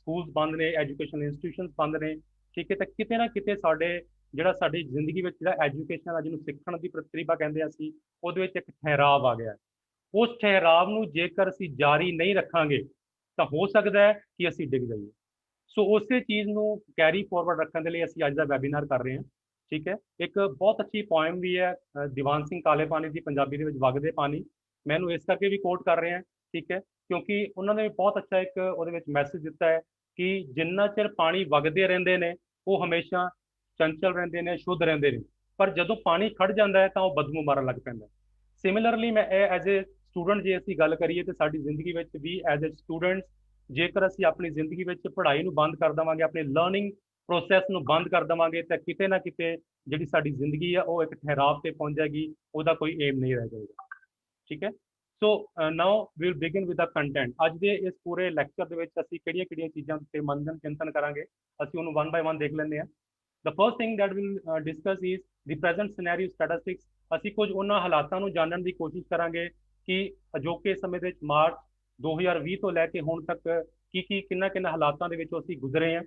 Schools ਬੰਦ ਨੇ, education institutions ਬੰਦ ਨੇ, ਠੀਕ ਹੈ। ਤਾਂ ਕਿਤੇ ਨਾ ਕਿਤੇ ਸਾਡੇ ਜਿਹੜਾ ਸਾਡੀ ਜ਼ਿੰਦਗੀ ਵਿੱਚ ਜਿਹੜਾ ਐਜੂਕੇਸ਼ਨ ਆ, ਜਿਹਨੂੰ ਸਿੱਖਣ ਦੀ ਪ੍ਰਕਿਰਿਆ ਕਹਿੰਦੇ ਆ ਅਸੀਂ, ਉਹਦੇ ਵਿੱਚ ਇੱਕ ਠਹਿਰਾਵ ਆ ਗਿਆ। ਉਸ ਠਹਿਰਾਵ ਨੂੰ ਜੇਕਰ ਅਸੀਂ ਜਾਰੀ ਨਹੀਂ ਰੱਖਾਂਗੇ ਤਾਂ ਹੋ ਸਕਦਾ ਹੈ ਕਿ ਅਸੀਂ ਡਿੱਗ ਜਾਈਏ। ਸੋ ਉਸੇ ਚੀਜ਼ ਨੂੰ ਕੈਰੀ ਫੋਰਵਰਡ ਰੱਖਣ ਦੇ ਲਈ ਅਸੀਂ ਅੱਜ ਦਾ ਵੈਬੀਨਾਰ ਕਰ ਰਹੇ ਹਾਂ, ਠੀਕ ਹੈ। ਇੱਕ ਬਹੁਤ ਅੱਛੀ ਪੋਇਮ ਵੀ ਹੈ ਦੀਵਾਨ ਸਿੰਘ ਕਾਲੇ ਪਾਣੀ ਦੀ, ਪੰਜਾਬੀ ਦੇ ਵਿੱਚ ਵਗਦੇ ਪਾਣੀ। ਮੈਂ ਇਹਨੂੰ ਇਸ ਕਰਕੇ ਵੀ ਕੋਟ ਕਰ ਰਿਹਾ, ਠੀਕ ਹੈ, ਕਿਉਂਕਿ ਉਹਨਾਂ ਨੇ ਬਹੁਤ ਅੱਛਾ ਇੱਕ ਉਹਦੇ ਵਿੱਚ ਮੈਸੇਜ ਦਿੱਤਾ ਹੈ ਕਿ ਜਿੰਨਾ ਚਿਰ ਪਾਣੀ ਵਗਦੇ ਰਹਿੰਦੇ ਨੇ ਉਹ ਹਮੇਸ਼ਾ ਚੰਚਲ ਰਹਿੰਦੇ ਨੇ, ਸ਼ੁੱਧ ਰਹਿੰਦੇ ਨੇ, ਪਰ ਜਦੋਂ ਪਾਣੀ ਖੜ ਜਾਂਦਾ ਹੈ ਤਾਂ ਉਹ ਬਦਬੂ ਮਾਰਨ ਲੱਗ ਪੈਂਦਾ। ਸਿਮਿਲਰਲੀ ਮੈਂ ਇਹ ਐਜ਼ ਏ ਸਟੂਡੈਂਟ ਜੇ ਅਸੀਂ ਗੱਲ ਕਰੀਏ ਤਾਂ ਸਾਡੀ ਜ਼ਿੰਦਗੀ ਵਿੱਚ ਵੀ ਐਜ਼ ਏ ਸਟੂਡੈਂਟਸ ਜੇਕਰ ਅਸੀਂ ਆਪਣੀ ਜ਼ਿੰਦਗੀ ਵਿੱਚ ਪੜ੍ਹਾਈ ਨੂੰ ਬੰਦ ਕਰ ਦੇਵਾਂਗੇ, ਆਪਣੀ ਲਰਨਿੰਗ ਪ੍ਰੋਸੈਸ ਨੂੰ ਬੰਦ ਕਰ ਦੇਵਾਂਗੇ, ਤਾਂ ਕਿਤੇ ਨਾ ਕਿਤੇ ਜਿਹੜੀ ਸਾਡੀ ਜ਼ਿੰਦਗੀ ਆ ਉਹ ਇੱਕ ਠਹਿਰਾਵ ਤੇ ਪਹੁੰਚ ਜਾਏਗੀ, ਉਹਦਾ ਕੋਈ ਏਮ ਨਹੀਂ ਰਹਿ ਜਾਏਗਾ, ਠੀਕ ਹੈ। So now we will begin with the content. ਅੱਜ ਦੇ ਇਸ ਪੂਰੇ ਲੈਕਚਰ ਦੇ ਵਿੱਚ ਅਸੀਂ ਕਿਹੜੀਆਂ ਕਿਹੜੀਆਂ ਚੀਜ਼ਾਂ ਤੇ ਮੰਥਨ ਚਿੰਤਨ ਕਰਾਂਗੇ, ਅਸੀਂ ਉਹਨੂੰ ਵਨ ਬਾਏ ਵਨ ਦੇਖ ਲੈਂਦੇ ਹਾਂ। The first thing that we'll discuss is the present scenario statistics। ਅਸੀਂ ਕੁਝ ਉਹਨਾਂ ਹਾਲਾਤਾਂ ਨੂੰ ਜਾਣਨ ਦੀ ਕੋਸ਼ਿਸ਼ ਕਰਾਂਗੇ ਕਿ ਅਜੋਕੇ ਸਮੇਂ ਦੇ ਵਿੱਚ ਮਾਰਚ 2020 ਤੋਂ ਲੈ ਕੇ ਹੁਣ ਤੱਕ ਕੀ ਕਿੰਨਾ ਕਿੰਨਾ ਹਾਲਾਤਾਂ ਦੇ ਵਿੱਚੋਂ ਅਸੀਂ ਗੁਜ਼ਰੇ ਹਾਂ,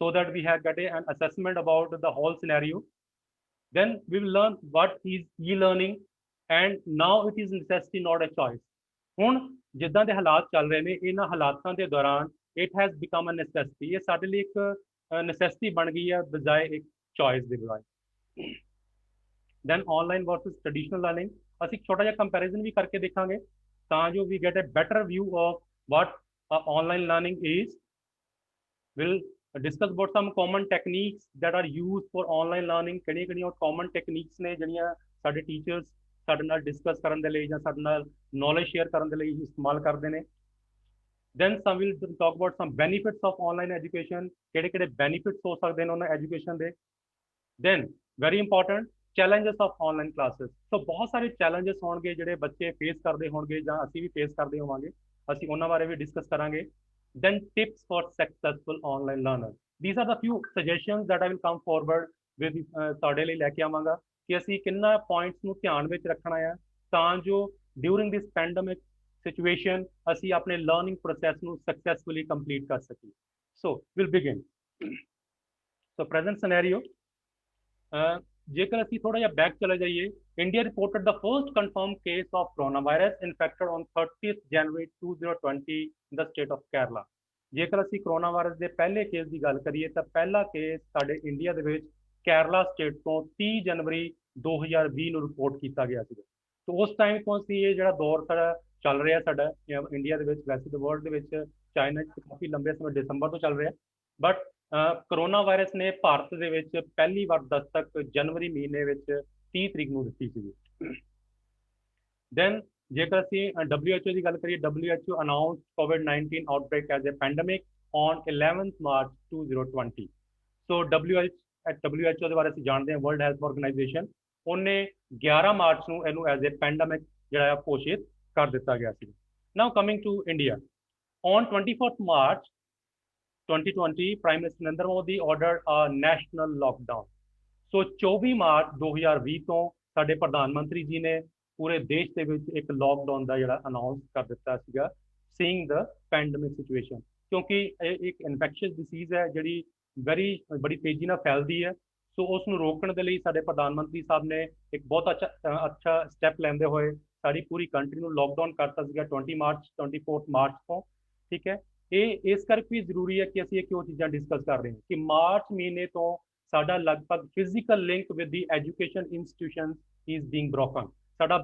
so that we have got an assessment about the whole scenario। Then we will learn what is e-learning and now it is necessity not a choice। ਹੁਣ ਜਿੱਦਾਂ ਦੇ ਹਾਲਾਤ ਚੱਲ ਰਹੇ ਨੇ, ਇਹਨਾਂ ਹਾਲਾਤਾਂ ਦੇ ਦੌਰਾਨ it has become a necessity। ਇਹ ਸਾਡੇ ਲਈ ਇੱਕ ਨੈਸੈਸਿਟੀ ਬਣ ਗਈ ਹੈ ਬਜਾਏ ਇੱਕ ਚੋਇਸ ਦੇ ਬਜਾਏ। Then online versus traditional learning, ਅਸੀਂ ਛੋਟਾ ਜਿਹਾ ਕੰਪੈਰੀਜ਼ਨ ਵੀ ਕਰਕੇ ਦੇਖਾਂਗੇ ਤਾਂ ਜੋ ਵੀ get a better view of what online learning is. Will discuss about some common techniques that are used for online learning. ਕਿਹੜੀਆਂ ਕਾਮਨ ਟੈਕਨੀਕਸ ਨੇ ਜਿਹੜੀਆਂ ਸਾਡੇ ਟੀਚਰਸ ਸਾਡੇ ਨਾਲ ਡਿਸਕਸ ਕਰਨ ਦੇ ਲਈ ਜਾਂ ਸਾਡੇ ਨਾਲ ਨੌਲੇਜ ਸ਼ੇਅਰ ਕਰਨ ਦੇ ਲਈ ਇਸਤੇਮਾਲ ਕਰਦੇ ਨੇ। Then some will talk about some benefits of online education, ਕਿਹੜੇ benefits ਹੋ ਸਕਦੇ ਨੇ ਉਹਨਾਂ education ਦੇ। Then very important challenges of online classes। so ਬਹੁਤ ਸਾਰੇ challenges ਹੋਣਗੇ ਜਿਹੜੇ ਬੱਚੇ ਫੇਸ ਕਰਦੇ ਹੋਣਗੇ ਜਾਂ ਅਸੀਂ ਵੀ ਫੇਸ ਕਰਦੇ ਹੋਵਾਂਗੇ, ਅਸੀਂ ਉਹਨਾਂ ਬਾਰੇ ਵੀ ਡਿਸਕਸ ਕਰਾਂਗੇ। Then tips for successful online learner। these are the few suggestions that I will come forward with ਤੁਹਾਡੇ ਲਈ ਲੈ ਕੇ ਆਵਾਂਗਾ ਕਿ ਅਸੀਂ ਕਿੰਨਾ ਪੁਆਇੰਟਸ ਨੂੰ ਧਿਆਨ ਵਿੱਚ ਰੱਖਣਾ ਹੈ ਤਾਂ ਜੋ ਡਿਊਰਿੰਗ ਦਿਸ ਪੈਂਡੇਮਿਕ ਸਿਚੁਏਸ਼ਨ ਅਸੀਂ ਆਪਣੇ ਲਰਨਿੰਗ ਪ੍ਰੋਸੈਸ ਨੂੰ ਸਕਸੈਸਫੁਲੀ ਕੰਪਲੀਟ ਕਰ ਸਕੀਏ। So will begin. So present scenario, ਜੇਕਰ ਅਸੀਂ ਥੋੜਾ ਜਿਹਾ ਬੈਕ ਚਲੇ ਜਾਈਏ, India reported the first confirmed case of corona virus infected on 30th January 2020 in the state of Kerala. ਜੇਕਰ ਅਸੀਂ ਕੋਰੋਨਾ ਵਾਇਰਸ ਦੇ ਪਹਿਲੇ ਕੇਸ ਦੀ ਗੱਲ ਕਰੀਏ ਤਾਂ ਪਹਿਲਾ ਕੇਸ ਸਾਡੇ ਇੰਡੀਆ ਦੇ ਵਿੱਚ ਕੇਰਲਾ ਸਟੇਟ ਤੋਂ 30 ਜਨਵਰੀ 2020 ਨੂੰ ਰਿਪੋਰਟ ਕੀਤਾ ਗਿਆ ਸੀ। तो उस टाइम तो ਅਸੀਂ ਇਹ ਜਿਹੜਾ ਦੌਰ ਸਾਡਾ ਚੱਲ ਰਿਹਾ ਸਾਡਾ ਇੰਡੀਆ ਦੇ ਵਿੱਚ, ਵੈਸੇ ਤਾਂ ਵਰਲਡ ਦੇ ਵਿੱਚ ਚਾਈਨਾ 'ਚ ਕਾਫੀ ਲੰਬੇ ਸਮੇਂ ਦਸੰਬਰ ਤੋਂ ਚੱਲ ਰਿਹਾ, ਬਟ ਕਰੋਨਾ ਵਾਇਰਸ ਨੇ ਭਾਰਤ ਦੇ ਵਿੱਚ ਪਹਿਲੀ ਵਾਰ ਦਸਤਕ ਜਨਵਰੀ ਮਹੀਨੇ ਵਿੱਚ 30 ਤਰੀਕ ਨੂੰ ਦਿੱਤੀ ਸੀਗੀ। ਦੈਨ ਜੇਕਰ ਅਸੀਂ WHO ਦੀ ਗੱਲ ਕਰੀਏ, WHO announced COVID-19 outbreak as a pandemic on 11th March 2020। So WHO ਦੇ ਬਾਰੇ ਅਸੀਂ ਜਾਣਦੇ ਹਾਂ, ਵਰਲਡ ਹੈਲਥ ਆਰਗੇਨਾਈਜੇਸ਼ਨ, ਉਹਨੇ 11 ਮਾਰਚ ਨੂੰ ਇਹਨੂੰ ਐਜ਼ ਅ ਪੈਂਡੇਮਿਕ ਜਿਹੜਾ ਘੋਸ਼ਿਤ ਕਰ ਦਿੱਤਾ ਗਿਆ ਸੀ। Now coming to India, on 24th March 2020 prime minister Narendra Modi ordered a national lockdown. So 24 ਮਾਰਚ 2020 ਤੋਂ ਸਾਡੇ ਪ੍ਰਧਾਨ ਮੰਤਰੀ ਜੀ ਨੇ ਪੂਰੇ ਦੇਸ਼ ਦੇ ਵਿੱਚ ਇੱਕ ਲੋਕਡਾਊਨ ਦਾ ਜਿਹੜਾ ਅਨਾਉਂਸ ਕਰ ਦਿੱਤਾ ਸੀਗਾ, ਸੀਇੰਗ ਦ ਪੈਂਡੇਮਿਕ ਸਿਚੁਏਸ਼ਨ, ਕਿਉਂਕਿ ਇਹ ਇੱਕ ਇਨਫੈਕਸ਼ੀਅਸ ਡਿਸੀਜ਼ ਹੈ ਜਿਹੜੀ ਬੜੀ ਤੇਜ਼ੀ ਨਾਲ ਫੈਲਦੀ ਹੈ। ਸੋ ਉਸ ਨੂੰ ਰੋਕਣ ਦੇ ਲਈ ਸਾਡੇ ਪ੍ਰਧਾਨ ਮੰਤਰੀ ਸਾਹਿਬ ਨੇ ਇੱਕ ਬਹੁਤ ਅੱਛਾ ਸਟੈਪ ਲੈਂਦੇ ਹੋਏ ਸਾਡੀ ਪੂਰੀ ਕੰਟਰੀ ਨੂੰ ਲੋਕਡਾਊਨ ਕਰਤਾ ਸੀਗਾ 24th ਮਾਰਚ ਤੋਂ, ਠੀਕ ਹੈ। ਇਹ ਇਸ ਕਰਕੇ ਵੀ ਜ਼ਰੂਰੀ ਹੈ ਕਿ ਅਸੀਂ ਇਹ ਕਿਉਂ ਚੀਜ਼ਾਂ ਡਿਸਕਸ ਕਰ ਰਹੇ ਹਾਂ ਕਿ ਮਾਰਚ ਮਹੀਨੇ ਤੋਂ ਸਾਡਾ ਲਗਭਗ physical link with the education institution is being broken. ਸਾਡਾ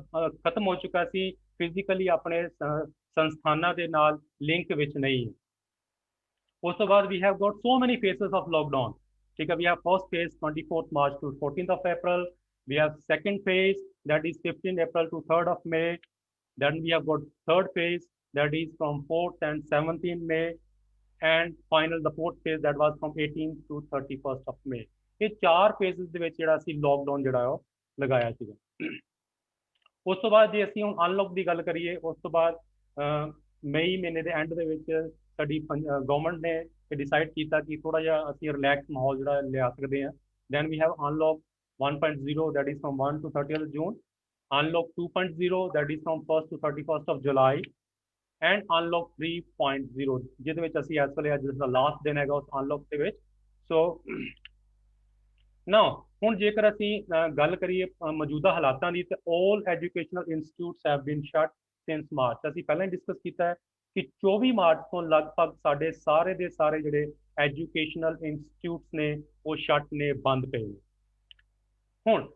ਖਤਮ ਹੋ ਚੁੱਕਾ ਸੀ ਫਿਜ਼ੀਕਲੀ ਆਪਣੇ ਸੰਸਥਾਨਾਂ ਦੇ ਨਾਲ ਲਿੰਕ ਵਿੱਚ ਨਹੀਂ। ਉਸ ਤੋਂ ਬਾਅਦ ਵੀ ਹੈਵ ਗੋਟ ਸੋ ਮੈਨੀ ਫੇਸਿਸ ਆਫ ਲੋਕਡਾਊਨ, ठीक है। we have first phase 24th March to 14th of April, we have second phase that is 15th April to 3rd of May, then we have got third phase that is from 4th and 17th May, and final the fourth phase that was from 18th to 31st of May। ਇਹ ਚਾਰ phases ਦੇ ਵਿੱਚ ਜਿਹੜਾ ਅਸੀਂ lockdown ਜਿਹੜਾ ਉਹ ਲਗਾਇਆ ਸੀਗਾ। ਉਸ ਤੋਂ ਬਾਅਦ ਜੇ ਅਸੀਂ ਹੁਣ ਅਨਲੌਕ ਦੀ ਗੱਲ ਕਰੀਏ, ਉਸ ਤੋਂ ਬਾਅਦ ਮਈ ਮਹੀਨੇ ਦੇ ਐਂਡ ਦੇ ਵਿੱਚ ਸਾਡੀ ਗਵਰਨਮੈਂਟ ਨੇ ਡਿਸਾਈਡ ਕੀਤਾ ਕਿ ਥੋੜਾ ਜਿਹਾ ਅਸੀਂ ਰਿਲੈਕਸ ਮਾਹੌਲ ਜਿਹੜਾ ਲਿਆ ਸਕਦੇ ਹਾਂ। Then we have unlock 1.0 that is from 1 to 30th June, unlock 2.0 that is from 1st to 31st of July, and unlock 3.0 ਜਿਹਦੇ ਵਿੱਚ ਅਸੀਂ ਇਸ ਵੇਲੇ ਅੱਜ ਦਾ ਲਾਸਟ ਦਿਨ ਹੈਗਾ ਉਸ ਅਨਲੌਕ ਦੇ ਵਿੱਚ। ਸੋ ਨਾਓ ਹੁਣ ਜੇਕਰ ਅਸੀਂ ਗੱਲ ਕਰੀਏ ਮੌਜੂਦਾ ਹਾਲਾਤਾਂ ਦੀ, ਤੇ all educational institutes have been shut since March. ਅਸੀਂ ਪਹਿਲਾਂ ਹੀ ਡਿਸਕਸ ਕੀਤਾ ਹੈ ਕਿ 24 ਮਾਰਚ ਤੋਂ ਲਗਭਗ ਸਾਡੇ ਸਾਰੇ ਦੇ ਸਾਰੇ ਜਿਹੜੇ ਐਜੂਕੇਸ਼ਨਲ ਇੰਸਟੀਟਿਊਟਸ ਨੇ ਉਹ ਸ਼ਟ ਨੇ, ਬੰਦ ਪਏ ਨੇ। ਹੁਣ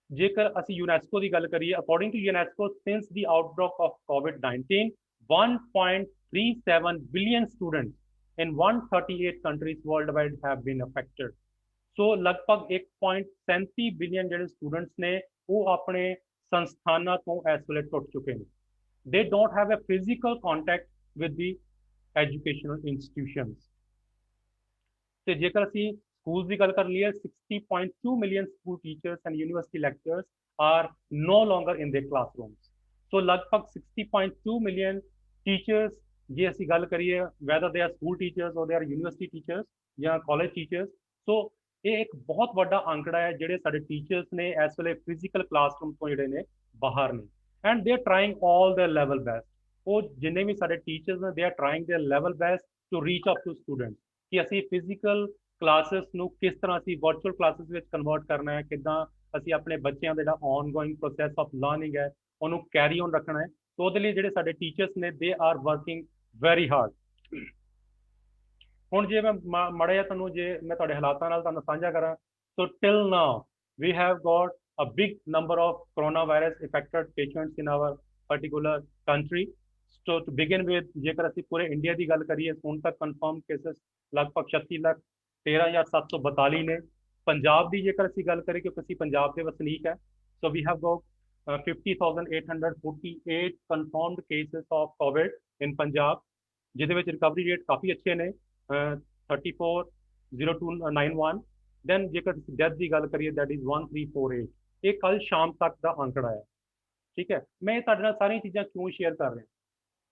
ਜੇਕਰ ਅਸੀਂ ਯੂਨੈਸਕੋ ਦੀ ਗੱਲ ਕਰੀਏ, according to UNESCO since the outbreak of COVID-19 1.37 billion students in 138 countries worldwide have been affected। ਸੋ ਲਗਭਗ 1.37 ਬਿਲੀਅਨ ਜਿਹੜੇ ਸਟੂਡੈਂਟਸ ਨੇ ਉਹ ਆਪਣੇ ਸੰਸਥਾਨਾਂ ਤੋਂ ਇਸ ਵੇਲੇ ਟੁੱਟ ਚੁੱਕੇ ਨੇ। they don't have a physical contact with the educational institutions। ਤੇ ਜੇਕਰ ਅਸੀਂ ਸਕੂਲ ਦੀ ਗੱਲ ਕਰ ਲਈਏ, 60.2 million school teachers and university lecturers are no longer in their classrooms। So ਲਗਭਗ 60.2 ਮਿਲੀਅਨ ਟੀਚਰਸ, ਜੇ ਅਸੀਂ ਗੱਲ ਕਰੀਏ whether they are school teachers or they are university teachers ਜਾਂ college teachers, ਸੋ ਇਹ ਇੱਕ ਬਹੁਤ ਵੱਡਾ ਅੰਕੜਾ ਹੈ ਜਿਹੜੇ ਸਾਡੇ ਟੀਚਰਸ ਨੇ ਇਸ ਵੇਲੇ ਫਿਜ਼ੀਕਲ ਕਲਾਸਰੂਮ ਤੋਂ ਜਿਹੜੇ ਨੇ ਬਾਹਰ ਨੇ। And they are trying all their level best. ਉਹ ਜਿੰਨੇ ਵੀ ਸਾਡੇ ਟੀਚਰਸ ਨੇ, they are trying their level best to reach up to students, ਕਿ ਅਸੀਂ ਫਿਜ਼ੀਕਲ ਕਲਾਸਿਸ ਨੂੰ ਕਿਸ ਤਰ੍ਹਾਂ ਅਸੀਂ ਵਰਚੁਅਲ ਕਲਾਸਿਸ ਵਿੱਚ ਕਨਵਰਟ ਕਰਨਾ ਹੈ, ਕਿੱਦਾਂ ਅਸੀਂ ਆਪਣੇ ਬੱਚਿਆਂ ਦਾ ਜਿਹੜਾ ਆਨਗੋਇੰਗ ਪ੍ਰੋਸੈਸ ਆਫ ਲਰਨਿੰਗ ਹੈ ਉਹਨੂੰ ਕੈਰੀ ਔਨ ਰੱਖਣਾ ਹੈ। ਸੋ ਉਹਦੇ ਲਈ ਜਿਹੜੇ ਸਾਡੇ ਟੀਚਰਸ ਨੇ they are working very hard. ਹੁਣ ਜੇ ਮੈਂ ਮਾੜਾ ਜਿਹਾ ਤੁਹਾਨੂੰ, ਜੇ ਮੈਂ ਤੁਹਾਡੇ ਹਾਲਾਤਾਂ ਨਾਲ ਤੁਹਾਨੂੰ ਸਾਂਝਾ ਕਰਾਂ, so till now we have got a big number of coronavirus affected patients in our particular country। so to begin with, ਜੇਕਰ ਅਸੀਂ ਪੂਰੇ ਇੰਡੀਆ ਦੀ ਗੱਲ ਕਰੀਏ, ਹੁਣ ਤੱਕ ਕਨਫਰਮ ਕੇसेस ਲਗਭਗ 36,13,742 ਨੇ। ਪੰਜਾਬ ਦੀ ਜੇਕਰ ਅਸੀਂ ਗੱਲ ਕਰੀਏ, ਕਿਉਂਕਿ ਅਸੀਂ ਪੰਜਾਬ ਦੇ ਵਸਨੀਕ ਹੈ, so we have got 50,848 confirmed cases of COVID in Punjab, ਜਿਹਦੇ ਵਿੱਚ ਰਿਕਵਰੀ ਰੇਟ ਕਾਫੀ ਅੱਛੇ ਨੇ, 340291। ਦੈਨ ਜੇਕਰ ਤੁਸੀਂ ਡੈਥ ਦੀ ਗੱਲ ਕਰੀਏ, ਦੈਟ ਇਜ਼ 1348। ਇਹ ਕੱਲ ਸ਼ਾਮ ਤੱਕ ਦਾ ਅੰਕੜਾ ਹੈ, ਠੀਕ ਹੈ। ਮੈਂ ਇਹ ਤੁਹਾਡੇ ਨਾਲ ਸਾਰੀਆਂ ਚੀਜ਼ਾਂ ਕਿਉਂ ਸ਼ੇਅਰ ਕਰ ਰਿਹਾ,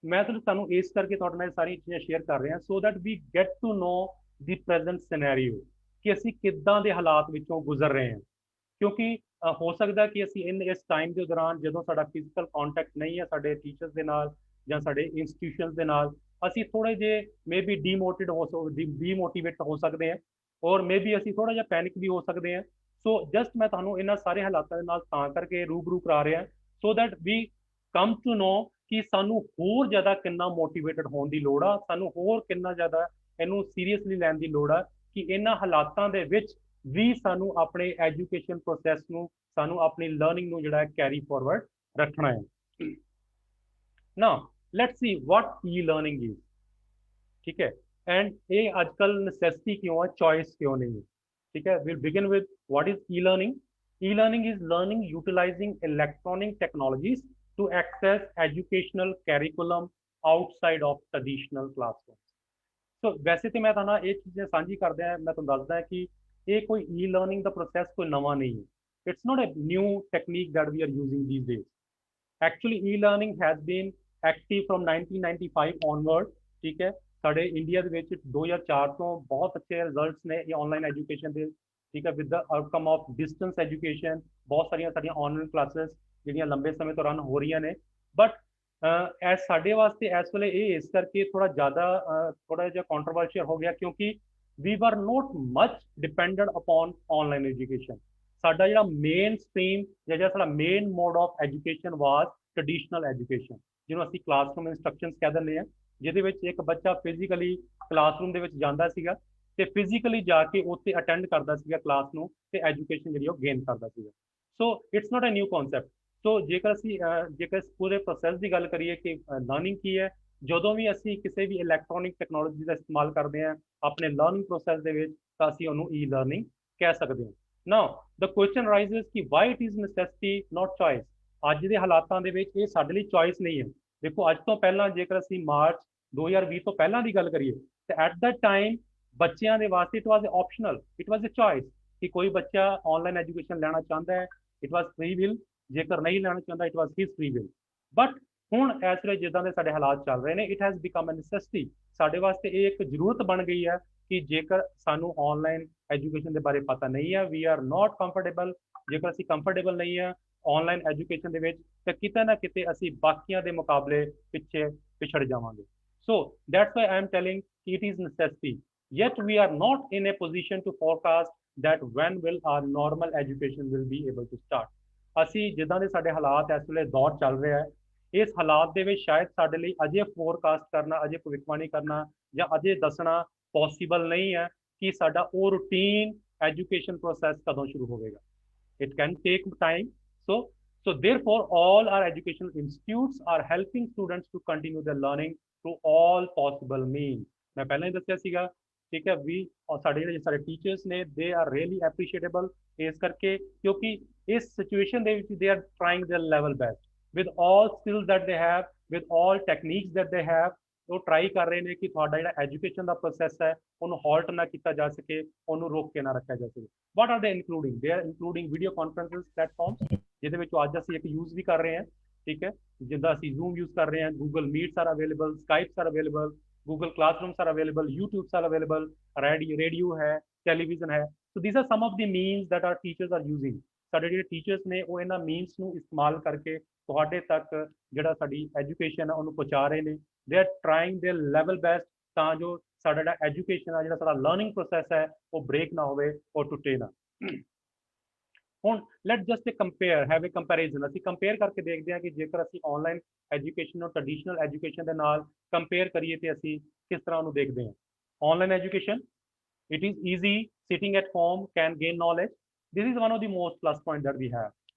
ਮੈਂ ਤੁਹਾਨੂੰ ਇਸ ਕਰਕੇ ਤੁਹਾਡੇ ਨਾਲ ਸਾਰੀਆਂ ਚੀਜ਼ਾਂ ਸ਼ੇਅਰ ਕਰ ਰਿਹਾ, so that we get to know the present scenario, ਕਿ ਅਸੀਂ ਕਿੱਦਾਂ ਦੇ ਹਾਲਾਤ ਵਿੱਚੋਂ ਗੁਜ਼ਰ ਰਹੇ ਹਾਂ। ਕਿਉਂਕਿ ਹੋ ਸਕਦਾ ਕਿ ਅਸੀਂ ਇਸ ਟਾਈਮ ਦੇ ਦੌਰਾਨ, ਜਦੋਂ ਸਾਡਾ ਫਿਜ਼ੀਕਲ ਕੰਟੈਕਟ ਨਹੀਂ ਹੈ ਸਾਡੇ ਟੀਚਰਸ ਦੇ ਨਾਲ ਜਾਂ ਸਾਡੇ ਇੰਸਟੀਟਿਊਸ਼ਨਸ ਦੇ ਨਾਲ, ਅਸੀਂ ਥੋੜੇ ਜਿਹੇ ਮੇ ਬੀ ਡੀਮੋਟੀਵੇਟ ਹੋ ਸਕਦੇ ਹਾਂ, ਔਰ ਮੇ ਬੀ ਅਸੀਂ ਥੋੜਾ ਜਿਹਾ ਪੈਨਿਕ ਵੀ ਹੋ ਸਕਦੇ ਹਾਂ। ਸੋ ਜਸਟ ਮੈਂ ਤੁਹਾਨੂੰ ਇਹਨਾਂ ਸਾਰੇ ਹਾਲਾਤਾਂ ਦੇ ਨਾਲ ਤਾਂ ਕਰਕੇ ਰੂਬਰੂ ਕਰਾ ਰਿਹਾ, so that we come to know ਕਿ ਸਾਨੂੰ ਹੋਰ ਜ਼ਿਆਦਾ ਕਿੰਨਾ ਮੋਟੀਵੇਟਡ ਹੋਣ ਦੀ ਲੋੜ ਆ, ਸਾਨੂੰ ਹੋਰ ਕਿੰਨਾ ਜ਼ਿਆਦਾ ਇਹਨੂੰ ਸੀਰੀਅਸਲੀ ਲੈਣ ਦੀ ਲੋੜ ਆ, ਕਿ ਇਹਨਾਂ ਹਾਲਾਤਾਂ ਦੇ ਵਿੱਚ ਵੀ ਸਾਨੂੰ ਆਪਣੇ ਐਜੂਕੇਸ਼ਨ ਪ੍ਰੋਸੈਸ ਨੂੰ, ਸਾਨੂੰ ਆਪਣੀ ਲਰਨਿੰਗ ਨੂੰ ਜਿਹੜਾ ਕੈਰੀ ਫਾਰਵਰਡ ਰੱਖਣਾ ਹੈ। ਨਾਓ let's see what E learning is, ਠੀਕ ਹੈ। एंड ये आजकल नेसेसिटी क्यों है, चॉइस क्यों नहीं है, ठीक है। Will begin with what is e learning. E learning is learning utilising electronic technologies to access educational curriculum outside of traditional classroom. So वैसे तो मैं तुहानू ये चीज़ें साझी करदा, मैं तुहानू दसदा कि ये कोई ई लर्निंग का प्रोसैस कोई नवा नहीं है। It's not a new technique that we are using these days. Actually e learning has been active from 1995 onward, ठीक है। ਸਾਡੇ ਇੰਡੀਆ ਦੇ ਵਿੱਚ 2004 ਤੋਂ ਬਹੁਤ ਅੱਛੇ ਰਿਜ਼ਲਟਸ ਨੇ ਇਹ ਆਨਲਾਈਨ ਐਜੂਕੇਸ਼ਨ ਦੇ, ਠੀਕ ਹੈ, with the outcome of distance education. ਬਹੁਤ ਸਾਰੀਆਂ ਸਾਡੀਆਂ ਆਨਲਾਈਨ ਕਲਾਸਿਸ ਜਿਹੜੀਆਂ ਲੰਬੇ ਸਮੇਂ ਤੋਂ ਰਨ ਹੋ ਰਹੀਆਂ ਨੇ, ਬਟ ਐਸ ਸਾਡੇ ਵਾਸਤੇ ਇਸ ਵੇਲੇ ਇਹ ਇਸ ਕਰਕੇ ਥੋੜਾ ਜਿਹਾ ਕੰਟਰੋਵਰਸ਼ੀਅਲ ਹੋ ਗਿਆ, ਕਿਉਂਕਿ ਵੀ ਵਰ note much dependent upon online education. ਸਾਡਾ ਜਿਹੜਾ ਮੇਨ ਸਟ੍ਰੀਮ ਜਾਂ ਜਿਹੜਾ ਸਾਡਾ main mode of education was traditional education, ਜਿਹਨੂੰ ਅਸੀਂ ਕਲਾਸਰੂਮ ਇੰਸਟਰਕਸ਼ਨਸ ਕਹਿ ਦਿੰਦੇ ਹਾਂ, ਜਿਹਦੇ ਵਿੱਚ ਇੱਕ ਬੱਚਾ ਫਿਜ਼ੀਕਲੀ ਕਲਾਸਰੂਮ ਦੇ ਵਿੱਚ ਜਾਂਦਾ ਸੀਗਾ ਤੇ ਫਿਜ਼ੀਕਲੀ ਜਾ ਕੇ ਉੱਥੇ ਅਟੈਂਡ ਕਰਦਾ ਸੀਗਾ ਕਲਾਸ ਨੂੰ, ਤੇ ਐਜੂਕੇਸ਼ਨ ਜਿਹੜੀ ਉਹ ਗੇਨ ਕਰਦਾ ਸੀਗਾ। So it's not a new concept. So ਜੇਕਰ ਇਸ ਪੂਰੇ ਪ੍ਰੋਸੈਸ ਦੀ ਗੱਲ ਕਰੀਏ ਕਿ ਲਰਨਿੰਗ ਕੀ ਹੈ, ਜਦੋਂ ਵੀ ਅਸੀਂ ਕਿਸੇ ਵੀ ਇਲੈਕਟ੍ਰੋਨਿਕ ਟੈਕਨੋਲੋਜੀ ਦਾ ਇਸਤੇਮਾਲ ਕਰਦੇ ਹਾਂ ਆਪਣੇ ਲਰਨਿੰਗ ਪ੍ਰੋਸੈਸ ਦੇ ਵਿੱਚ, ਤਾਂ ਅਸੀਂ ਉਹਨੂੰ ਈ ਲਰਨਿੰਗ ਕਹਿ ਸਕਦੇ ਹਾਂ। ਨਾਓ ਦ ਕੁਐਸਚਨ ਰਾਈਜ਼ਸ ਕਿ Y it is necessity not choice. ਅੱਜ ਦੇ ਹਾਲਾਤਾਂ ਦੇ ਵਿੱਚ ਇਹ ਸਾਡੇ ਲਈ ਚੋਇਸ ਨਹੀਂ ਹੈ। ਦੇਖੋ, ਅੱਜ ਤੋਂ ਪਹਿਲਾਂ ਜੇਕਰ ਅਸੀਂ ਮਾਰਚ 2020 ਤੋਂ ਪਹਿਲਾਂ ਦੀ ਗੱਲ ਕਰੀਏ, ਤੇ ਐਟ दैट टाइम ਬੱਚਿਆਂ ਦੇ ਵਾਸਤੇ it was optional, it was a choice, ਕਿ ਕੋਈ ਬੱਚਾ ਆਨਲਾਈਨ ਐਜੂਕੇਸ਼ਨ ਲੈਣਾ ਚਾਹੁੰਦਾ ਹੈ, ਇਟ ਵਾਜ਼ ਫ੍ਰੀ ਵਿਲ, ਜੇਕਰ ਨਹੀਂ ਲੈਣਾ ਚਾਹੁੰਦਾ it was his free will. But ਹੁਣ ਇਸ ਵੇਲੇ ਜਿੱਦਾਂ ਦੇ ਸਾਡੇ ਹਾਲਾਤ ਚੱਲ ਰਹੇ ਨੇ, it has become a necessity. ਸਾਡੇ ਵਾਸਤੇ ਇਹ ਇੱਕ ਜ਼ਰੂਰਤ ਬਣ ਗਈ ਹੈ ਕਿ ਜੇਕਰ ਸਾਨੂੰ ਆਨਲਾਈਨ ਐਜੂਕੇਸ਼ਨ ਦੇ ਬਾਰੇ ਪਤਾ ਨਹੀਂ ਹੈ, ਵੀ ਆਰ ਨਾਟ ਕੰਫਰਟੇਬਲ, ਜੇਕਰ ਅਸੀਂ ਕੰਫਰਟੇਬਲ ਨਹੀਂ ਹੈ ਆਨਲਾਈਨ ਐਜੂਕੇਸ਼ਨ ਦੇ ਵਿੱਚ, ਤਾਂ ਕਿਤੇ ਨਾ ਕਿਤੇ ਅਸੀਂ ਬਾਕੀਆਂ ਦੇ ਮੁਕਾਬਲੇ ਪਿੱਛੇ पिछड़ जावांगे। So that's why I am telling it is necessity, yet we are not in a position to forecast that when will our normal education will be able to start। ਅਸੀਂ ਜਿੱਦਾਂ ਦੇ ਸਾਡੇ ਹਾਲਾਤ ਇਸ ਵੇਲੇ ਦੌਰ ਚੱਲ ਰਿਹਾ ਹੈ, ਇਸ ਹਾਲਾਤ ਦੇ ਵਿੱਚ ਸ਼ਾਇਦ ਸਾਡੇ ਲਈ ਅਜੇ ਫੋਰਕਾਸਟ ਕਰਨਾ, ਅਜੇ ਭਵਿੱਖਬਾਣੀ ਕਰਨਾ ਜਾਂ ਅਜੇ ਦੱਸਣਾ ਪੋਸੀਬਲ ਨਹੀਂ ਹੈ ਕਿ ਸਾਡਾ ਉਹ ਰੂਟੀਨ ਐਜੂਕੇਸ਼ਨ ਪ੍ਰੋਸੈਸ ਕਦੋਂ ਸ਼ੁਰੂ ਹੋਵੇਗਾ। It can take time. So therefore, all our educational institutes are helping students to continue their learning through all possible means। मैं पहले ही दसिया सीगा, ठीक है, वी और साढ़े ਜਿਹੜੇ ਸਾਡੇ ਟੀਚਰਸ ਨੇ they are really appreciable ਇਸ ਕਰਕੇ ਕਿਉਂਕਿ ਇਸ ਸਿਚੁਏਸ਼ਨ ਦੇ ਵਿੱਚ they are trying their level best with all skills that they have, with all techniques that they have। ਉਹ ਟਰਾਈ ਕਰ ਰਹੇ ਨੇ ਕਿ ਤੁਹਾਡਾ ਜਿਹੜਾ ਐਜੂਕੇਸ਼ਨ ਦਾ ਪ੍ਰੋਸੈਸ ਹੈ ਉਹਨੂੰ ਹਾਲਟ ਨਾ ਕੀਤਾ ਜਾ ਸਕੇ, ਉਹਨੂੰ ਰੋਕ ਕੇ ਨਾ ਰੱਖਿਆ ਜਾ ਸਕੇ। ਵਾਟ ਆਰ ਦੇ including? They are including video conferences platforms, ਜਿਹਦੇ ਵਿੱਚ ਅੱਜ ਅਸੀਂ ਇੱਕ ਯੂਜ਼ ਵੀ ਕਰ ਰਹੇ ਹਾਂ, ਠੀਕ ਹੈ, ਜਿੱਦਾਂ ਅਸੀਂ ਜ਼ੂਮ ਯੂਜ਼ ਕਰ ਰਹੇ ਹਾਂ, Google Meets are available, Skypes are available, Google classrooms are available, YouTubes are available, radio है, टेलीविजन है। So these are some of the means that are teachers are using. ਸਾਡੇ ਜਿਹੜੇ ਟੀਚਰਸ ਨੇ ਉਹ ਇਹਨਾਂ ਮੀਨਸ ਨੂੰ ਇਸਤੇਮਾਲ ਕਰਕੇ ਤੁਹਾਡੇ ਤੱਕ ਜਿਹੜਾ ਸਾਡੀ ਐਜੂਕੇਸ਼ਨ ਹੈ ਉਹਨੂੰ ਪਹੁੰਚਾ ਰਹੇ ਨੇ। They are trying their level best ਤਾਂ ਜੋ ਸਾਡਾ ਜਿਹੜਾ ਐਜੂਕੇਸ਼ਨ ਆ, ਜਿਹੜਾ ਸਾਡਾ ਲਰਨਿੰਗ ਪ੍ਰੋਸੈਸ ਹੈ ਉਹ ਬ੍ਰੇਕ ਨਾ ਹੋਵੇ, ਉਹ ਟੁੱਟੇ ਨਾ। ਹੁਣ let just compare, have a comparison. ਅਸੀਂ ਕੰਪੇਅਰ ਕਰਕੇ ਦੇਖਦੇ ਹਾਂ ਕਿ ਜੇਕਰ ਅਸੀਂ ਆਨਲਾਈਨ ਐਜੂਕੇਸ਼ਨ ਨੂੰ ਟ੍ਰੈਡੀਸ਼ਨਲ ਐਜੂਕੇਸ਼ਨ ਦੇ ਨਾਲ ਕੰਪੇਅਰ ਕਰੀਏ ਤੇ ਅਸੀਂ ਕਿਸ ਤਰ੍ਹਾਂ ਉਹਨੂੰ ਦੇਖਦੇ ਹਾਂ। Online education, it is easy, sitting at home can gain knowledge, this is one of the most plus point that we have।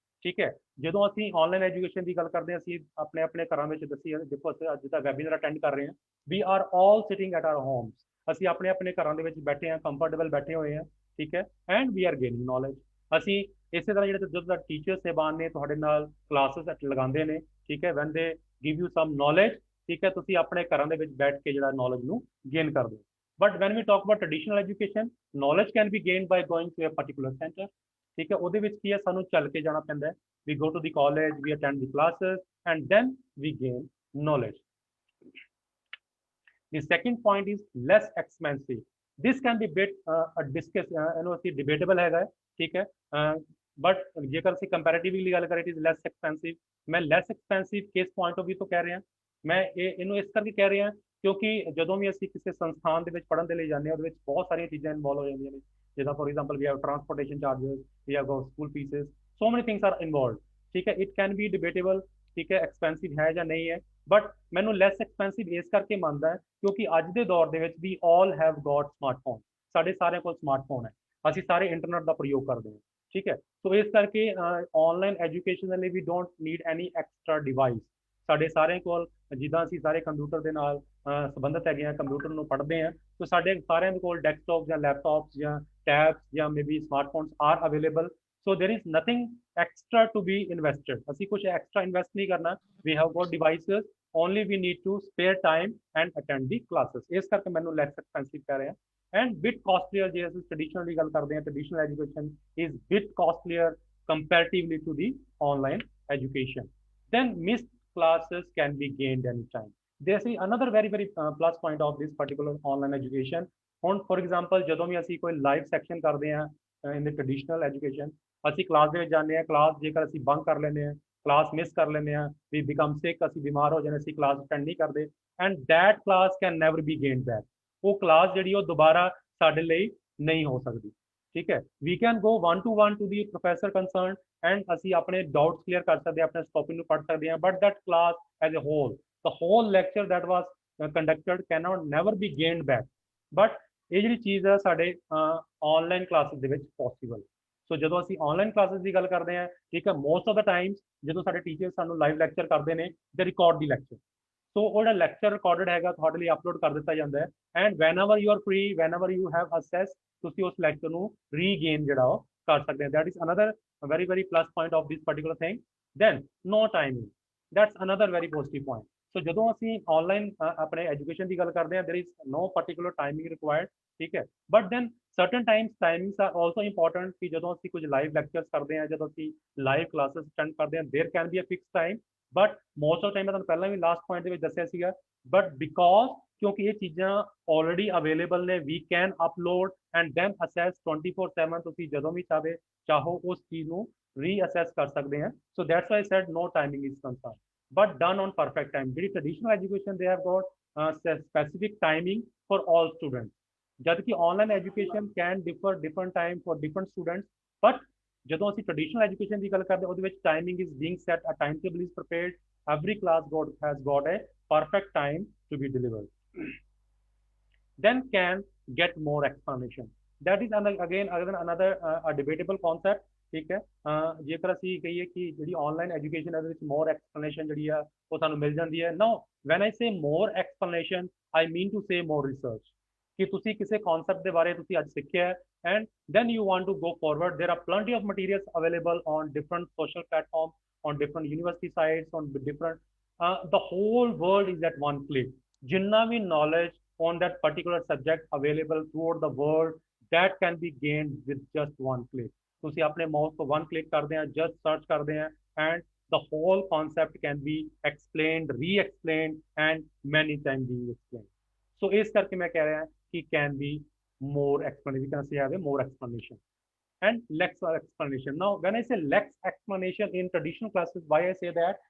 ਠੀਕ ਹੈ, ਜਦੋਂ ਅਸੀਂ ਆਨਲਾਈਨ ਐਜੂਕੇਸ਼ਨ ਦੀ ਗੱਲ ਕਰਦੇ ਹਾਂ, ਅਸੀਂ ਆਪਣੇ ਆਪਣੇ ਘਰਾਂ ਵਿੱਚ ਦੱਸੀ ਦੇਖੋ ਅਸੀਂ ਅੱਜ ਦਾ ਵੈਬੀਨਾਰ ਅਟੈਂਡ ਕਰ ਰਹੇ ਹਾਂ, we are all sitting at our homes, ਅਸੀਂ ਆਪਣੇ ਆਪਣੇ ਘਰਾਂ ਦੇ ਵਿੱਚ ਬੈਠੇ ਹਾਂ, ਕੰਫਰਟੇਬਲ ਬੈਠੇ ਹੋਏ ਹਾਂ, ਠੀਕ ਹੈ, and we are gaining knowledge। ਅਸੀਂ ਇਸੇ ਤਰ੍ਹਾਂ ਜਿਹੜੇ ਜਦੋਂ ਟੀਚਰ ਸਾਹਿਬਾਨ ਨੇ ਤੁਹਾਡੇ ਨਾਲ ਕਲਾਸਿਸ ਲਗਾਉਂਦੇ ਨੇ, ਠੀਕ ਹੈ, when they give you some knowledge, ਠੀਕ ਹੈ, ਤੁਸੀਂ ਆਪਣੇ ਘਰਾਂ ਦੇ ਵਿੱਚ ਬੈਠ ਕੇ ਜਿਹੜਾ ਨੌਲੇਜ ਨੂੰ ਗੇਨ ਕਰਦੇ ਹੋ। But when we talk about traditional education, knowledge can be gained by going to a particular center। ठीक है, ਉਹਦੇ ਵਿੱਚ ਕੀ ਹੈ, ਸਾਨੂੰ ਚੱਲ ਕੇ ਜਾਣਾ ਪੈਂਦਾ ਹੈ। We go to the college, we attend the classes, and then we gain knowledge। The second point is less expensive। This can be bit debatable ਹੈਗਾ, ठीक है, but ਜੇਕਰ ਅਸੀਂ comparatively ਗੱਲ ਕਰੀਏ, it is less expensive। ਮੈਂ less expensive ਕਿਸ point of view ਤੋਂ ਕਹਿ ਰਿਹਾ, ਮੈਂ ਇਹਨੂੰ ਇਸ ਕਰਕੇ ਕਹਿ ਰਿਹਾ ਕਿਉਂਕਿ ਜਦੋਂ ਵੀ ਅਸੀਂ ਕਿਸੇ ਸੰਸਥਾਨ ਦੇ ਵਿੱਚ ਪੜ੍ਹਨ ਦੇ ਲਈ ਜਾਂਦੇ ਹਾਂ, ਉਹਦੇ ਵਿੱਚ ਬਹੁਤ ਸਾਰੀਆਂ ਚੀਜ਼ਾਂ ਇਨਵੋਲਵ ਹੋ ਜਾਂਦੀਆਂ ਨੇ, ਜਿੱਦਾਂ for example we have transportation charges, we have school fees, so many things R involved. ਠੀਕ ਹੈ, ਇਟ ਕੈਨ ਬੀ ਡਿਬੇਟੇਬਲ, ਠੀਕ ਹੈ, ਐਕਸਪੈਂਸਿਵ ਹੈ ਜਾਂ ਨਹੀਂ ਹੈ, ਬਟ ਮੈਨੂੰ ਲੈਸ ਐਕਸਪੈਂਸਿਵ ਇਸ ਕਰਕੇ ਮੰਨਦਾ ਹੈ ਕਿਉਂਕਿ ਅੱਜ ਦੇ ਦੌਰ ਦੇ ਵਿੱਚ ਵੀ ਆਲ ਹੈਵ ਗੋਟ ਸਮਾਰਟਫੋਨ। ਸਾਡੇ ਸਾਰਿਆਂ ਕੋਲ ਸਮਾਰਟਫੋਨ ਹੈ, ਅਸੀਂ ਸਾਰੇ ਇੰਟਰਨੈਟ ਦਾ ਪ੍ਰਯੋਗ ਕਰਦੇ ਹਾਂ, ਠੀਕ ਹੈ। ਸੋ ਇਸ ਕਰਕੇ ਆਨਲਾਈਨ ਐਜੂਕੇਸ਼ਨ ਦੇ ਲਈ we don't need any extra device. ਸਾਡੇ ਸਾਰਿਆਂ ਕੋਲ ਜਿੱਦਾਂ ਅਸੀਂ ਸਾਰੇ ਕੰਪਿਊਟਰ ਦੇ ਨਾਲ ਸੰਬੰਧਿਤ ਹੈਗੇ ਆ, ਕੰਪਿਊਟਰ ਨੂੰ ਪੜ੍ਹਦੇ ਆ, ਸੋ ਸਾਡੇ ਸਾਰਿਆਂ ਦੇ ਕੋਲ ਡੈਸਕਟਾਪ ਜਾਂ ਲੈਪਟਾਪਸ ਜਾਂ ਟੈਬਸ ਜਾਂ maybe smartphones are available. So there is nothing extra to be invested. ਅਸੀਂ ਕੁਝ ਐਕਸਟਰਾ ਇਨਵੈਸਟ ਨਹੀਂ ਕਰਨਾ। We have got devices, only we need to spare time and attend the classes. ਇਸ ਕਰਕੇ ਮੈਨੂੰ ਲੈਸ ਐਕਸਪੈਂਸਿਵ ਕਰ ਰਿਹਾ ਐਂਡ ਬਿਟ ਕਾਸਟਲੀਅਰ। ਜੇ ਅਸੀਂ ਟ੍ਰੈਡੀਸ਼ਨਲ ਦੀ ਗੱਲ ਕਰਦੇ ਹਾਂ, traditional education is bit costlier comparatively to the online education। Then missed classes can be gained anytime। This is another very plus point of this particular online education। ਹੁਣ for example ਜਦੋਂ ਵੀ ਅਸੀਂ ਕੋਈ live section ਕਰਦੇ ਹਾਂ in the traditional education, ਅਸੀਂ class ਦੇ ਵਿੱਚ ਜਾਂਦੇ ਹਾਂ, ਕਲਾਸ ਜੇਕਰ ਅਸੀਂ ਬੰਕ ਕਰ ਲੈਂਦੇ ਹਾਂ, ਕਲਾਸ ਮਿਸ ਕਰ ਲੈਂਦੇ ਹਾਂ, ਵੀ ਬਿਕਮ ਸਿਕ, ਅਸੀਂ ਬਿਮਾਰ ਹੋ ਜਾਂਦੇ, ਅਸੀਂ ਕਲਾਸ ਅਟੈਂਡ ਨਹੀਂ ਕਰਦੇ, and that class can never be gained back। ਉਹ ਕਲਾਸ ਜਿਹੜੀ ਉਹ ਦੁਬਾਰਾ ਸਾਡੇ ਲਈ ਨਹੀਂ ਹੋ ਸਕਦੀ, ਠੀਕ ਹੈ। We can go 1-to-1 to the professor concern and ਅਸੀਂ ਆਪਣੇ ਡਾਊਟਸ ਕਲੀਅਰ ਕਰ ਸਕਦੇ ਹਾਂ, ਆਪਣੇ ਟੌਪਿਕ ਨੂੰ ਪੜ੍ਹ ਸਕਦੇ ਹਾਂ, but that class as a whole, the whole lecture that was conducted cannot never be gained back. But ਇਹ ਜਿਹੜੀ ਚੀਜ਼ ਹੈ ਸਾਡੇ ਆਨਲਾਈਨ ਕਲਾਸਿਸ ਦੇ ਵਿੱਚ ਪੋਸੀਬਲ। ਸੋ ਜਦੋਂ ਅਸੀਂ ਆਨਲਾਈਨ ਕਲਾਸਿਸ ਦੀ ਗੱਲ ਕਰਦੇ ਹਾਂ, ਠੀਕ ਹੈ, ਮੋਸਟ ਆਫ ਦਾ ਟਾਈਮਸ ਜਦੋਂ ਸਾਡੇ ਟੀਚਰ ਸਾਨੂੰ ਲਾਈਵ ਲੈਕਚਰ ਕਰਦੇ ਨੇ, ਦੇ ਰਿਕਾਰਡ ਦੀ ਲੈਕਚਰ। ਸੋ ਉਹ ਜਿਹੜਾ ਲੈਕਚਰ ਰਿਕਾਰਡਡ ਹੈਗਾ ਤੁਹਾਡੇ ਲਈ ਅਪਲੋਡ ਕਰ ਦਿੱਤਾ ਜਾਂਦਾ ਹੈ, and whenever you are free, whenever you have access, ਤੁਸੀਂ ਉਸ ਲੈਕਚਰ ਨੂੰ ਰੀਗੇਨ ਜਿਹੜਾ ਉਹ ਕਰ ਸਕਦੇ ਹੋ। That is another very plus point of this particular thing। then no timing, that's another very positive point। so ਜਦੋਂ ਅਸੀਂ ਆਨਲਾਈਨ ਆਪਣੇ ਐਜੂਕੇਸ਼ਨ ਦੀ ਗੱਲ ਕਰਦੇ ਹਾਂ, there is no particular timing required, ਠੀਕ ਹੈ, but then certain times timings are also important ਕਿ ਜਦੋਂ ਅਸੀਂ ਕੁਝ ਲਾਈਵ ਲੈਕਚਰਸ ਕਰਦੇ ਹਾਂ, ਜਦੋਂ ਅਸੀਂ ਲਾਈਵ ਕਲਾਸਿਸ ਅਟੈਂਡ ਕਰਦੇ ਹਾਂ, there can be a fixed time, but most of the time ਮੈਂ ਤੁਹਾਨੂੰ ਪਹਿਲਾਂ ਵੀ ਲਾਸਟ ਪੁਆਇੰਟ ਦੇ ਵਿੱਚ ਦੱਸਿਆ ਸੀਗਾ, but because ਕਿਉਂਕਿ ਇਹ ਚੀਜ਼ਾਂ ਆਲਰੇਡੀ ਅਵੇਲੇਬਲ ਨੇ, we can upload and then access 24/7। ਤੁਸੀਂ ਜਦੋਂ ਵੀ ਚਾਹੋ ਉਸ ਚੀਜ਼ ਨੂੰ ਰੀਅਸੈਸ ਕਰ ਸਕਦੇ ਹਾਂ। So that's why said no timing is concern. but done on perfect time. The traditional education, they have got specific timing for all students. जबकि online education can differ different time for different students, but ਜਦੋਂ ਅਸੀਂ traditional education ਦੀ ਗੱਲ ਕਰਦੇ, ਉਹਦੇ ਵਿੱਚ timing is being set, a timetable is prepared, every class has got a perfect time to be delivered. Then can get more explanation. That is again another a debatable concept. ठीक है, ਜੇਕਰ ਅਸੀਂ ਕਹੀਏ ਕਿ ਜਿਹੜੀ ਆਨਲਾਈਨ ਐਜੂਕੇਸ਼ਨ ਹੈ ਉਹਦੇ ਵਿੱਚ ਮੋਰ ਐਕਸਪਲੇਨੇਸ਼ਨ ਜਿਹੜੀ ਆ ਉਹ ਸਾਨੂੰ ਮਿਲ ਜਾਂਦੀ ਹੈ। Now when I say more explanation, I mean to say more research, ਕਿ ਤੁਸੀਂ ਕਿਸੇ ਕਨਸੈਪਟ ਦੇ ਬਾਰੇ ਤੁਸੀਂ ਅੱਜ ਸਿੱਖਿਆ ਹੈ and then you want to go forward. There are plenty of materials available on different social platforms, on different university sites, on different the whole world is at one click. Jinna bhi knowledge on that particular subject available throughout the world, that can be gained with just one click. ਤੁਸੀਂ ਆਪਣੇ mouse ਤੋਂ one click ਕਰਦੇ ਆ, just search ਕਰਦੇ ਆ, and the whole concept can be explained, re-explained and many times being explained. So ਇਸ ਕਰਕੇ ਮੈਂ ਕਹਿ ਰਿਹਾ ਕਿ can be more explanation, we can say have a more explanation and less explanation. Now when I say less explanation in traditional classes, why I say that,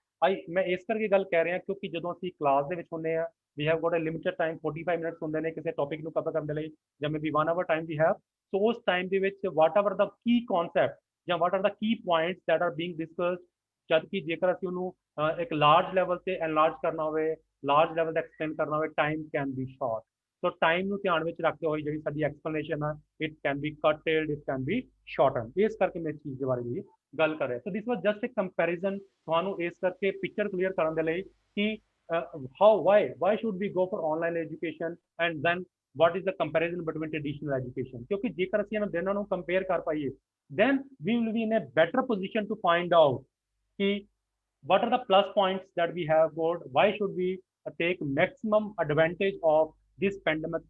मैं ਇਸ ਕਰਕੇ ਗੱਲ ਕਹਿ ਰਿਹਾ ਕਿਉਂਕਿ ਜਦੋਂ ਅਸੀਂ ਕਲਾਸ ਦੇ ਵਿੱਚ ਹੁੰਦੇ ਆ, we have got a limited time, 45 minutes ਹੁੰਦੇ ਨੇ ਕਿਸੇ ਟੌਪਿਕ ਨੂੰ ਕਵਰ ਕਰਨ ਦੇ ਲਈ, ਜਾਂ maybe 1 hour time we have. So ਉਸ time ਦੇ ਵਿੱਚ whatever the key concept ਜਾਂ what are the key points that are being discussed, ਜਦ ਕਿ ਜੇਕਰ ਅਸੀਂ ਉਹਨੂੰ ਇੱਕ ਲਾਰਜ ਲੈਵਲ ਤੇ ਐਨਲਾਰਜ ਕਰਨਾ ਹੋਵੇ, ਲਾਰਜ ਲੈਵਲ ਤੇ ਐਕਸਟੈਂਡ ਕਰਨਾ ਹੋਵੇ, time can be short. So time ਨੂੰ ਧਿਆਨ ਵਿੱਚ ਰੱਖਦੇ ਹੋਏ ਜਿਹੜੀ ਸਾਡੀ ਐਕਸਪਲੇਨੇਸ਼ਨ ਆ, it can be curtailed, it can be shortened. ਇਸ ਕਰਕੇ ਮੈਂ ਇਸ ਚੀਜ਼ ਦੇ ਬਾਰੇ ਵੀ ਗੱਲ ਕਰ ਰਿਹਾ। So this was just a comparison, ਤੁਹਾਨੂੰ ਇਸ ਕਰਕੇ ਪਿਕਚਰ ਕਲੀਅਰ ਕਰਨ ਦੇ ਲਈ ਕਿ why should we go for online education and then what is the comparison between traditional education, ਕਿਉਂਕਿ ਜੇਕਰ ਅਸੀਂ ਇਹਨਾਂ ਦੋਨਾਂ ਨੂੰ ਕੰਪੇਅਰ ਕਰ ਪਾਈਏ, then we will be in a better position to find out ਕਿ what are the plus points that we have got, why should we take maximum advantage of this pandemic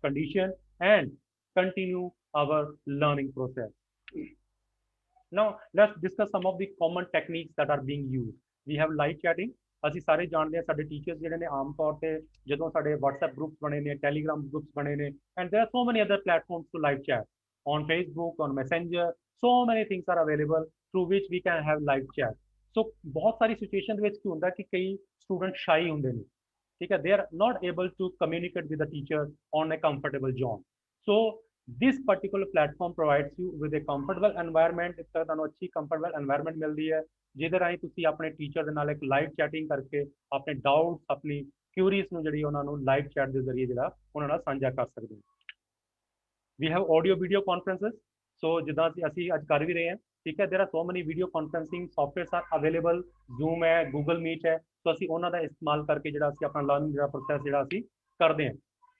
condition and continue our learning process. Now let's discuss some of the common techniques that are being used. We have live chatting. ਅਸੀਂ ਸਾਰੇ ਜਾਣਦੇ ਹਾਂ ਸਾਡੇ teachers ਜਿਹੜੇ ਨੇ ਆਮ ਤੌਰ ਤੇ ਜਦੋਂ ਸਾਡੇ WhatsApp groups ਬਣੇ ਨੇ, Telegram groups ਬਣੇ ਨੇ, and there are so many other platforms to live chat on Facebook, on Messenger, so many things are available through which we can have live chat. So बहुत सारी situation ਦੇ ਵਿੱਚ ਕੀ ਹੁੰਦਾ ਕਿ ਕਈ ਸਟੂਡੈਂਟ ਸ਼ਾਈ ਹੁੰਦੇ ਨੇ, ठीक है, they are not able to communicate with the teacher on a comfortable zone. So this particular platform provides you with a comfortable environment. ਇੱਕ ਤਰ੍ਹਾਂ ਤੁਹਾਨੂੰ ਅੱਛੀ comfortable environment ਮਿਲਦੀ ਹੈ ਜਿਹਦੇ ਰਾਹੀਂ ਤੁਸੀਂ ਆਪਣੇ ਟੀਚਰ ਦੇ ਨਾਲ ਇੱਕ ਲਾਈਵ ਚੈਟਿੰਗ ਕਰਕੇ ਆਪਣੇ ਡਾਊਟਸ, ਆਪਣੀ ਕਿਊਰੀਜ਼ ਨੂੰ ਜਿਹੜੀ ਉਹਨਾਂ ਨੂੰ ਲਾਈਵ ਚੈਟ ਦੇ ਜ਼ਰੀਏ ਜਿਹੜਾ ਉਹਨਾਂ ਨਾਲ ਸਾਂਝਾ ਕਰ ਸਕਦੇ ਹੋ। We have audio video conferences. So ਜਿੱਦਾਂ ਅਸੀਂ ਅੱਜ ਕਰ ਵੀ ਰਹੇ ਹਾਂ, ਠੀਕ ਹੈ, there are so many video conferencing softwares are available. Zoom ਹੈ, Google Meet ਹੈ, ਸੋ ਅਸੀਂ ਉਹਨਾਂ ਦਾ ਇਸਤੇਮਾਲ ਕਰਕੇ ਜਿਹੜਾ ਅਸੀਂ ਆਪਣਾ ਲਰਨਿੰਗ ਜਿਹੜਾ ਪ੍ਰੋਸੈਸ ਜਿਹੜਾ ਅਸੀਂ ਕਰਦੇ ਹਾਂ।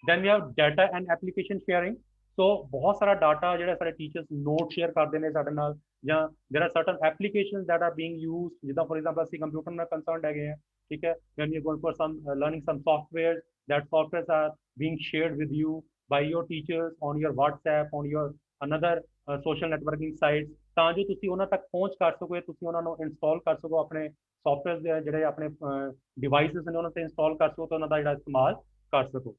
Then we have data and application sharing. So ਬਹੁਤ ਸਾਰਾ ਡਾਟਾ ਜਿਹੜਾ ਸਾਡੇ ਟੀਚਰਸ ਨੋਟ ਸ਼ੇਅਰ ਕਰਦੇ ਨੇ ਸਾਡੇ ਨਾਲ, ਜਾਂ there are certain applications that are being used, ਜਿੱਦਾਂ ਫॉर ਐਗਜ਼ਾਮਪਲ ਅਸੀਂ ਕੰਪਿਊਟਰ ਨਾਲ ਕੰਸਰਨਡ ਹੈਗੇ ਹਾਂ, ਠੀਕ ਹੈ, when you going for some learning some software, that softwares are being shared with you by your teachers on your WhatsApp, on your another social networking sites, ਤਾਂ ਜੋ ਤੁਸੀਂ ਉਹਨਾਂ ਤੱਕ ਪਹੁੰਚ ਕਰ ਸਕੋ, ਤੁਸੀਂ ਉਹਨਾਂ ਨੂੰ ਇੰਸਟਾਲ ਕਰ ਸਕੋ, ਆਪਣੇ ਸੌਫਟਵੇਅਰ ਜਿਹੜੇ ਆਪਣੇ ਡਿਵਾਈਸਿਸ ਨੇ ਉਹਨਾਂ ਤੇ ਇੰਸਟਾਲ ਕਰ ਸਕੋ, ਤਾਂ ਉਹਨਾਂ ਦਾ ਜਿਹੜਾ ਇਸਤੇਮਾਲ ਕਰ ਸਕੋ।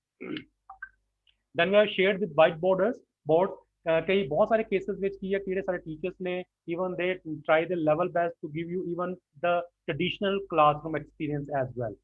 Then we have shared with whiteboards. ਕਈ ਬਹੁਤ ਸਾਰੇ ਕੇਸਿਸ ਵਿੱਚ ਕੀ ਹੈ ਕਿ ਜਿਹੜੇ ਸਾਡੇ ਟੀਚਰਸ ਨੇ, even they try their level best to give you even the traditional classroom experience as well.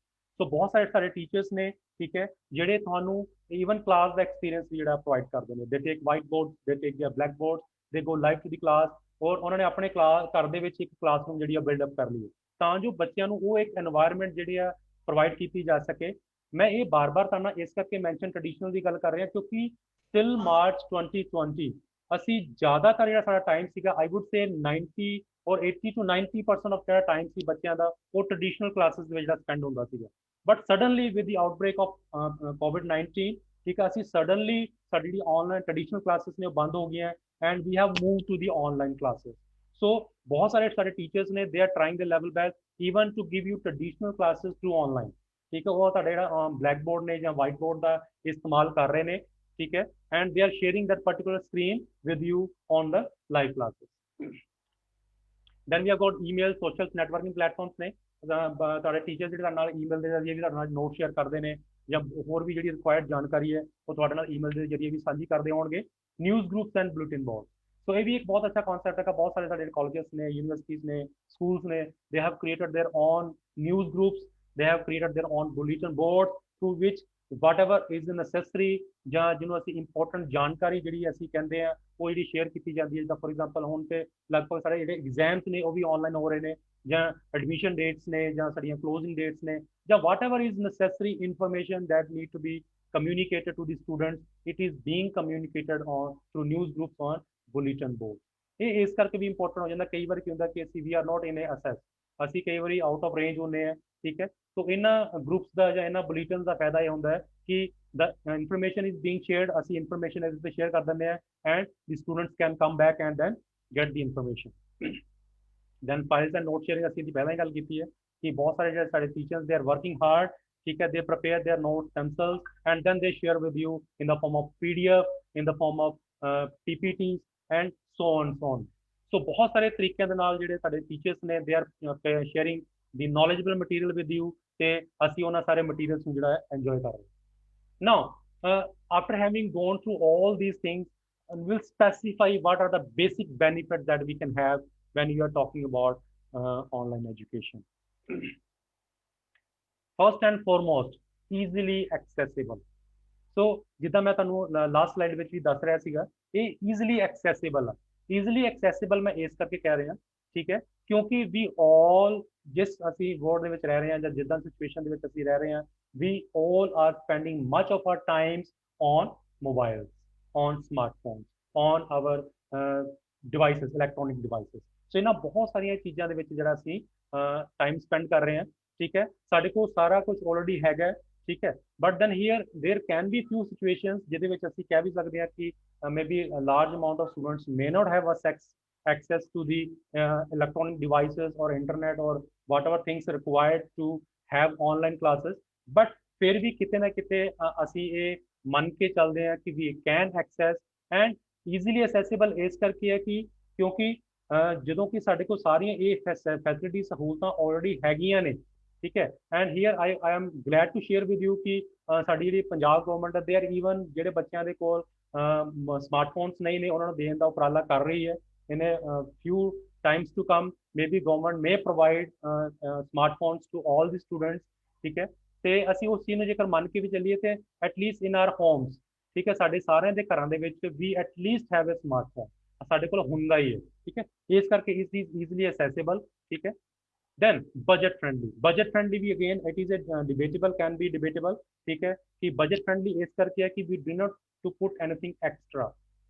So ਬਹੁਤ ਸਾਰੇ ਸਾਡੇ ਟੀਚਰਸ ਨੇ, ਠੀਕ ਹੈ, ਜਿਹੜੇ ਤੁਹਾਨੂੰ ਈਵਨ ਕਲਾਸ ਦਾ ਐਕਸਪੀਰੀਅੰਸ ਵੀ ਜਿਹੜਾ ਪ੍ਰੋਵਾਈਡ ਕਰਦੇ ਨੇ। ਦੇ ਟੇਕ ਵਾਈਟ ਬੋਰਡ, ਦੇ ਟੇਕ ਦੇਅਰ ਬਲੈਕ ਬੋਰਡ, ਦੇ ਗੋ ਲਾਈਵ ਟੂ ਦੀ ਕਲਾਸ, ਔਰ ਉਹਨਾਂ ਨੇ ਆਪਣੇ ਘਰ ਦੇ ਵਿੱਚ ਇੱਕ ਕਲਾਸਰੂਮ ਜਿਹੜੀ ਆ ਬਿਲਡ ਅਪ ਕਰ ਲਈ, ਤਾਂ ਜੋ ਬੱਚਿਆਂ ਨੂੰ ਉਹ ਇੱਕ এনवायरमेंट ਜਿਹੜੀ ਆ ਪ੍ਰੋਵਾਈਡ ਕੀਤੀ ਜਾ ਸਕੇ। ਮੈਂ ਇਹ ਬਾਰ-ਬਾਰ ਕਰਨਾ ਇਸ ਕਰਕੇ ਮੈਂਸ਼ਨ ਟ੍ਰੈਡੀਸ਼ਨਲ ਦੀ ਗੱਲ ਕਰ ਰਿਹਾ ਕਿਉਂਕਿ ਟਿਲ ਮਾਰਚ 2020 ਅਸੀਂ ਜ਼ਿਆਦਾਤਰ ਜਿਹੜਾ ਸਾਡਾ ਟਾਈਮ ਸੀਗਾ, ਆਈ ਵੁੱਡ ਸੇ 90 ਔਰ 80 to 90% ਆਫ ਜਿਹੜਾ ਟਾਈਮ ਸੀ ਬੱਚਿਆਂ ਦਾ, ਉਹ ਟ੍ਰੈਡੀਸ਼ਨਲ ਕਲਾਸਿਸ ਦੇ ਵਿੱਚ ਜਿਹੜਾ ਸਪੈਂਡ ਹੁੰਦਾ ਸੀਗਾ। But suddenly with the outbreak of COVID-19, ਠੀਕ ਹੈ, ਅਸੀਂ ਸਡਨਲੀ ਸਾਡੀ ਜਿਹੜੀ ਆਨਲਾਈਨ ਟ੍ਰੈਡੀਸ਼ਨਲ ਕਲਾਸਿਸ ਨੇ ਉਹ ਬੰਦ ਹੋ ਗਈਆਂ and we have move to the online classes. So ਬਹੁਤ ਸਾਰੇ ਸਾਡੇ ਟੀਚਰਸ ਨੇ, they are trying the level best even to give you traditional classes through online, ਠੀਕ ਹੈ, ਉਹ ਤੁਹਾਡਾ ਜਿਹੜਾ ਬਲੈਕ ਬੋਰਡ ਨੇ ਜਾਂ ਵਾਈਟ ਬੋਰਡ ਦਾ ਇਸਤੇਮਾਲ ਕਰ ਰਹੇ ਨੇ, ਠੀਕ ਹੈ, and they are sharing that particular screen with you on the live classes. Then we have got email, social networking platforms ਨੇ, ਤੁਹਾਡੇ ਟੀਚਰ ਜਿਹੜੇ ਤੁਹਾਡੇ ਨਾਲ ਈਮੇਲ ਦੇ ਜ਼ਰੀਏ ਵੀ ਤੁਹਾਡੇ ਨਾਲ ਨੋਟ ਸ਼ੇਅਰ ਕਰਦੇ ਨੇ, ਜਾਂ ਹੋਰ ਵੀ ਜਿਹੜੀ ਰਿਕੁਆਇਰਡ ਜਾਣਕਾਰੀ ਹੈ ਉਹ ਤੁਹਾਡੇ ਨਾਲ ਈਮੇਲ ਦੇ ਜ਼ਰੀਏ ਵੀ ਸਾਂਝੀ ਕਰਦੇ ਹੋਣਗੇ। News groups and bulletin board, so ਇਹ ਵੀ ਇੱਕ ਬਹੁਤ ਅੱਛਾ ਕਨਸੈਪਟ ਹੈਗਾ। ਬਹੁਤ ਸਾਰੇ ਸਾਡੇ ਕਾਲਜਸ ਨੇ, ਯੂਨੀਵਰਸਿਟੀਜ਼ ਨੇ, ਸਕੂਲਸ ਨੇ, they have created their own news groups, they have created their own bulletin boards through which whatever is necessary ਜਾਂ ਜਿਹਨੂੰ ਅਸੀਂ ਇੰਪੋਰਟੈਂਟ ਜਾਣਕਾਰੀ ਜਿਹੜੀ ਅਸੀਂ ਕਹਿੰਦੇ ਆ ਉਹ ਜਿਹੜੀ ਸ਼ੇਅਰ ਕੀਤੀ ਜਾਂਦੀ ਹੈ। ਜਿੱਦਾਂ ਫੋਰ ਐਗਜ਼ਾਮਪਲ ਹੁਣ ਤੇ ਲਗਭਗ ਸਾਰੇ ਜਿਹੜੇ ਐਗਜ਼ਾਮਸ ਨੇ ਉਹ ਵੀ ਆਨਲਾਈਨ ਹੋ ਰਹੇ ਨੇ, ਜਾਂ ਐਡਮਿਸ਼ਨ ਡੇਟਸ ਨੇ, ਜਾਂ ਸਾਡੀਆਂ ਕਲੋਜ਼ਿੰਗ ਡੇਟਸ ਨੇ, ਜਾਂ whatever is necessary information that need to be communicated to the students, it is being communicated on through news groups on bulletin board। ਇਹ ਇਸ ਕਰਕੇ ਵੀ ਇੰਪੋਰਟੈਂਟ ਹੋ ਜਾਂਦਾ। ਕਈ ਵਾਰ ਕੀ ਹੁੰਦਾ ਕਿ ਅਸੀਂ ਵੀ are not in a assess, ਅਸੀਂ ਕਈ ਵਾਰੀ ਆਊਟ ਆਫ ਰੇਂਜ ਹੁੰਦੇ ਆ, ਠੀਕ ਹੈ। ਸੋ ਇਹਨਾਂ ਗਰੁੱਪਸ ਦਾ ਜਾਂ ਇਹਨਾਂ ਬੁਲੇਟਿਨ ਦਾ ਫਾਇਦਾ ਇਹ ਹੁੰਦਾ ਹੈ ਕਿ the information is being shared, ਅਸੀਂ information ਇਸ ਤੇ ਸ਼ੇਅਰ ਕਰ ਦਿੰਦੇ ਆ, and the students can come back and then get the information। then files and note sharing ਅਸੀਂ ਦੀ ਪਹਿਲਾਂ ਹੀ ਗੱਲ ਕੀਤੀ ਹੈ ਕਿ ਬਹੁਤ ਸਾਰੇ ਜਿਹੜੇ ਸਾਡੇ teachers they are working hard, ਠੀਕ ਹੈ, they prepare their notes themselves and then they share with you in the form of PDF, in the form of PPTs and so on। ਸੋ ਬਹੁਤ ਸਾਰੇ ਤਰੀਕਿਆਂ ਦੇ ਨਾਲ ਜਿਹੜੇ ਸਾਡੇ ਟੀਚਰਸ ਨੇ they are sharing the knowledgeable material with you, ਤੇ ਅਸੀਂ ਉਹਨਾਂ ਸਾਰੇ ਮਟੀਰੀਅਲਸ ਨੂੰ ਜਿਹੜਾ ਹੈ enjoy ਕਰ ਰਹੇ ਹਾਂ। Now, after having gone through all these things, we'll specify what are the basic benefits that we can have when you are talking about online education। First and foremost, easily accessible। So, ਜਿੱਦਾਂ ਮੈਂ ਤੁਹਾਨੂੰ last slide ਵਿੱਚ ਵੀ ਦੱਸ ਰਿਹਾ ਸੀਗਾ, ਇਹ easily accessible ਆ। easily accessible ਮੈਂ ਇਸ ਕਰਕੇ ਕਹਿ ਰਿਹਾ, ਠੀਕ ਹੈ, ਕਿਉਂਕਿ we all ਜਿਸ ਅਸੀਂ ਵਰਲਡ ਦੇ ਵਿੱਚ ਰਹਿ ਰਹੇ ਹਾਂ ਜਾਂ ਜਿੱਦਾਂ ਸਿਚੁਏਸ਼ਨ ਦੇ ਵਿੱਚ ਅਸੀਂ ਰਹਿ ਰਹੇ ਹਾਂ, we all are spending much of our times on mobiles, on smartphones, on our devices, electronic devices। ਸੋ ਇਹਨਾਂ ਬਹੁਤ ਸਾਰੀਆਂ ਚੀਜ਼ਾਂ ਦੇ ਵਿੱਚ ਜਿਹੜਾ ਅਸੀਂ ਟਾਈਮ ਸਪੈਂਡ ਕਰ ਰਹੇ ਹਾਂ, ਠੀਕ ਹੈ, ਸਾਡੇ ਕੋਲ ਸਾਰਾ ਕੁਝ ਆਲਰੇਡੀ ਹੈਗਾ, ਠੀਕ ਹੈ। But then here there can be few situations ਜਿਹਦੇ ਵਿੱਚ ਅਸੀਂ ਕਹਿ ਵੀ ਸਕਦੇ ਹਾਂ ਕਿ maybe a large amount of students may not have access to the electronic devices or internet or whatever things required to have online classes, but ਫਿਰ ਵੀ ਕਿਤੇ ਨਾ ਕਿਤੇ ਅਸੀਂ ਇਹ ਮੰਨ ਕੇ ਚੱਲਦੇ ਹਾਂ ਕਿ we can access and easily accessible ਇਸ ਕਰਕੇ ਹੈ ਕਿ ਕਿਉਂਕਿ ਜਦੋਂ ਕਿ ਸਾਡੇ ਕੋਲ ਸਾਰੀਆਂ ਇਹ ਫੈਸਿਲਿਟੀ ਸਹੂਲਤਾਂ ਆਲਰੇਡੀ ਹੈਗੀਆਂ ਨੇ, ਠੀਕ ਹੈ। And here I am glad to share with you ਕਿ ਸਾਡੀ ਜਿਹੜੀ ਪੰਜਾਬ ਗਵਰਨਮੈਂਟ ਹੈ, ਦੇ ਆਰ ਈਵਨ ਜਿਹੜੇ ਬੱਚਿਆਂ ਦੇ ਕੋਲ ਸਮਾਰਟਫੋਨਸ ਨਹੀਂ ਨੇ ਉਹਨਾਂ ਨੂੰ ਦੇਣ ਦਾ ਉਪਰਾਲਾ ਕਰ ਰਹੀ ਹੈ। in a few times to come, maybe government may provide smartphones to all the students, ਠੀਕ ਹੈ। ਤੇ ਅਸੀਂ ਉਸ ਚੀਜ਼ ਨੂੰ ਜੇਕਰ ਮੰਨ ਕੇ ਵੀ ਚੱਲੀਏ ਤੇ ਐਟਲੀਸਟ ਇਨ ਆਰ ਹੋਮਸ, ਠੀਕ ਹੈ, ਸਾਡੇ ਸਾਰਿਆਂ ਦੇ ਘਰਾਂ ਦੇ ਵਿੱਚ ਵੀ ਐਟਲੀਸਟ ਹੈਵ ਅ ਸਮਾਰਟਫੋਨ ਸਾਡੇ ਕੋਲ ਹੁੰਦਾ ਹੀ ਹੈ, ਠੀਕ ਹੈ। ਇਸ ਕਰਕੇ ਇਸ ਦੀ ਈਜ਼ੀਲੀ ਅਸੈਸਿਬਲ, ਠੀਕ ਹੈ। then budget friendly we again it is a debatable, can be debatable, ਠੀਕ ਹੈ, ਕਿ budget friendly ਇਸ ਕਰਕੇ ਹੈ ਕਿ we do not to put anything extra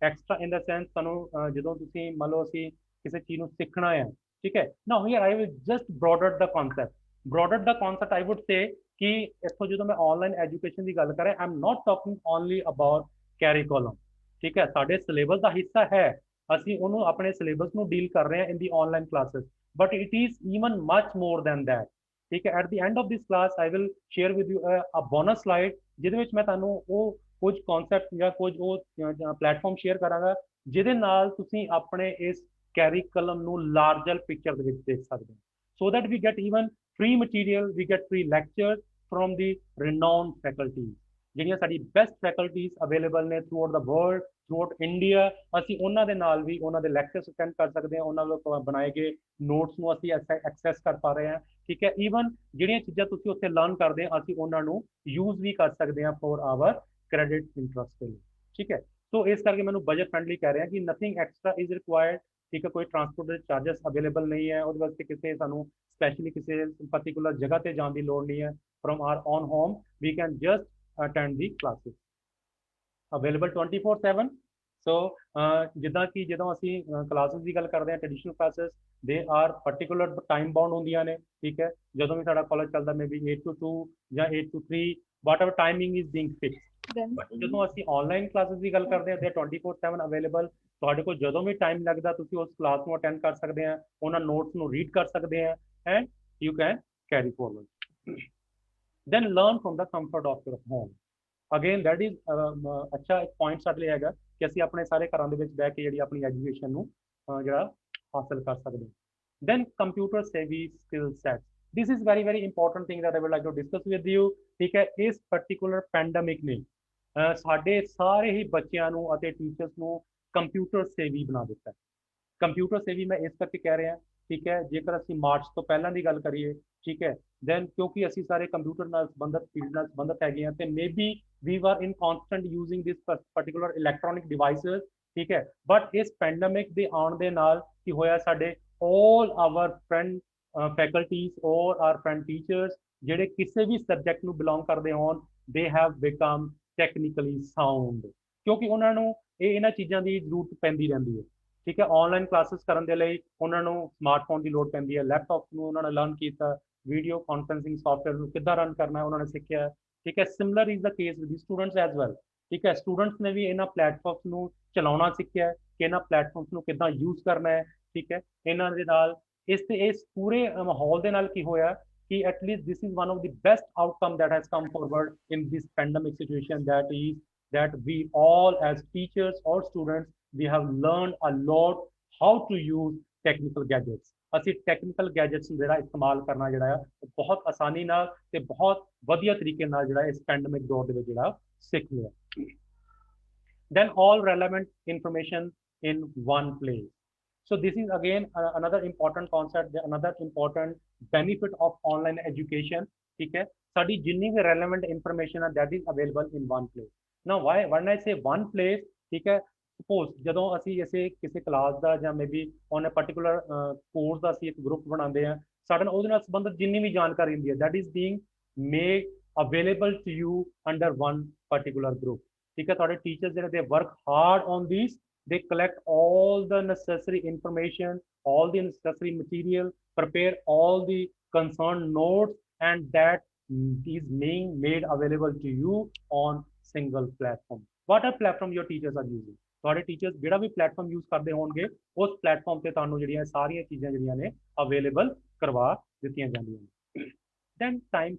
in the sense ਤੁਹਾਨੂੰ ਜਦੋਂ ਤੁਸੀਂ ਮੰਨ ਲਓ ਅਸੀਂ ਕਿਸੇ ਚੀਜ਼ ਨੂੰ ਸਿੱਖਣਾ ਹੈ, ਠੀਕ ਹੈ। now here I will just broaden the concept I would say ਕਿ ਇੱਥੋਂ ਜਦੋਂ ਮੈਂ ਆਨਲਾਈਨ ਐਜੂਕੇਸ਼ਨ ਦੀ ਗੱਲ ਕਰ ਰਿਹਾ, I'm not talking only about curriculum, ਠੀਕ ਹੈ, ਸਾਡੇ ਸਿਲੇਬਸ ਦਾ ਹਿੱਸਾ ਹੈ, ਅਸੀਂ ਉਹਨੂੰ ਆਪਣੇ ਸਿਲੇਬਸ ਨੂੰ ਡੀਲ ਕਰ ਰਹੇ ਹਾਂ in the online classes, but it is even much more than that, ਠੀਕ ਹੈ। at the end of this class I will share with you a bonus slide ਜਿਹਦੇ ਵਿੱਚ ਮੈਂ ਤੁਹਾਨੂੰ ਉਹ ਕੁਝ ਕਨਸੈਪਟ ਜਾਂ ਕੁਝ ਉਹ ਪਲੇਟਫਾਰਮ ਸ਼ੇਅਰ ਕਰਾਂਗਾ ਜਿਹਦੇ ਨਾਲ ਤੁਸੀਂ ਆਪਣੇ ਇਸ ਕੈਰੀਕਲਮ ਨੂੰ ਲਾਰਜਰ ਪਿਕਚਰ ਦੇ ਵਿੱਚ ਦੇਖ ਸਕਦੇ ਹੋ, so that we get even free material, we get free lectures from the renowned faculties, ਜਿਹੜੀਆਂ ਸਾਡੀ ਬੈਸਟ ਫੈਕਲਟੀਜ਼ ਅਵੇਲੇਬਲ ਨੇ ਥਰੂ ਆਊਟ ਦਾ ਵਰਲਡ, ਥਰੂ ਆਊਟ ਇੰਡੀਆ। ਅਸੀਂ ਉਹਨਾਂ ਦੇ ਨਾਲ ਵੀ ਉਹਨਾਂ ਦੇ ਲੈਕਚਰਸ ਅਟੈਂਡ ਕਰ ਸਕਦੇ ਹਾਂ, ਉਹਨਾਂ ਵੱਲੋਂ ਬਣਾਏ ਗਏ ਨੋਟਸ ਨੂੰ ਅਸੀਂ ਐਕਸੈਸ ਕਰ ਪਾ ਰਹੇ ਹਾਂ, ਠੀਕ ਹੈ। ਈਵਨ ਜਿਹੜੀਆਂ ਚੀਜ਼ਾਂ ਤੁਸੀਂ ਉੱਥੇ ਲਰਨ ਕਰਦੇ ਆ ਅਸੀਂ ਉਹਨਾਂ ਨੂੰ ਯੂਜ਼ ਵੀ ਕਰ ਸਕਦੇ ਹਾਂ ਫॉर ਆਵਰ ਕ੍ਰੈਡਿਟ ਇੰਟਰਸਟ ਲਈ, ਠੀਕ ਹੈ। ਸੋ ਇਸ ਕਰਕੇ ਮੈਨੂੰ ਬਜਟ ਫ੍ਰੈਂਡਲੀ ਕਹਿ ਰਿਹਾ ਕਿ ਨਥਿੰਗ ਐਕਸਟਰਾ ਇਜ਼ ਰਿਕੁਆਇਰਡ, ਠੀਕ ਹੈ। ਕੋਈ ਟਰਾਂਸਪੋਰਟ ਦੇ ਚਾਰजेस ਅਵੇਲੇਬਲ ਨਹੀਂ ਹੈ, ਉਹਦੇ ਵਾਸਤੇ ਕਿਸੇ ਸਾਨੂੰ ਸਪੈਸ਼ਲੀ ਕਿਸੇ ਪਾਰਟਿਕੂਲਰ ਜਗ੍ਹਾ ਤੇ ਜਾਣ ਦੀ ਲੋੜ ਨਹੀਂ ਹੈ। From our own home we can just attend the classes, available 24/7। so ਜਿੱਦਾਂ ਕਿ ਜਦੋਂ ਅਸੀਂ ਕਲਾਸਿਸ ਦੀ ਗੱਲ ਕਰਦੇ ਹਾਂ traditional classes they are particular time bound ਹੁੰਦੀਆਂ ਨੇ, ਠੀਕ ਹੈ। ਜਦੋਂ ਵੀ ਸਾਡਾ ਕਾਲਜ ਚੱਲਦਾ ਮੇ ਬੀ 8 to 2 ਜਾਂ 8 to 3 whatever timing is being fixed। ਜਦੋਂ ਅਸੀਂ ਆਨਲਾਈਨ ਕਲਾਸਿਸ ਦੀ ਗੱਲ ਕਰਦੇ ਹਾਂ ਦੇ 24/7 ਅਵੇਲੇਬਲ, ਤੁਹਾਡੇ ਕੋਲ ਜਦੋਂ ਵੀ ਟਾਈਮ ਲੱਗਦਾ ਤੁਸੀਂ ਉਸ ਕਲਾਸ ਨੂੰ ਅਟੈਂਡ ਕਰ ਸਕਦੇ ਆ, ਉਹਨਾਂ ਨੋਟਸ ਨੂੰ ਰੀਡ ਕਰ ਸਕਦੇ ਆ and you can carry forward. then learn from the comfort of your home, again that is ਅੱਛਾ ਇੱਕ ਪੁਆਇੰਟ ਸਾਡੇ ਲਈ ਹੈਗਾ ਕਿ ਅਸੀਂ ਆਪਣੇ ਸਾਰੇ ਘਰਾਂ ਦੇ ਵਿੱਚ ਬਹਿ ਕੇ ਜਿਹੜੀ ਆਪਣੀ ਐਜੂਕੇਸ਼ਨ ਨੂੰ ਜਿਹੜਾ ਹਾਸਲ ਕਰ ਸਕਦੇ ਹਾਂ। then computer savvy skill set, this is very important thing that I would like to discuss with you, ਠੀਕ ਹੈ। ਇਸ particular pandemic ਨੇ ਸਾਡੇ ਸਾਰੇ ਹੀ ਬੱਚਿਆਂ ਨੂੰ ਅਤੇ ਟੀਚਰਸ ਨੂੰ ਕੰਪਿਊਟਰ ਸੇਵੀ ਬਣਾ ਦਿੱਤਾ। ਕੰਪਿਊਟਰ ਸੇਵੀ ਮੈਂ ਇਸ ਕਰਕੇ ਕਹਿ ਰਿਹਾ ਠੀਕ ਹੈ, ਜੇਕਰ ਅਸੀਂ ਮਾਰਚ ਤੋਂ ਪਹਿਲਾਂ ਦੀ ਗੱਲ ਕਰੀਏ, ਠੀਕ ਹੈ, ਦੈਨ ਕਿਉਂਕਿ ਅਸੀਂ ਸਾਰੇ ਕੰਪਿਊਟਰ ਨਾਲ ਸੰਬੰਧਿਤ ਫੀਲਡ ਨਾਲ ਸੰਬੰਧਿਤ ਹੈਗੇ ਹਾਂ, ਤੇ maybe we are in constant using this particular electronic devices, ਠੀਕ ਹੈ। ਬਟ ਇਸ ਪੈਂਡੇਮਿਕ ਦੇ ਆਉਣ ਦੇ ਨਾਲ ਕੀ ਹੋਇਆ, ਸਾਡੇ all our friend faculties or our friend teachers ਜਿਹੜੇ ਕਿਸੇ ਵੀ ਸਬਜੈਕਟ ਨੂੰ ਬਿਲੋਂਗ ਕਰਦੇ ਹੋਣ, they have become technically sound, ਕਿਉਂਕਿ ਉਹਨਾਂ ਨੂੰ ਇਹਨਾਂ ਚੀਜ਼ਾਂ ਦੀ ਜ਼ਰੂਰਤ ਪੈਂਦੀ ਰਹਿੰਦੀ ਹੈ, ਠੀਕ ਹੈ। ਆਨਲਾਈਨ ਕਲਾਸਿਸ ਕਰਨ ਦੇ ਲਈ ਉਹਨਾਂ ਨੂੰ ਸਮਾਰਟਫੋਨ ਦੀ ਲੋੜ ਪੈਂਦੀ ਹੈ, ਲੈਪਟਾਪ ਨੂੰ ਉਹਨਾਂ ਨੇ ਲਰਨ ਕੀਤਾ, ਵੀਡੀਓ ਕਾਨਫਰੰਸਿੰਗ ਸੌਫਟਵੇਅਰ ਨੂੰ ਕਿੱਦਾਂ ਰਨ ਕਰਨਾ ਹੈ ਉਹਨਾਂ ਨੇ ਸਿੱਖਿਆ, ਠੀਕ ਹੈ। Similar is the case with students as well, ਠੀਕ ਹੈ। ਸਟੂਡੈਂਟਸ ਨੇ ਵੀ ਇਹਨਾਂ ਪਲੇਟਫਾਰਮਸ ਨੂੰ ਚਲਾਉਣਾ ਸਿੱਖਿਆ ਕਿ ਇਹਨਾਂ ਪਲੇਟਫਾਰਮਸ ਨੂੰ ਕਿੱਦਾਂ ਯੂਜ਼ ਕਰਨਾ ਹੈ, ਠੀਕ ਹੈ। ਇਹਨਾਂ ਦੇ ਨਾਲ ਇਸ ਪੂਰੇ ਮਾਹੌਲ ਦੇ ਨਾਲ ਕੀ ਹੋਇਆ ਕਿ at least this is one of the best outcome that has come forward in this pandemic situation, that is that we all as teachers or students, we have learned a lot how to use technical gadgets। ਅਸੀਂ technical gadgets ਜਿਹੜਾ ਇਸਤੇਮਾਲ ਕਰਨਾ ਜਿਹੜਾ ਆ ਬਹੁਤ ਆਸਾਨੀ ਨਾਲ ਤੇ ਬਹੁਤ ਵਧੀਆ ਤਰੀਕੇ ਨਾਲ ਜਿਹੜਾ ਇਸ ਪੈਂਡੇਮਿਕ ਦੌਰ ਦੇ ਵਿੱਚ ਜਿਹੜਾ ਸਿੱਖ ਲਿਆ। Then all relevant information in one place, so this is again another important concept, another important benefit of online education, ठीक है। ਸਾਡੀ ਜਿੰਨੀ ਵੀ relevant information ਹੈ that is available in one place। now why when I say one place, ਠੀਕ ਹੈ, suppose ਜਦੋਂ ਅਸੀਂ ਕਿਸੇ ਕਲਾਸ ਦਾ ਜਾਂ maybe on a particular course ਦਾ ਅਸੀਂ ਇੱਕ ਗਰੁੱਪ ਬਣਾਉਂਦੇ ਹਾਂ, ਸਾਡੇ ਨਾਲ ਉਹਦੇ ਨਾਲ ਸੰਬੰਧਿਤ ਜਿੰਨੀ ਵੀ ਜਾਣਕਾਰੀ ਹੁੰਦੀ ਹੈ that is being made available to you under one particular group, ठीक है। ਤੁਹਾਡੇ ਟੀਚਰਸ ਜਿਹੜੇ they work hard on these, they collect all the necessary information, all the necessary material, prepare all the concerned notes, and that is being made available to you on single platform। what are platform your teachers are using? ਤੁਹਾਡੇ teachers ਜਿਹੜਾ ਵੀ platform use ਕਰਦੇ ਹੋਣਗੇ ਉਸ platform ਤੇ ਤੁਹਾਨੂੰ ਜਿਹੜੀਆਂ ਸਾਰੀਆਂ ਚੀਜ਼ਾਂ ਜਿਹੜੀਆਂ ਨੇ ਅਵੇਲੇਬਲ ਕਰਵਾ ਦਿੱਤੀਆਂ ਜਾਂਦੀਆਂ ਨੇ। then time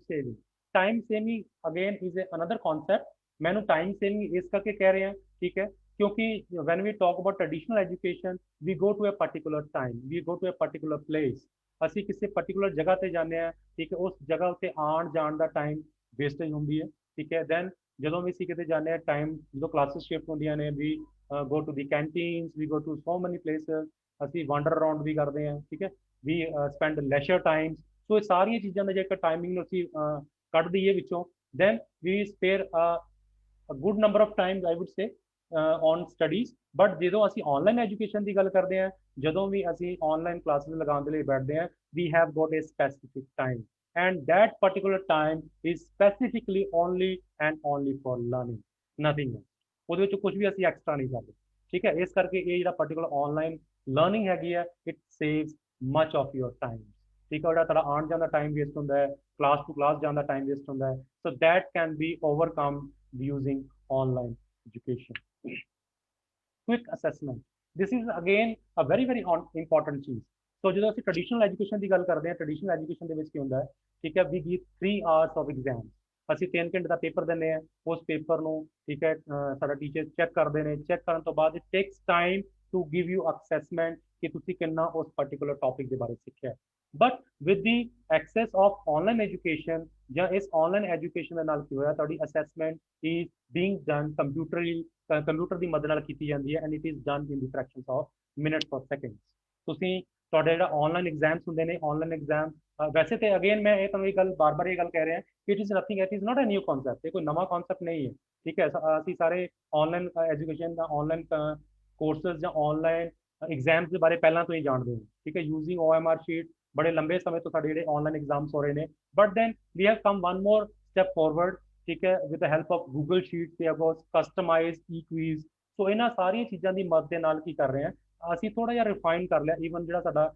saving again is another concept। ਮੈਨੂੰ ਟਾਈਮ ਸੇਵਿੰਗ ਇਸ ਕਰਕੇ ਕਹਿ ਰਹੇ ਹਾਂ, ਠੀਕ ਹੈ, ਕਿਉਂਕਿ when we talk about traditional education, we go to a particular time, we go to a particular place, ਅਸੀਂ ਕਿਸੇ ਪਾਰਟਿਕੂਲਰ ਜਗ੍ਹਾ ਤੇ ਜਾਂਦੇ ਹਾਂ, ਠੀਕ ਹੈ। ਉਸ ਜਗ੍ਹਾ ਉੱਤੇ ਆਉਣ ਜਾਣ ਦਾ ਟਾਈਮ ਵੇਸਟੇਜ ਹੁੰਦੀ ਹੈ, ਠੀਕ ਹੈ। ਦੈਨ ਜਦੋਂ ਵੀ ਅਸੀਂ ਕਿਤੇ ਜਾਂਦੇ ਹਾਂ, ਟਾਈਮ ਜਦੋਂ ਕਲਾਸਿਸ ਸ਼ਿਫਟ ਹੁੰਦੀਆਂ ਨੇ, ਵੀ ਗੋ to the canteens, we go to ਸੋ ਮੈਨੀ ਪਲੇਸਿਸ, ਅਸੀਂ ਵਾਂਡਰ ਅਰਾਊਂਡ ਵੀ ਕਰਦੇ ਹਾਂ, ਠੀਕ ਹੈ, ਵੀ ਸਪੈਂਡ ਲੈਸ਼ਰ ਟਾਈਮ। ਸੋ ਇਹ ਸਾਰੀਆਂ ਚੀਜ਼ਾਂ ਦਾ ਜੇਕਰ ਟਾਈਮਿੰਗ ਨੂੰ ਅਸੀਂ ਕੱਢ ਦਈਏ ਵਿੱਚੋਂ, then we spare a good number of times I would say on studies। but ਜਦੋਂ ਅਸੀਂ ਆਨਲਾਈਨ ਐਜੂਕੇਸ਼ਨ ਦੀ ਗੱਲ ਕਰਦੇ ਹਾਂ, ਜਦੋਂ ਵੀ ਅਸੀਂ ਆਨਲਾਈਨ ਕਲਾਸਿਸ ਲਗਾਉਣ ਦੇ ਲਈ ਬੈਠਦੇ ਹਾਂ, we have got a specific time, and that particular time is specifically only and only for learning, nothing else। ਉਹਦੇ ਵਿੱਚ ਕੁਝ ਵੀ ਅਸੀਂ ਐਕਸਟਰਾ ਨਹੀਂ ਕਰਦੇ, ਠੀਕ ਹੈ। ਇਸ ਕਰਕੇ ਇਹ ਜਿਹੜਾ ਪਾਰਟਿਕੂਲਰ ਆਨਲਾਈਨ ਲਰਨਿੰਗ ਹੈਗੀ ਹੈ, it saves much of your time, ਠੀਕ ਹੈ। ਜਿਹੜਾ ਤੁਹਾਡਾ ਆਉਣ ਜਾਣ ਦਾ ਟਾਈਮ ਵੇਸਟ ਹੁੰਦਾ ਹੈ, ਕਲਾਸ ਟੂ ਕਲਾਸ ਜਾਣ ਦਾ ਟਾਈਮ ਵੇਸਟ ਹੁੰਦਾ ਹੈ, so that can be overcome using online education। quick assessment, this is again a very important ਚੀਜ਼। ਸੋ ਜਦੋਂ ਅਸੀਂ ਟ੍ਰੈਡੀਸ਼ਨਲ ਐਜੂਕੇਸ਼ਨ ਦੀ ਗੱਲ ਕਰਦੇ ਹਾਂ, ਟ੍ਰੈਡੀਸ਼ਨਲ ਐਜੂਕੇਸ਼ਨ ਦੇ ਵਿੱਚ ਕੀ ਹੁੰਦਾ ਹੈ, ਠੀਕ ਹੈ, we give 3 hours of exam, ਅਸੀਂ 3 ਘੰਟੇ ਦਾ ਪੇਪਰ ਦਿੰਦੇ ਹਾਂ, ਉਸ ਪੇਪਰ ਨੂੰ, ਠੀਕ ਹੈ, ਸਾਡਾ ਟੀਚਰ ਚੈੱਕ ਕਰਦੇ ਨੇ, ਚੈੱਕ ਕਰਨ ਤੋਂ ਬਾਅਦ it takes time to give you assessment ਕਿ ਤੁਸੀਂ ਕਿੰਨਾ ਉਸ ਪਾਰਟਿਕੂਲਰ ਟੌਪਿਕ ਦੇ ਬਾਰੇ ਸਿੱਖਿਆ। but with the access of online education ਜਾਂ ਇਸ ਆਨਲਾਈਨ ਐਜੂਕੇਸ਼ਨ ਦੇ ਨਾਲ ਕੀ ਹੋਇਆ, ਤੁਹਾਡੀ assessment is being done computer ਦੀ ਮਦਦ ਨਾਲ ਕੀਤੀ ਜਾਂਦੀ ਹੈ, and it is done in the fractions of minutes or seconds। ਤੁਸੀਂ ਤੁਹਾਡੇ ਜਿਹੜਾ ਆਨਲਾਈਨ ਐਗਜ਼ਾਮਸ ਹੁੰਦੇ ਨੇ, ਆਨਲਾਈਨ ਐਗਜ਼ਾਮ ਵੈਸੇ ਤੇ ਅਗੇਨ ਮੈਂ ਇਹ ਤੁਹਾਨੂੰ ਇਹ ਗੱਲ ਬਾਰ-ਬਾਰ ਇਹ ਗੱਲ ਕਹਿ ਰਿਹਾ ਕਿ it is nothing, it is not a new concept, ਇਹ ਕੋਈ ਨਵਾਂ ਕਨਸੈਪਟ ਨਹੀਂ ਹੈ, ਠੀਕ ਹੈ। ਅਸੀਂ ਸਾਰੇ ਆਨਲਾਈਨ ਐਜੂਕੇਸ਼ਨ ਦਾ ਆਨਲਾਈਨ ਕੋਰਸਸ ਜਾਂ ਆਨਲਾਈਨ ਐਗਜ਼ਾਮਸ ਦੇ ਬਾਰੇ ਪਹਿਲਾਂ ਤੋਂ ਹੀ ਜਾਣਦੇ ਹਾਂ, ਠੀਕ ਹੈ। ਯੂਜ਼ਿੰਗ OMR ਸ਼ੀਟ ਬੜੇ ਲੰਬੇ ਸਮੇਂ ਤੋਂ ਸਾਡੇ ਜਿਹੜੇ ਆਨਲਾਈਨ ਐਗਜ਼ਾਮਸ ਹੋ ਰਹੇ ਨੇ, but then we have come one more step forward, ਠੀਕ ਹੈ, with the help of Google sheet ਤੇ ਅਗੋਸ ਕਸਟਮਾਈਜ਼ ਈ-ਕੁਇਜ਼। ਸੋ ਇਹਨਾਂ ਸਾਰੀਆਂ ਚੀਜ਼ਾਂ ਦੀ ਮਦਦ ਦੇ ਨਾਲ ਕੀ ਕਰ ਰਹੇ ਹਾਂ, ਅਸੀਂ ਥੋੜਾ ਜਿਹਾ ਰਿਫਾਈਨ ਕਰ ਲਿਆ। ਈਵਨ ਜਿਹੜਾ ਸਾਡਾ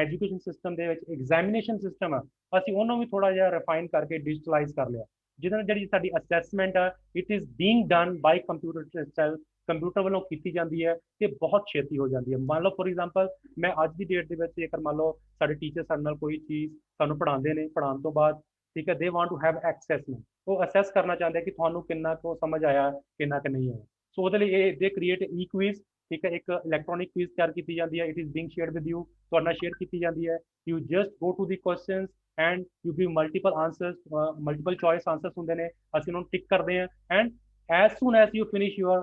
ਐਜੂਕੇਸ਼ਨ ਸਿਸਟਮ ਦੇ ਵਿੱਚ ਐਗਜ਼ਾਮੀਨੇਸ਼ਨ ਸਿਸਟਮ ਆ, ਅਸੀਂ ਉਹਨੂੰ ਵੀ ਥੋੜਾ ਜਿਹਾ ਰਿਫਾਈਨ ਕਰਕੇ ਡਿਜੀਟਲਾਈਜ਼ ਕਰ ਲਿਆ, ਜਿਹਦੇ ਨਾਲ ਜਿਹੜੀ ਸਾਡੀ ਅਸੈਸਮੈਂਟ ਆ, it is being done by computer itself, computer ਵੱਲੋਂ ਕੀਤੀ ਜਾਂਦੀ ਹੈ ਤੇ ਬਹੁਤ ਛੇਤੀ ਹੋ ਜਾਂਦੀ ਹੈ। ਮੰਨ ਲਓ ਫੋਰ ਐਗਜ਼ਾਮਪਲ, ਮੈਂ ਅੱਜ ਦੀ ਡੇਟ ਦੇ ਵਿੱਚ ਜੇਕਰ ਮੰਨ ਲਓ ਸਾਡੇ ਟੀਚਰ ਸਾਡੇ ਨਾਲ ਕੋਈ ਚੀਜ਼ ਸਾਨੂੰ ਪੜ੍ਹਾਉਂਦੇ ਨੇ, ਪੜ੍ਹਾਉਣ ਤੋਂ ਬਾਅਦ, ਠੀਕ ਹੈ, they want to have assessment, ਉਹ ਅਸੈਸ ਕਰਨਾ ਚਾਹੁੰਦੇ ਕਿ ਤੁਹਾਨੂੰ ਕਿੰਨਾ ਕੁ ਸਮਝ ਆਇਆ, ਕਿੰਨਾ ਕੁ ਨਹੀਂ ਆਇਆ। ਸੋ ਉਹਦੇ ਲਈ ਇਹ ਦੇ ਕ੍ਰੀਏਟ ਈ-ਕੁਇਜ਼, ਠੀਕ ਹੈ, ਇੱਕ ਇਲੈਕਟ੍ਰੋਨਿਕ ਕੁਇਜ਼ ਤਿਆਰ ਕੀਤੀ ਜਾਂਦੀ ਹੈ, it is being shared with you, ਤੁਹਾਡੇ ਨਾਲ ਸ਼ੇਅਰ ਕੀਤੀ ਜਾਂਦੀ ਹੈ। You just go to the questions and you give multiple answers, multiple choice answers ਹੁੰਦੇ ਨੇ, ਅਸੀਂ ਉਹਨੂੰ ਟਿਕ ਕਰਦੇ ਹਾਂ, and as soon as you finish your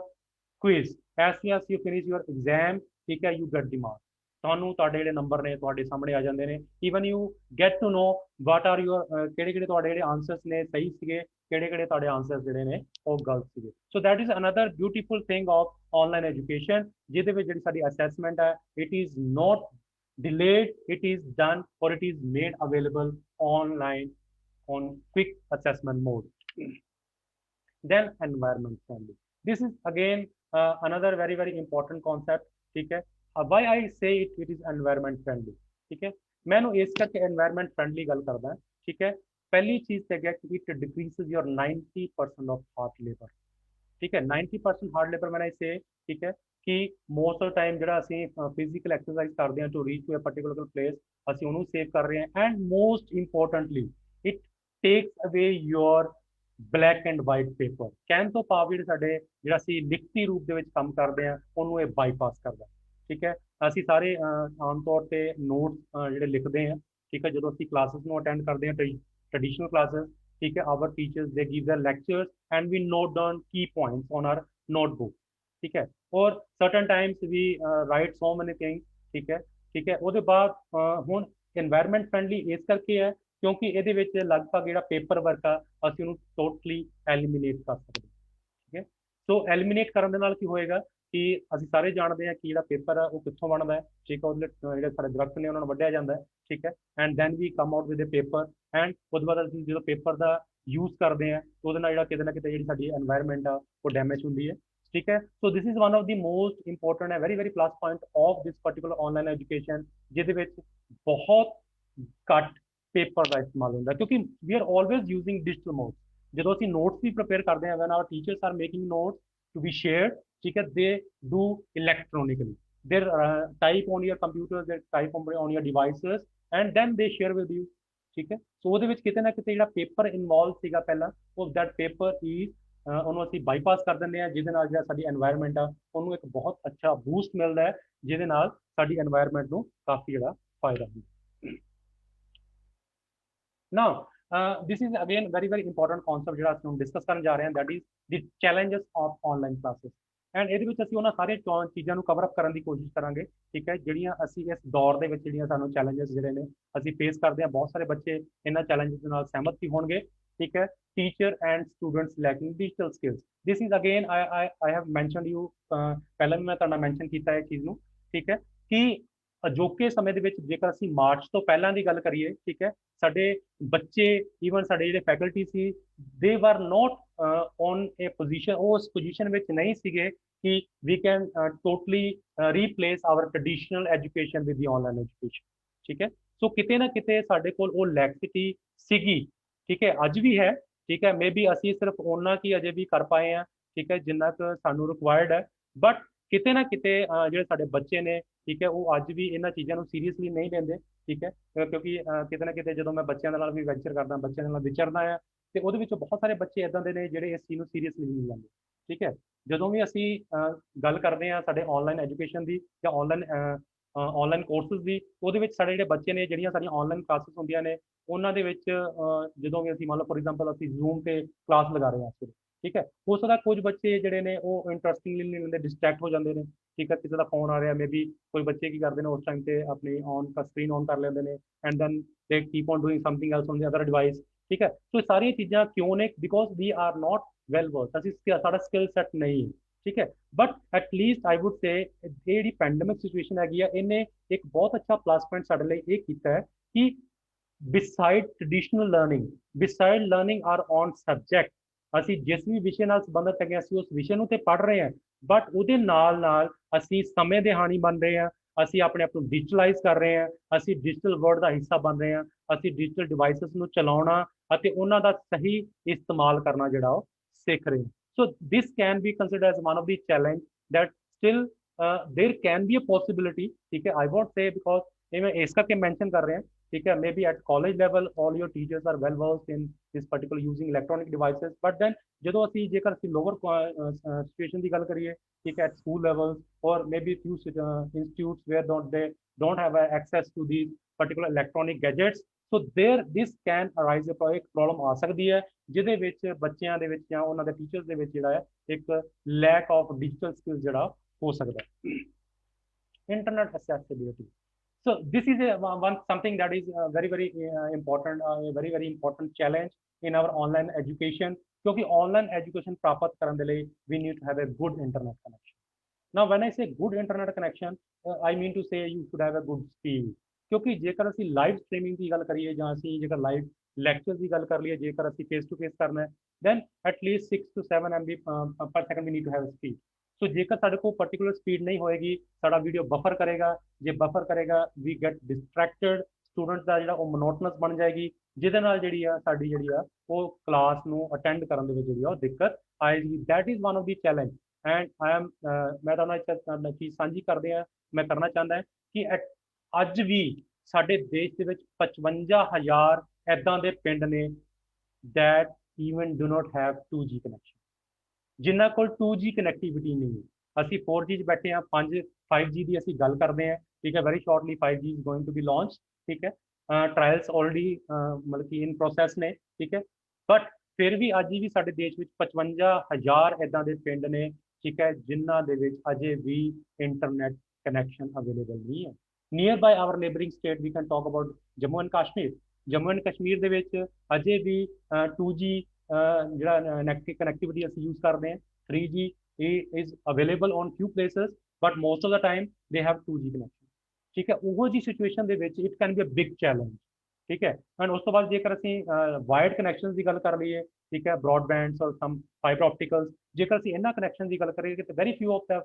quiz, as soon as you finish your exam, ठीक है, you get the mark। ਤੁਹਾਨੂੰ ਤੁਹਾਡੇ ਜਿਹੜੇ ਨੰਬਰ ਨੇ ਤੁਹਾਡੇ ਸਾਹਮਣੇ ਆ ਜਾਂਦੇ ਨੇ। Even you get to know what are your ਕਿਹੜੇ ਕਿਹੜੇ ਤੁਹਾਡੇ ਜਿਹੜੇ ਆਨਸਰਸ ਨੇ ਸਹੀ ਸੀਗੇ, ਕਿਹੜੇ ਕਿਹੜੇ ਤੁਹਾਡੇ ਆਨਸਰਸ ਜਿਹੜੇ ਨੇ ਉਹ ਗਲਤ ਸੀਗੇ। So that is another beautiful thing of online education, ਜਿਹਦੇ ਵਿੱਚ ਜਿਹੜੀ ਸਾਡੀ ਅਸੈਸਮੈਂਟ ਹੈ it is not delayed, it is done or it is made available online on quick assessment mode. Then environment friendly, this is again another very important concept, ठीक है। why I say it is environment friendly, ठीक है। मैं इस करके environment friendly गल करदा, ठीक है। पहली चीज ते है कि it decreases your 90% of hard labor, ठीक है। 90% हार्ड लेबर मैंने इसे, ठीक है, कि मोस्ट ऑफ टाइम जो ਅਸੀਂ ਫਿਜ਼ੀਕਲ ਐਕਸਰਸਾਈਜ਼ ਕਰਦੇ ਹਾਂ to reach to a particular place, ਅਸੀਂ ਉਹਨੂੰ ਸੇਵ ਕਰ ਰਹੇ ਹਾਂ। And most importantly it takes away your black and white paper. ਕਹਿਣ ਤੋਂ ਭਾਵ ਜਿਹੜੇ ਸਾਡੇ ਜਿਹੜਾ ਅਸੀਂ ਲਿਖਤੀ ਰੂਪ ਦੇ ਵਿੱਚ ਕੰਮ ਕਰਦੇ ਹਾਂ ਉਹਨੂੰ ਇਹ ਬਾਈਪਾਸ ਕਰਦਾ, ਠੀਕ ਹੈ। ਅਸੀਂ ਸਾਰੇ ਆਮ ਤੌਰ ਤੇ ਨੋਟਸ ਜਿਹੜੇ ਲਿਖਦੇ ਹਾਂ, ਠੀਕ ਹੈ, ਜਦੋਂ ਅਸੀਂ ਕਲਾਸਿਸ ਨੂੰ ਅਟੈਂਡ ਕਰਦੇ ਹਾਂ ਟ੍ਰੈਡੀਸ਼ਨਲ ਕਲਾਸਿਸ, ठीक है, our teachers they give their lectures and we note down key points on our notebook, ठीक है। और certain times we write so many things, ठीक है, ठीक है। ਉਹਦੇ ਬਾਅਦ ਹੁਣ environment friendly ਇਸ ਕਰਕੇ ਹੈ ਕਿਉਂਕਿ ਇਹਦੇ ਵਿੱਚ ਲਗਭਗ ਜਿਹੜਾ ਪੇਪਰ ਵਰਕ ਆ ਅਸੀਂ ਉਹਨੂੰ ਟੋਟਲੀ ਐਲੀਮੀਨੇਟ ਕਰ ਸਕਦੇ, ਠੀਕ ਹੈ। ਸੋ ਐਲੀਮੀਨੇਟ ਕਰਨ ਦੇ ਨਾਲ ਕੀ ਹੋਏਗਾ ਕਿ ਅਸੀਂ ਸਾਰੇ ਜਾਣਦੇ ਹਾਂ ਕਿ ਜਿਹੜਾ ਪੇਪਰ ਆ ਉਹ ਕਿੱਥੋਂ ਬਣਦਾ ਹੈ, ਠੀਕ ਹੈ। ਉਹਦੇ ਜਿਹੜੇ ਸਾਡੇ ਦਰਖਤ ਨੇ ਉਹਨਾਂ ਨੂੰ ਵੱਢਿਆ ਜਾਂਦਾ ਹੈ, ਠੀਕ ਹੈ। And then we come out with a paper and ਉਹਦੇ ਬਾਅਦ ਅਸੀਂ ਜਦੋਂ ਪੇਪਰ ਦਾ ਯੂਜ਼ ਕਰਦੇ ਹਾਂ ਉਹਦੇ ਨਾਲ ਜਿਹੜਾ ਕਿਤੇ ਨਾ ਕਿਤੇ ਜਿਹੜੀ ਸਾਡੀ এনवायरमेंट ਆ ਉਹ ਡੈਮੇਜ ਹੁੰਦੀ ਹੈ, ठीक है। So this is one of the most important है very plus point of this particular online education, जिहदे विच बहुत घट पेपर का इस्तेमाल होता है क्योंकि we are always using digital mode. जो ਅਸੀਂ नोट्स भी प्रिपेयर करते हैं when our teachers are making notes to be shared, ठीक है, they do electronically, they type on your computers, they type on your devices and then they share with you, ठीक है। सो ਉਹਦੇ ਵਿੱਚ ਕਿਤੇ ਨਾ ਕਿਤੇ ਜਿਹੜਾ ਪੇਪਰ ਇਨਵੋਲਵ ਸੀਗਾ ਪਹਿਲਾਂ ਉਹ ਦੈਟ ਪੇਪਰ ਇਜ਼ ਉਹਨੂੰ ਅਸੀਂ ਬਾਈਪਾਸ ਕਰ ਦਿੰਦੇ ਹਾਂ, ਜਿਹਦੇ ਨਾਲ ਜਿਹੜਾ ਸਾਡੀ এনवायरमेंट ਆ ਉਹਨੂੰ ਇੱਕ ਬਹੁਤ ਅੱਛਾ ਬੂਸਟ ਮਿਲਦਾ ਹੈ, ਜਿਹਦੇ ਨਾਲ ਸਾਡੀ এনवायरमेंट ਨੂੰ ਕਾਫੀ ਜਿਹੜਾ ਫਾਇਦਾ ਹੁੰਦਾ। Now this is again very important concept ਜਿਹੜਾ ਅਸੀਂ ਹੁਣ ਡਿਸਕਸ ਕਰਨ ਜਾ ਰਹੇ ਹਾਂ, that is the challenges of online classes. And ਇਹਦੇ ਵਿੱਚ ਅਸੀਂ ਉਹਨਾਂ ਸਾਰੇ ਚੀਜ਼ਾਂ ਨੂੰ ਕਵਰ ਅਪ ਕਰਨ ਦੀ ਕੋਸ਼ਿਸ਼ ਕਰਾਂਗੇ, ਠੀਕ ਹੈ, ਜਿਹੜੀਆਂ ਅਸੀਂ ਇਸ ਦੌਰ ਦੇ ਵਿੱਚ ਜਿਹੜੀਆਂ ਸਾਨੂੰ ਚੈਲੰਜਸ ਜਿਹੜੇ ਨੇ ਅਸੀਂ ਫੇਸ ਕਰਦੇ ਹਾਂ। ਬਹੁਤ ਸਾਰੇ ਬੱਚੇ ਇਹਨਾਂ ਚੈਲੰਜਸ ਦੇ ਨਾਲ ਸਹਿਮਤ ਵੀ ਹੋਣਗੇ, ठीक है। Teacher and students lacking digital skills, this is again I have mentioned you, पहले भी मैं तुहाडे मैंशन कीता है चीज़ नूं, ठीक है, कि ਅਜੋਕੇ ਸਮੇਂ ਦੇ ਵਿੱਚ ਜੇਕਰ ਅਸੀਂ ਮਾਰਚ ਤੋਂ ਪਹਿਲਾਂ ਦੀ ਗੱਲ ਕਰੀਏ, ਠੀਕ ਹੈ, ਸਾਡੇ ਬੱਚੇ ਈਵਨ ਸਾਡੇ ਜਿਹੜੇ ਫੈਕਲਟੀ ਸੀ they were not on a position, ਉਸ ਪੋਜੀਸ਼ਨ ਵਿੱਚ ਨਹੀਂ ਸੀਗੇ ਕਿ we can totally replace our traditional education with the online education, ਠੀਕ ਹੈ। ਸੋ ਕਿਤੇ ਨਾ ਕਿਤੇ ਸਾਡੇ ਕੋਲ ਉਹ ਲੈਕਸਿਟੀ ਸੀਗੀ, ठीक है, अज भी है, ठीक है। मे बी असी सिर्फ ओना की अजे भी कर पाए हैं, ठीक है, जिन्ना क सानू रिक्वायर्ड है, बट किते ना किते ਜਿਹੜੇ ਸਾਡੇ ਬੱਚੇ ਨੇ, ठीक है, ਉਹ ਅੱਜ ਵੀ ਇਹਨਾਂ ਚੀਜ਼ਾਂ ਨੂੰ ਸੀਰੀਅਸਲੀ ਨਹੀਂ ਲੈਂਦੇ, ਠੀਕ ਹੈ, ਕਿਉਂਕਿ ਕਿਤੇ ਨਾ ਕਿਤੇ ਜਦੋਂ ਮੈਂ ਬੱਚਿਆਂ ਦੇ ਨਾਲ ਵੀ ਵੈਂਚਰ ਕਰਦਾ, ਬੱਚਿਆਂ ਦੇ ਨਾਲ ਵਿਚਰਦਾ ਆ ਤੇ ਉਹਦੇ ਵਿੱਚ ਬਹੁਤ ਸਾਰੇ ਬੱਚੇ ਇਦਾਂ ਦੇ ਨੇ ਜਿਹੜੇ ਇਸ ਚੀਜ਼ ਨੂੰ ਸੀਰੀਅਸਲੀ ਨਹੀਂ ਲੈਂਦੇ, ਠੀਕ ਹੈ। ਜਦੋਂ ਵੀ ਅਸੀਂ ਗੱਲ ਕਰਦੇ ਆ ਸਾਡੇ ਆਨਲਾਈਨ ਐਜੂਕੇਸ਼ਨ ਦੀ ਜਾਂ ਆਨਲਾਈਨ ਕੋਰਸਿਸ ਦੀ, ਉਹਦੇ ਵਿੱਚ ਸਾਡੇ ਜਿਹੜੇ ਬੱਚੇ ਨੇ ਜਿਹੜੀਆਂ ਸਾਡੀਆਂ ਆਨਲਾਈਨ ਕਲਾਸਿਸ ਹੁੰਦੀਆਂ ਨੇ ਉਹਨਾਂ ਦੇ ਵਿੱਚ ਜਦੋਂ ਵੀ ਅਸੀਂ ਮੰਨ ਲਓ ਫੋਰ ਐਗਜ਼ਾਮਪਲ ਅਸੀਂ ਜ਼ੂਮ ਤੇ ਕਲਾਸ ਲਗਾ ਰਹੇ ਹਾਂ, ਠੀਕ ਹੈ, ਹੋ ਸਕਦਾ ਕੁਝ ਬੱਚੇ ਜਿਹੜੇ ਨੇ ਉਹ ਇੰਟਰਸਟਿੰਗਲੀ ਨਹੀਂ ਲੈਂਦੇ, ਡਿਸਟਰੈਕਟ ਹੋ ਜਾਂਦੇ ਨੇ, ਠੀਕ ਹੈ, ਕਿਸੇ ਦਾ ਫੋਨ ਆ ਰਿਹਾ, ਮੇ ਬੀ ਕੋਈ ਬੱਚੇ ਕੀ ਕਰਦੇ ਨੇ ਉਸ ਟਾਈਮ ਤੇ ਆਪਣੀ ਸਕਰੀਨ ਔਨ ਕਰ ਲੈਂਦੇ ਨੇ and then they keep on doing something else on the other device, ਠੀਕ ਹੈ। ਸੋ ਇਹ ਸਾਰੀਆਂ ਚੀਜ਼ਾਂ ਕਿਉਂ ਨੇ? Because we are not well versed, ਅਸੀਂ ਸਾਡਾ ਸਕਿੱਲ ਸੈਟ ਨਹੀਂ ਹੈ, ठीक है। But at least I would say ਜਿਹੜੀ ਪੈਂਡੇਮਿਕ ਸਿਚੁਏਸ਼ਨ ਹੈਗੀ ਆ ਇਹਨੇ ਇੱਕ ਬਹੁਤ ਅੱਛਾ ਪਲੱਸ ਪੁਆਇੰਟ ਸਾਡੇ ਲਈ ਇਹ ਕੀਤਾ ਹੈ ਕਿ beside traditional learning, beside learning our own subject, ਅਸੀਂ ਜਿਸ ਵੀ ਵਿਸ਼ੇ ਨਾਲ ਸੰਬੰਧਿਤ ਹੈਗੇ ਅਸੀਂ ਉਸ ਵਿਸ਼ੇ ਨੂੰ ਤੇ ਪੜ੍ਹ ਰਹੇ ਹਾਂ, ਬਟ ਉਹਦੇ ਨਾਲ ਨਾਲ ਅਸੀਂ ਸਮੇਂ ਦੇ ਹਾਣੀ ਬਣ ਰਹੇ ਹਾਂ, ਅਸੀਂ ਆਪਣੇ ਆਪ ਨੂੰ ਡਿਜੀਟਲਾਈਜ਼ ਕਰ ਰਹੇ ਹਾਂ, ਅਸੀਂ ਡਿਜੀਟਲ ਵਰਲਡ ਦਾ ਹਿੱਸਾ ਬਣ ਰਹੇ ਹਾਂ, ਅਸੀਂ ਡਿਜੀਟਲ ਡਿਵਾਈਸਸ ਨੂੰ ਚਲਾਉਣਾ ਅਤੇ ਉਹਨਾਂ ਦਾ ਸਹੀ ਇਸਤੇਮਾਲ ਕਰਨਾ ਜਿਹੜਾ ਉਹ ਸਿੱਖ ਰਹੇ ਹਾਂ। So this can be considered as one of the challenge that still there can be a possibility, ठीक है, I won't say because मैं इसका क्या mention कर रहे हैं, ठीक है, maybe at college level all your teachers are well versed in this particular using electronic devices, but then ਜਦੋਂ ਅਸੀਂ ਜੇਕਰ ਅਸੀਂ lower situation ਦੀ ਗੱਲ ਕਰੀਏ, ठीक है, at school levels or maybe few institutes where they don't have access to these particular electronic gadgets, so there this can arise एक problem आ सकती है ਜਿਹਦੇ ਵਿੱਚ ਬੱਚਿਆਂ ਦੇ ਵਿੱਚ ਜਾਂ ਉਹਨਾਂ ਦੇ ਟੀਚਰਸ ਦੇ ਵਿੱਚ ਜਿਹੜਾ ਹੈ ਇੱਕ ਲੈਕ ਆਫ ਡਿਜੀਟਲ ਸਕਿੱਲ ਜਿਹੜਾ ਹੋ ਸਕਦਾ ਹੈ। internet accessibility. So this is something that is very important, a very important challenge in our online education, क्योंकि online education प्राप्त करने के लिए we need to have a good internet connection. Now when I say good internet connection, I mean to say you should have a good speed, क्योंकि जेकर ਅਸੀਂ live streaming ਦੀ ਗੱਲ ਕਰੀਏ ਜਾਂ ਅਸੀਂ ਜੇਕਰ live lectures ਦੀ ਗੱਲ ਕਰ ਲਈਏ, ਜੇਕਰ ਅਸੀਂ face to face ਕਰਨਾ ਹੈ, then at least 6 to 7 MB per second we need to have speed. ਸੋ ਜੇਕਰ ਸਾਡੇ ਕੋਲ ਪਰਟੀਕੂਲਰ ਸਪੀਡ ਨਹੀਂ ਹੋਏਗੀ, ਸਾਡਾ ਵੀਡੀਓ ਬਫਰ ਕਰੇਗਾ, ਜੇ ਬਫਰ ਕਰੇਗਾ ਵੀ ਗੈਟ ਡਿਸਟਰੈਕਟਡ, ਸਟੂਡੈਂਟ ਦਾ ਜਿਹੜਾ ਉਹ ਮੋਨੋਟਨਸ ਬਣ ਜਾਏਗੀ, ਜਿਹਦੇ ਨਾਲ ਜਿਹੜੀ ਆ ਸਾਡੀ ਜਿਹੜੀ ਆ ਉਹ ਕਲਾਸ ਨੂੰ ਅਟੈਂਡ ਕਰਨ ਦੇ ਵਿੱਚ ਜਿਹੜੀ ਆ ਉਹ ਦਿੱਕਤ ਆਏਗੀ। That is one of the challenge and I am ਮੈਂ ਤੁਹਾਨੂੰ ਇੱਕ ਚੀਜ਼ ਸਾਂਝੀ ਕਰਦੇ ਆ, ਮੈਂ ਕਰਨਾ ਚਾਹੁੰਦਾ ਕਿ ਅੱਜ ਵੀ ਸਾਡੇ ਦੇਸ਼ ਦੇ ਵਿੱਚ 55,000 ਐਦਾਂ ਦੇ ਪਿੰਡ ਨੇ that even do not have 2G connection, ਜਿਨ੍ਹਾਂ ਕੋਲ 2G ਕਨੈਕਟੀਵਿਟੀ ਨਹੀਂ ਹੈ। ਅਸੀਂ 4G 'ਚ ਬੈਠੇ ਹਾਂ, 5G ਦੀ ਅਸੀਂ ਗੱਲ ਕਰਦੇ ਹਾਂ, ਠੀਕ ਹੈ। Very shortly 5G is going to be launched, ਠੀਕ ਹੈ। ਟ੍ਰਾਇਲਸ ਆਲਰੇਡੀ ਮਤਲਬ ਕਿ ਇਨ ਪ੍ਰੋਸੈਸ ਨੇ, ਠੀਕ ਹੈ। ਬਟ ਫਿਰ ਵੀ ਅੱਜ ਵੀ ਸਾਡੇ ਦੇਸ਼ ਵਿੱਚ 55,000 ਇੱਦਾਂ ਦੇ ਪਿੰਡ ਨੇ, ਠੀਕ ਹੈ, ਜਿਨ੍ਹਾਂ ਦੇ ਵਿੱਚ ਅਜੇ ਵੀ ਇੰਟਰਨੈਟ ਕਨੈਕਸ਼ਨ ਅਵੇਲੇਬਲ ਨਹੀਂ ਹੈ। Nearby our neighbouring state we can talk about Jammu and Kashmir. Jammu and Kashmir ਦੇ ਵਿੱਚ ਅਜੇ ਵੀ 2G ਜਿਹੜਾ ਕਨੈਕਟੀਵਿਟੀ ਅਸੀਂ ਯੂਜ਼ ਕਰਦੇ ਹਾਂ। 3G is available on few places, but most of the time they have 2G connection, ਠੀਕ ਹੈ। ਉਹੋ ਜੀ ਸਿਚੁਏਸ਼ਨ ਦੇ ਵਿੱਚ it can be a big challenge, ਠੀਕ ਹੈ। ਐਂਡ ਉਸ ਤੋਂ ਬਾਅਦ ਜੇਕਰ ਅਸੀਂ ਵਾਇਰਡ ਕਨੈਕਸ਼ਨਸ ਦੀ ਗੱਲ ਕਰ ਲਈਏ, ਠੀਕ ਹੈ, ਬ੍ਰੌਡਬੈਂਡਸ ਔਰ ਸਮ ਫਾਈਬਰ ਆਪਟੀਕਲਸ, ਜੇਕਰ ਅਸੀਂ ਇਹਨਾਂ ਕਨੈਕਸ਼ਨ ਦੀ ਗੱਲ ਕਰੀਏ ਤਾਂ ਵੈਰੀ ਫਿਊ ਆਫ ਦਾ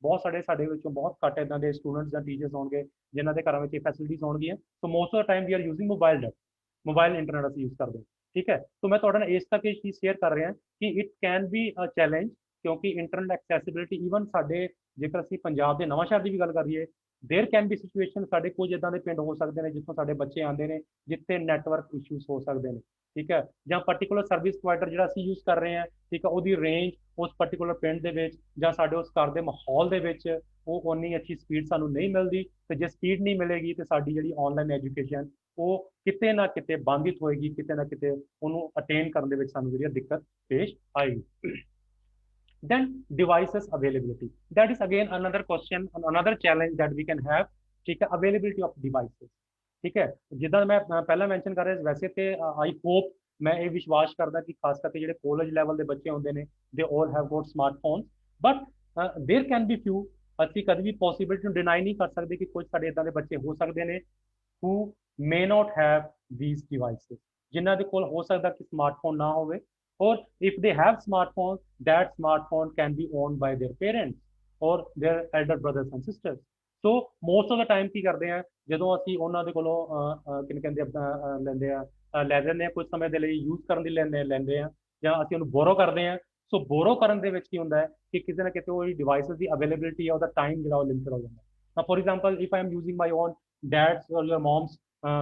ਬਹੁਤ ਸਾਡੇ ਵਿੱਚੋਂ ਬਹੁਤ ਘੱਟ ਇੱਦਾਂ ਦੇ ਸਟੂਡੈਂਟਸ ਜਾਂ ਟੀਚਰਸ ਹੋਣਗੇ ਜਿਨ੍ਹਾਂ ਦੇ ਘਰਾਂ ਵਿੱਚ ਇਹ ਫੈਸਿਲਿਟੀਜ਼ ਹੋਣਗੀਆਂ। So most of the time we are using mobile internet ਅਸੀਂ ਯੂਜ਼ ਕਰਦੇ ਹਾਂ, ਠੀਕ ਹੈ। ਸੋ ਮੈਂ ਤੁਹਾਡੇ ਨਾਲ ਇਸ ਤੱਕ ਇਹ ਚੀਜ਼ ਸ਼ੇਅਰ ਕਰ ਰਿਹਾ ਕਿ it can be a challenge, ਕਿਉਂਕਿ ਇੰਟਰਨੈਟ ਐਕਸੈਸਿਬਿਲਿਟੀ ਈਵਨ ਸਾਡੇ ਜੇਕਰ ਅਸੀਂ ਪੰਜਾਬ ਦੇ ਨਵਾਂ ਸ਼ਹਿਰ ਦੀ ਵੀ ਗੱਲ ਕਰੀਏ, देयर कैन बी सिचुएशन ਸਾਡੇ ਕੁਝ ਇਦਾਂ ਦੇ ਪਿੰਡ ਹੋ ਸਕਦੇ ਨੇ ਜਿੱਥੋਂ ਸਾਡੇ ਬੱਚੇ ਆਉਂਦੇ ਨੇ ਜਿੱਥੇ ਨੈਟਵਰਕ ਇਸ਼ੂਜ਼ ਹੋ ਸਕਦੇ ਨੇ, ਠੀਕ ਹੈ। ਜਾਂ ਪਾਰਟਿਕੂਲਰ ਸਰਵਿਸ ਪ੍ਰੋਵਾਈਡਰ ਜਿਹੜਾ ਅਸੀਂ ਯੂਜ਼ ਕਰ ਰਹੇ ਹਾਂ, ਠੀਕ ਹੈ, ਉਹਦੀ ਰੇਂਜ ਉਸ ਪਾਰਟਿਕੂਲਰ ਪਿੰਡ ਦੇ ਵਿੱਚ ਜਾਂ ਸਾਡੇ ਉਸ ਘਰ ਦੇ ਮਾਹੌਲ ਦੇ ਵਿੱਚ ਉਹ ਉਨੀ ਅੱਛੀ ਸਪੀਡ ਸਾਨੂੰ ਨਹੀਂ ਮਿਲਦੀ, ਤੇ ਜੇ ਸਪੀਡ ਨਹੀਂ ਮਿਲੇਗੀ ਤੇ ਸਾਡੀ ਜਿਹੜੀ ਆਨਲਾਈਨ ਐਜੂਕੇਸ਼ਨ ਉਹ ਕਿਤੇ ਨਾ ਕਿਤੇ ਬਾਂਧਿਤ ਹੋਏਗੀ, ਕਿਤੇ ਨਾ ਕਿਤੇ ਉਹਨੂੰ ਅਟੇਨ ਕਰਨ ਦੇ ਵਿੱਚ ਸਾਨੂੰ ਜਿਹੜੀ ਦਿੱਕਤ ਪੇਸ਼ ਆਏਗੀ। Then devices availability, that is again another question, another challenge that we can have, ठीक है, availability of devices, ठीक है। ਜਿੱਦਾਂ ਮੈਂ ਪਹਿਲਾਂ ਮੈਂਸ਼ਨ ਕਰ ਰਿਹਾ, ਵੈਸੇ ਤੇ ਆਈ ਹੋਪ ਮੈਂ ਇਹ ਵਿਸ਼ਵਾਸ ਕਰਦਾ ਕਿ ਖਾਸ ਕਰਕੇ ਜਿਹੜੇ ਕਾਲਜ ਲੈਵਲ ਦੇ ਬੱਚੇ ਹੁੰਦੇ ਨੇ they all have got smartphone, but there can be few, ਅਸੀਂ ਕਦੇ ਵੀ ਪੋਸੀਬਿਲਿਟੀ ਨੂੰ ਡਿਨਾਈ ਨਹੀਂ ਕਰ ਸਕਦੇ ਕਿ ਕੁਝ ਸਾਡੇ ਇਦਾਂ ਦੇ ਬੱਚੇ ਹੋ ਸਕਦੇ ਨੇ who may not have these devices, ਜਿਨ੍ਹਾਂ ਦੇ ਕੋਲ ਹੋ ਸਕਦਾ ਕਿ ਸਮਾਰਟਫੋਨ ਨਾ ਹੋਵੇ, or if they have smartphone, that smartphone can be owned by their parents or their elder brothers and sisters. So most of the time ਕੀ ਕਰਦੇ ਆ, ਜਦੋਂ ਅਸੀਂ ਉਹਨਾਂ ਦੇ ਕੋਲੋਂ ਕਿਨ ਕਹਿੰਦੇ ਲੈਂਦੇ ਆ, ਲੈ ਲੈਂਦੇ ਆ ਕੁਝ ਸਮੇਂ ਦੇ ਲਈ ਯੂਜ਼ ਕਰਨ ਦੀ ਲੈਂਦੇ ਆ, ਜਾਂ ਅਸੀਂ ਉਹਨੂੰ ਬੋਰੋ ਕਰਦੇ ਆ। ਸੋ ਬੋਰੋ ਕਰਨ ਦੇ ਵਿੱਚ ਕੀ ਹੁੰਦਾ ਹੈ ਕਿ ਕਿਸੇ ਨਾ ਕਿਤੇ ਉਹ ਡਿਵਾਈਸਿਸ ਦੀ ਅਵੇਲੇਬਿਲਿਟੀ ਆ, ਉਹਦਾ ਟਾਈਮ ਜਿਹੜਾ ਉਹ ਲਿਮਿਟਡ ਹੋ ਜਾਂਦਾ। Now for example, if I am using my own dad's or your mom's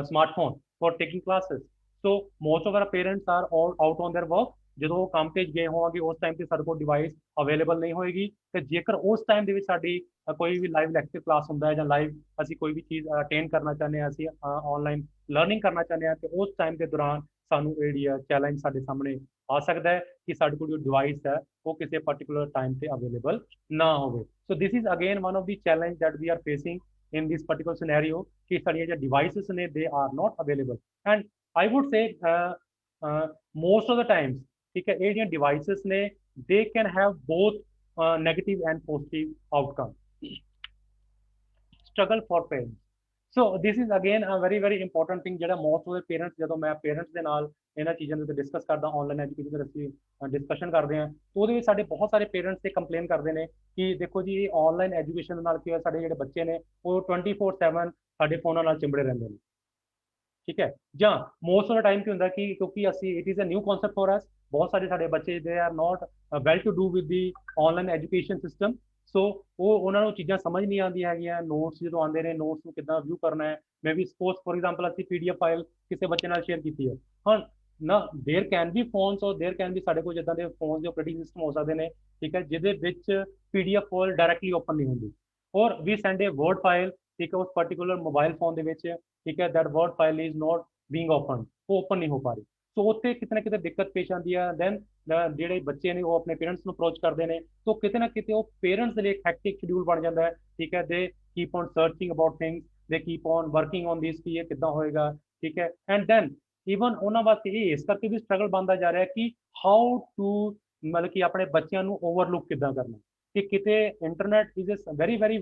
smartphone for taking classes, so most of our parents are all out on their work, ਜਦੋਂ ਉਹ ਕੰਮ ਤੇ ਗਏ ਹੋਵਾਂਗੇ ਉਸ ਟਾਈਮ ਤੇ ਸਾਡੇ ਕੋਲ ਡਿਵਾਈਸ ਅਵੇਲੇਬਲ ਨਹੀਂ ਹੋਏਗੀ, ਤੇ ਜੇਕਰ ਉਸ ਟਾਈਮ ਦੇ ਵਿੱਚ ਸਾਡੀ ਕੋਈ ਵੀ ਲਾਈਵ ਲੈਕਚਰ ਕਲਾਸ ਹੁੰਦਾ ਹੈ ਜਾਂ ਲਾਈਵ ਅਸੀਂ ਕੋਈ ਵੀ ਚੀਜ਼ ਅਟੇਨ ਕਰਨਾ ਚਾਹੁੰਦੇ ਹਾਂ, ਅਸੀਂ ਆਨਲਾਈਨ ਲਰਨਿੰਗ ਕਰਨਾ ਚਾਹੁੰਦੇ ਹਾਂ, ਤੇ ਉਸ ਟਾਈਮ ਦੇ ਦੌਰਾਨ ਸਾਨੂੰ ਜਿਹੜੀ ਆ ਚੈਲੰਜ ਸਾਡੇ ਸਾਹਮਣੇ ਆ ਸਕਦਾ ਹੈ ਕਿ ਸਾਡੇ ਕੋਲ ਜੋ ਡਿਵਾਈਸ ਹੈ ਉਹ ਕਿਸੇ ਪਾਰਟਿਕੂਲਰ ਟਾਈਮ ਤੇ ਅਵੇਲੇਬਲ ਨਾ ਹੋਵੇ। So this is again one of the challenge that we are facing in this particular scenario, ਕਿ ਸਾਡੀਆਂ ਜਿਹੜੀਆਂ ਡਿਵਾਈਸਿਸ ਨੇ they are not available, and I would say most of the times, ਠੀਕ ਹੈ, ਇਹ ਜਿਹੜੀਆਂ ਡਿਵਾਈਸਿਸ ਨੇ they can have both negative and positive outcome. Struggle for parents, so this is again a very important thing ਜਿਹੜਾ most of the parents, ਜਦੋਂ ਮੈਂ parents ਦੇ ਨਾਲ ਇਹਨਾਂ ਚੀਜ਼ਾਂ ਦੇ ਉੱਤੇ ਡਿਸਕਸ ਕਰਦਾ ਆਨਲਾਈਨ ਐਜੂਕੇਸ਼ਨ ਦੇ ਅਸੀਂ ਡਿਸਕਸ਼ਨ ਕਰਦੇ ਹਾਂ, ਤਾਂ ਉਹਦੇ ਵਿੱਚ ਸਾਡੇ ਬਹੁਤ ਸਾਰੇ ਪੇਰੈਂਟਸ ਤੇ ਕੰਪਲੇਨ ਕਰਦੇ ਨੇ ਕਿ ਦੇਖੋ ਜੀ ਇਹ ਆਨਲਾਈਨ ਐਜੂਕੇਸ਼ਨ ਦੇ ਨਾਲ ਕੀ ਹੋਇਆ, ਸਾਡੇ ਜਿਹੜੇ ਬੱਚੇ ਨੇ ਉਹ 24/7 ਸਾਡੇ ਫੋਨਾਂ ਨਾਲ ਚਿੰਬੜੇ ਰਹਿੰਦੇ ਨੇ, ਠੀਕ ਹੈ। ਜਾਂ ਮੋਸਟ ਆਫ ਦਾ ਟਾਈਮ ਕੀ ਹੁੰਦਾ ਕਿ ਕਿਉਂਕਿ ਅਸੀਂ it is a new concept for us, ਬਹੁਤ ਸਾਰੇ ਸਾਡੇ ਬੱਚੇ they are not well to do with the online education system, so ਉਹ ਉਹਨਾਂ ਨੂੰ ਚੀਜ਼ਾਂ ਸਮਝ ਨਹੀਂ ਆਉਂਦੀਆਂ ਹੈਗੀਆਂ। ਨੋਟਸ ਜਦੋਂ ਆਉਂਦੇ ਨੇ, ਨੋਟਸ ਨੂੰ ਕਿੱਦਾਂ ਵਿਊ ਕਰਨਾ ਹੈ, ਮੈਂ ਵੀ ਸਪੋਜ਼ ਫॉर ਐਗਜ਼ਾਮਪਲ ਅਸੀਂ PDF ਫਾਈਲ ਕਿਸੇ ਬੱਚੇ ਨਾਲ ਸ਼ੇਅਰ ਕੀਤੀ ਹੈ, ਹਾਂ ਨਾ देयर कैन बी फोन्स और देयर कैन बी ਸਾਡੇ ਕੋਲ ਜਿੱਦਾਂ ਦੇ ਫੋਨਸ ਦੇ ਆਪਰੇਟਿੰਗ ਸਿਸਟਮ ਹੋ ਸਕਦੇ ਨੇ, ਠੀਕ ਹੈ, ਜਿਹਦੇ ਵਿੱਚ PDF ਫਾਈਲ ਡਾਇਰੈਕਟਲੀ ਓਪਨ ਨਹੀਂ ਹੁੰਦੀ, ਔਰ ਵੀ ਸੈਂਡ ਅ ਵਰਡ ਫਾਈਲ, ਠੀਕ ਹੈ, ਉਸ ਪਾਰਟਿਕੂਲਰ ਮੋਬਾਈਲ ਫੋਨ ਦੇ ਵਿੱਚ, ਠੀਕ ਹੈ, that word file is not being open, ਉਹ ਓਪਨ ਨਹੀਂ ਹੋ ਪਾ ਰਹੀ। ਸੋ ਉੱਥੇ ਕਿਤੇ ਨਾ ਕਿਤੇ ਦਿੱਕਤ ਪੇਸ਼ ਆਉਂਦੀ ਹੈ। ਦੈਨ ਜਿਹੜੇ ਬੱਚੇ ਨੇ ਉਹ ਆਪਣੇ ਪੇਰੈਂਟਸ ਨੂੰ ਅਪਰੋਚ ਕਰਦੇ ਨੇ, ਤਾਂ ਕਿਤੇ ਨਾ ਕਿਤੇ ਉਹ ਪੇਰੈਂਟਸ ਦੇ ਲਈ ਇੱਕ ਹੈਕਟਿਕ ਸ਼ਡਿਊਲ ਬਣ ਜਾਂਦਾ ਹੈ। ਠੀਕ ਹੈ, they keep on searching about things, they keep on working on this ਕਿ ਇਹ ਕਿੱਦਾਂ ਹੋਏਗਾ। ਠੀਕ ਹੈ, ਐਂਡ ਦੈਨ ਈਵਨ ਉਹਨਾਂ ਵਾਸਤੇ ਇਹ ਇਸ ਕਰਕੇ ਵੀ ਸਟਰਗਲ ਬਣਦਾ ਜਾ ਰਿਹਾ ਕਿ ਹਾਊ ਟੂ ਮਤਲਬ ਕਿ ਆਪਣੇ ਬੱਚਿਆਂ ਨੂੰ ਓਵਰਲੁੱਕ ਕਿੱਦਾਂ ਕਰਨਾ। ਕਿ ਕਿਤੇ internet is very very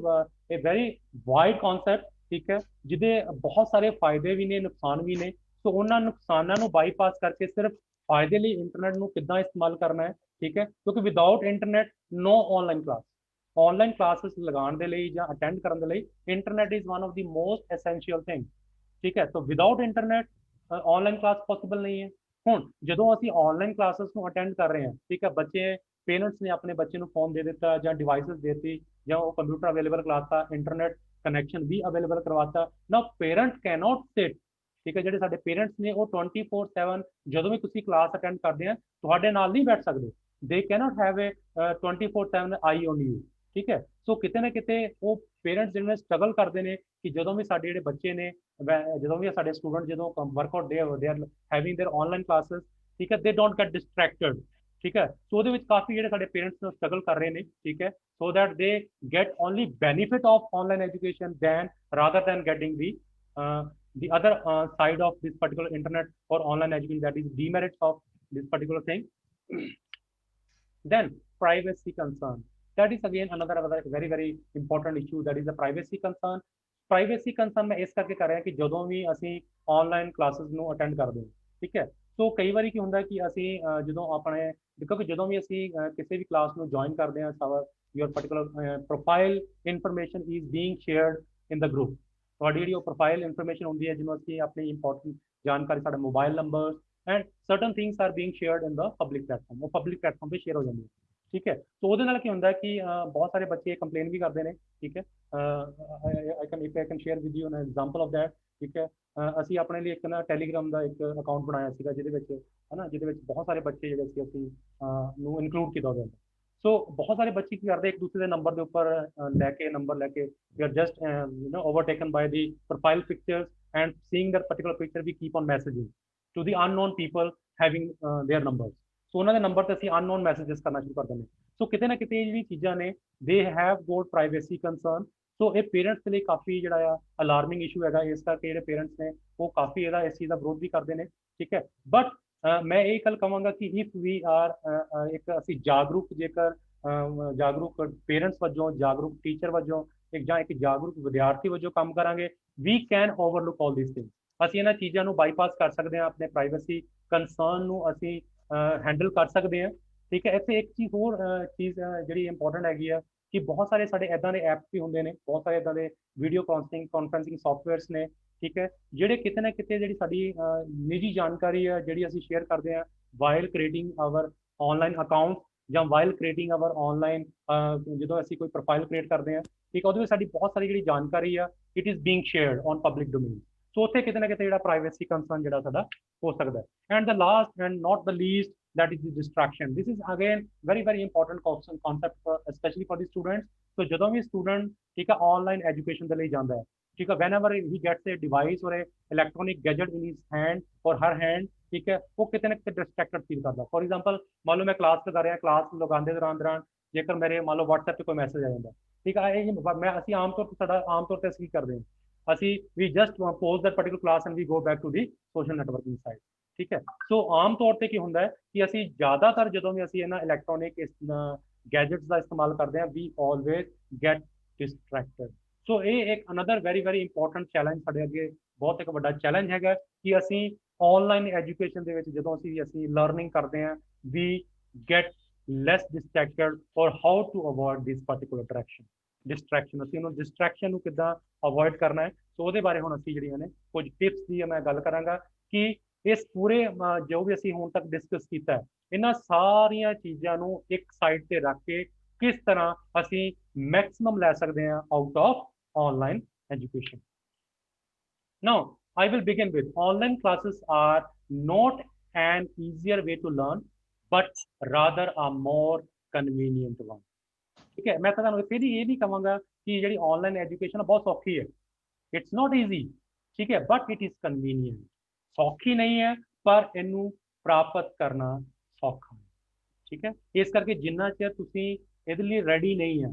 very wide concept. ਠੀਕ ਹੈ, ਜਿਹਦੇ ਬਹੁਤ ਸਾਰੇ ਫਾਇਦੇ ਵੀ ਨੇ, ਨੁਕਸਾਨ ਵੀ ਨੇ। ਸੋ ਉਹਨਾਂ ਨੁਕਸਾਨਾਂ ਨੂੰ ਬਾਈਪਾਸ ਕਰਕੇ ਸਿਰਫ ਫਾਇਦੇ ਲਈ ਇੰਟਰਨੈਟ ਨੂੰ ਕਿੱਦਾਂ ਇਸਤੇਮਾਲ ਕਰਨਾ ਹੈ। ਠੀਕ ਹੈ, ਕਿਉਂਕਿ without internet no online class. Online classes ਲਗਾਉਣ ਦੇ ਲਈ ਜਾਂ ਅਟੈਂਡ ਕਰਨ ਦੇ ਲਈ internet is one of the most essential thing. ਠੀਕ ਹੈ, so without internet online class possible ਨਹੀਂ ਹੈ। ਹੁਣ ਜਦੋਂ ਅਸੀਂ ਆਨਲਾਈਨ ਕਲਾਸਿਸ ਨੂੰ ਅਟੈਂਡ ਕਰ ਰਹੇ ਹਾਂ, ਠੀਕ ਹੈ, ਬੱਚੇ ਪੇਰੈਂਟਸ ਨੇ ਆਪਣੇ ਬੱਚੇ ਨੂੰ ਫੋਨ ਦੇ ਦਿੱਤਾ ਜਾਂ ਡਿਵਾਈਸਿਸ ਦੇ ਦਿੱਤੀ ਜਾਂ ਉਹ ਕੰਪਿਊਟਰ ਅਵੇਲੇਬਲ ਕਰਾਤਾ, ਇੰਟਰਨੈਟ ਕਨੈਕਸ਼ਨ ਵੀ ਅਵੇਲੇਬਲ ਕਰਵਾਤਾ। ਨਾ ਪੇਰੈਂਟ ਕੈਨੋਟ ਸਿਟ। ਠੀਕ ਹੈ, ਜਿਹੜੇ ਸਾਡੇ ਪੇਰੈਂਟਸ ਨੇ ਉਹ 24/7 ਜਦੋਂ ਵੀ ਤੁਸੀਂ ਕਲਾਸ ਅਟੈਂਡ ਕਰਦੇ ਆ ਤੁਹਾਡੇ ਨਾਲ ਨਹੀਂ ਬੈਠ ਸਕਦੇ। ਦੇ cannot have A 24/7 I on you. ਠੀਕ ਹੈ, ਸੋ ਕਿਤੇ ਨਾ ਕਿਤੇ ਉਹ ਪੇਰੈਂਟਸ ਜਿਹੜੇ ਸਟਰਗਲ ਕਰਦੇ ਨੇ ਕਿ ਜਦੋਂ ਵੀ ਸਾਡੇ ਜਿਹੜੇ ਬੱਚੇ ਨੇ, ਜਦੋਂ ਵੀ ਸਾਡੇ ਸਟੂਡੈਂਟ ਜਦੋਂ workout they are having their online classes, ਠੀਕ ਹੈ, ਦੇ ਡੋਂਟ ਗੈਟ ਡਿਸਟਰੈਕਟਡ। ਠੀਕ ਹੈ, ਸੋ ਉਹਦੇ ਵਿੱਚ ਕਾਫੀ ਜਿਹੜੇ ਸਾਡੇ ਪੇਰੈਂਟਸ ਸਟਰਗਲ ਕਰ ਰਹੇ ਨੇ। ਠੀਕ ਹੈ, so that they get only benefit of online education than rather than getting the other side of this particular internet or online education, that is demerits of this particular thing. Then privacy concern, that is again another very very important issue, that is the privacy concern. Privacy concern ਮੈਂ ਇਸ ਕਰਕੇ ਕਰ ਰਿਹਾ ਕਿ ਜਦੋਂ ਵੀ ਅਸੀਂ online classes ਨੂੰ attend ਕਰਦੇ ਹਾਂ, ਠੀਕ ਹੈ, ਸੋ ਕਈ ਵਾਰੀ ਕੀ ਹੁੰਦਾ ਕਿ ਅਸੀਂ ਜਦੋਂ ਆਪਣੇ, ਕਿਉਂਕਿ ਜਦੋਂ ਵੀ ਅਸੀਂ ਕਿਸੇ ਵੀ ਕਲਾਸ ਨੂੰ ਜੁਆਇਨ ਕਰਦੇ ਹਾਂ, your particular profile information is being shared in the group। ਤੁਹਾਡੀ ਜਿਹੜੀ ਉਹ ਪ੍ਰੋਫਾਈਲ ਇਨਫੋਰਮੇਸ਼ਨ ਹੁੰਦੀ ਹੈ, ਜਿਹਨੂੰ ਅਸੀਂ ਆਪਣੀ ਇੰਪੋਰਟੈਂਟ ਜਾਣਕਾਰੀ, ਸਾਡਾ mobile number and certain things are being shared in the public platform, ਉਹ ਪਬਲਿਕ ਪਲੇਟਫਾਰਮ 'ਤੇ ਸ਼ੇਅਰ ਹੋ ਜਾਂਦੀ ਹੈ। ਠੀਕ ਹੈ, ਸੋ ਉਹਦੇ ਨਾਲ ਕੀ ਹੁੰਦਾ ਕਿ ਬਹੁਤ ਸਾਰੇ ਬੱਚੇ ਕੰਪਲੇਨ ਵੀ ਕਰਦੇ ਨੇ। ਠੀਕ ਹੈ, I can share with U N example of that. ਠੀਕ ਹੈ, ਅਸੀਂ ਆਪਣੇ ਲਈ ਇੱਕ ਨਾ ਟੈਲੀਗ੍ਰਾਮ ਦਾ ਇੱਕ ਅਕਾਊਂਟ ਬਣਾਇਆ ਸੀਗਾ, ਜਿਹਦੇ ਵਿੱਚ ਹੈ ਨਾ, ਜਿਹਦੇ ਵਿੱਚ ਬਹੁਤ ਸਾਰੇ ਬੱਚੇ ਜਿਹੜੇ ਸੀ ਅਸੀਂ ਨੂੰ ਇਨਕਲੂਡ ਕੀਤਾ ਹੋਇਆ। ਸੋ ਬਹੁਤ ਸਾਰੇ ਬੱਚੇ ਕੀ ਕਰਦੇ, ਇੱਕ ਦੂਸਰੇ ਦੇ ਨੰਬਰ ਦੇ ਉੱਪਰ ਲੈ ਕੇ ਨੰਬਰ ਲੈ ਕੇ we are just overtaken by the profile pictures and seeing that particular picture we keep on messaging to the unknown people having their numbers। ਸੋ ਉਹਨਾਂ ਦੇ ਨੰਬਰ ਤੇ ਅਸੀਂ ਅਨਨੋਨ ਮੈਸੇजेस ਕਰਨਾ ਸ਼ੁਰੂ ਕਰ ਦਿੰਦੇ। ਸੋ ਕਿਤੇ ਨਾ ਕਿਤੇ ਇਹ ਜਿਹੜੀ ਚੀਜ਼ਾਂ ਨੇ they have got privacy concern. So ਇਹ ਪੇਰੈਂਟਸ ਦੇ ਲਈ ਕਾਫੀ ਜਿਹੜਾ ਆ ਅਲਾਰਮਿੰਗ ਇਸ਼ੂ ਹੈਗਾ। ਇਸ ਕਰਕੇ ਜਿਹੜੇ ਪੇਰੈਂਟਸ ਨੇ ਉਹ ਕਾਫੀ ਇਹਦਾ ਇਸ ਚੀਜ਼ ਦਾ ਵਿਰੋਧ ਵੀ ਕਰਦੇ ਨੇ। ਠੀਕ ਹੈ, ਬਟ ਮੈਂ ਇਹ ਗੱਲ ਕਹਾਂਗਾ ਕਿ ਇਫ ਵੀ ਆਰ ਇੱਕ ਅਸੀਂ ਜਾਗਰੂਕ, ਜੇਕਰ ਜਾਗਰੂਕ ਪੇਰੈਂਟਸ ਵਜੋਂ, ਜਾਗਰੂਕ ਟੀਚਰ ਵਜੋਂ, ਜਾਂ ਇੱਕ ਜਾਗਰੂਕ ਵਿਦਿਆਰਥੀ ਵਜੋਂ ਕੰਮ ਕਰਾਂਗੇ, we can overlook all this things. ਅਸੀਂ ਇਹਨਾਂ ਚੀਜ਼ਾਂ ਨੂੰ ਬਾਈਪਾਸ ਕਰ ਸਕਦੇ ਹਾਂ, ਆਪਣੇ ਪ੍ਰਾਈਵੇਸੀ ਕੰਸਰਨ ਨੂੰ ਅਸੀਂ ਹੈਂਡਲ ਕਰ ਸਕਦੇ ਹਾਂ। ਠੀਕ ਹੈ, ਇੱਥੇ ਇੱਕ ਚੀਜ਼ ਹੋਰ ਚੀਜ਼ ਜਿਹੜੀ ਇੰਪੋਰਟੈਂਟ ਹੈਗੀ ਆ ਕਿ ਬਹੁਤ ਸਾਰੇ ਸਾਡੇ ਇੱਦਾਂ ਦੇ ਐਪਸ ਵੀ ਹੁੰਦੇ ਨੇ, ਬਹੁਤ ਸਾਰੇ ਇੱਦਾਂ ਦੇ ਵੀਡੀਓ ਕਾਨਫਰੰਸਿੰਗ ਸੌਫਟਵੇਅਰਸ ਨੇ। ਠੀਕ ਹੈ, ਜਿਹੜੇ ਕਿਤੇ ਨਾ ਕਿਤੇ ਜਿਹੜੀ ਸਾਡੀ ਨਿੱਜੀ ਜਾਣਕਾਰੀ ਹੈ ਜਿਹੜੀ ਅਸੀਂ ਸ਼ੇਅਰ ਕਰਦੇ ਹਾਂ while creating our online account ਜਾਂ ਵਾਈਲ ਕ੍ਰੀਏਟਿੰਗ ਆਵਰ ਆਨਲਾਈਨ, ਜਦੋਂ ਅਸੀਂ ਕੋਈ ਪ੍ਰੋਫਾਈਲ ਕ੍ਰੀਏਟ ਕਰਦੇ ਹਾਂ, ਠੀਕ, ਉਹਦੇ ਵਿੱਚ ਸਾਡੀ ਬਹੁਤ ਸਾਰੀ ਜਿਹੜੀ ਜਾਣਕਾਰੀ ਆ it is being shared on public domain. So ਉੱਥੇ ਕਿਤੇ ਨਾ ਕਿਤੇ ਜਿਹੜਾ ਪ੍ਰਾਈਵੇਸੀ ਕੰਸਰਨ ਜਿਹੜਾ ਸਾਡਾ ਹੋ ਸਕਦਾ ਹੈ। And the last and not the least, that is the distraction। This is again very very important concept for, especially for the students। so ਜਦੋਂ ਵੀ student, ਠੀਕ ਹੈ, online education ਦੇ ਲਈ ਜਾਂਦਾ ਹੈ, ਠੀਕ ਹੈ, whenever he gets a device or a electronic gadget in his hand or her hand, ਠੀਕ ਹੈ, ਉਹ ਕਿਤੇ ਨਾ ਕਿਤੇ distracted feel ਕਰਦਾ। for example ਮੰਨ ਲਓ ਮੈਂ ਕਲਾਸ ਲਗਾ ਰਿਹਾ, ਕਲਾਸ ਲਗਾਉਂਦੇ ਦੌਰਾਨ ਜੇਕਰ ਮੇਰੇ ਮੰਨ ਲਓ WhatsApp ਤੇ ਕੋਈ ਮੈਸੇਜ ਆ ਜਾਂਦਾ, ਠੀਕ ਹੈ, ਇਹ ਮੈਂ ਅਸੀਂ ਆਮ ਤੌਰ ਤੇ ਸਾਡਾ ਆਮ ਤੌਰ ਤੇ ਅਸੀਂ ਕੀ ਕਰਦੇ ਹਾਂ, ਅਸੀਂ we just pause that particular class and we go back to the social networking site। ਠੀਕ ਹੈ, ਸੋ ਆਮ ਤੌਰ ਤੇ ਕੀ ਹੁੰਦਾ ਹੈ ਕਿ ਅਸੀਂ ਜ਼ਿਆਦਾਤਰ ਜਦੋਂ ਵੀ ਅਸੀਂ ਇਹਨਾਂ ਇਲੈਕਟ੍ਰੋਨਿਕ ਗੈਜਟਸ ਦਾ ਇਸਤੇਮਾਲ ਕਰਦੇ ਹਾਂ, ਵੀ ਆਲਵੇਜ਼ ਗੈਟ ਡਿਸਟਰੈਕਟਡ। ਸੋ ਇਹ ਇੱਕ another very very important challenge ਸਾਡੇ ਅੱਗੇ, ਬਹੁਤ ਇੱਕ ਵੱਡਾ ਚੈਲੰਜ ਹੈਗਾ ਕਿ ਅਸੀਂ ਆਨਲਾਈਨ ਐਜੂਕੇਸ਼ਨ ਦੇ ਵਿੱਚ ਜਦੋਂ ਅਸੀਂ ਲਰਨਿੰਗ ਕਰਦੇ ਹਾਂ, we get less distracted or how to avoid this particular distraction. ਅਸੀਂ ਉਹਨੂੰ ਡਿਸਟਰੈਕਸ਼ਨ ਨੂੰ ਕਿੱਦਾਂ ਅਵੋਇਡ ਕਰਨਾ ਹੈ, ਸੋ ਉਹਦੇ ਬਾਰੇ ਹੁਣ ਅਸੀਂ ਜਿਹੜੀਆਂ ਨੇ ਕੁਝ ਟਿਪਸ ਦੀ ਮੈਂ ਗੱਲ ਕਰਾਂਗਾ ਕਿ ਇਸ ਪੂਰੇ ਜੋ ਵੀ ਅਸੀਂ ਹੁਣ ਤੱਕ ਡਿਸਕਸ ਕੀਤਾ ਹੈ, ਇਹਨਾਂ ਸਾਰੀਆਂ ਚੀਜ਼ਾਂ ਨੂੰ ਇੱਕ ਸਾਈਡ ਤੇ ਰੱਖ ਕੇ ਕਿਸ ਤਰ੍ਹਾਂ ਅਸੀਂ ਮੈਕਸਿਮਮ ਲੈ ਸਕਦੇ ਹਾਂ out of online education. Now I will begin with online classes are not an easier way to learn but rather a more convenient one। ਠੀਕ ਹੈ, ਮੈਂ ਤੁਹਾਨੂੰ ਫਿਰ ਇਹ ਨਹੀਂ ਕਹਾਂਗਾ ਕਿ ਜਿਹੜੀ ਆਨਲਾਈਨ ਐਜੂਕੇਸ਼ਨ ਬਹੁਤ ਸੌਖੀ ਹੈ, ਇਟਸ ਨਾਟ ਈਜ਼ੀ। ਠੀਕ ਹੈ, ਬਟ ਇਟ ਇਜ਼ ਕਨਵੀਨੀਅੰਟ। ਸੌਖੀ ਨਹੀਂ ਹੈ ਪਰ ਇਹਨੂੰ ਪ੍ਰਾਪਤ ਕਰਨਾ ਸੌਖਾ ਹੈ। ਠੀਕ ਹੈ। ਇਸ ਕਰਕੇ ਜਿੰਨਾ ਚਿਰ ਤੁਸੀਂ ਇਹਦੇ ਲਈ ਰੈਡੀ ਨਹੀਂ ਹੈ,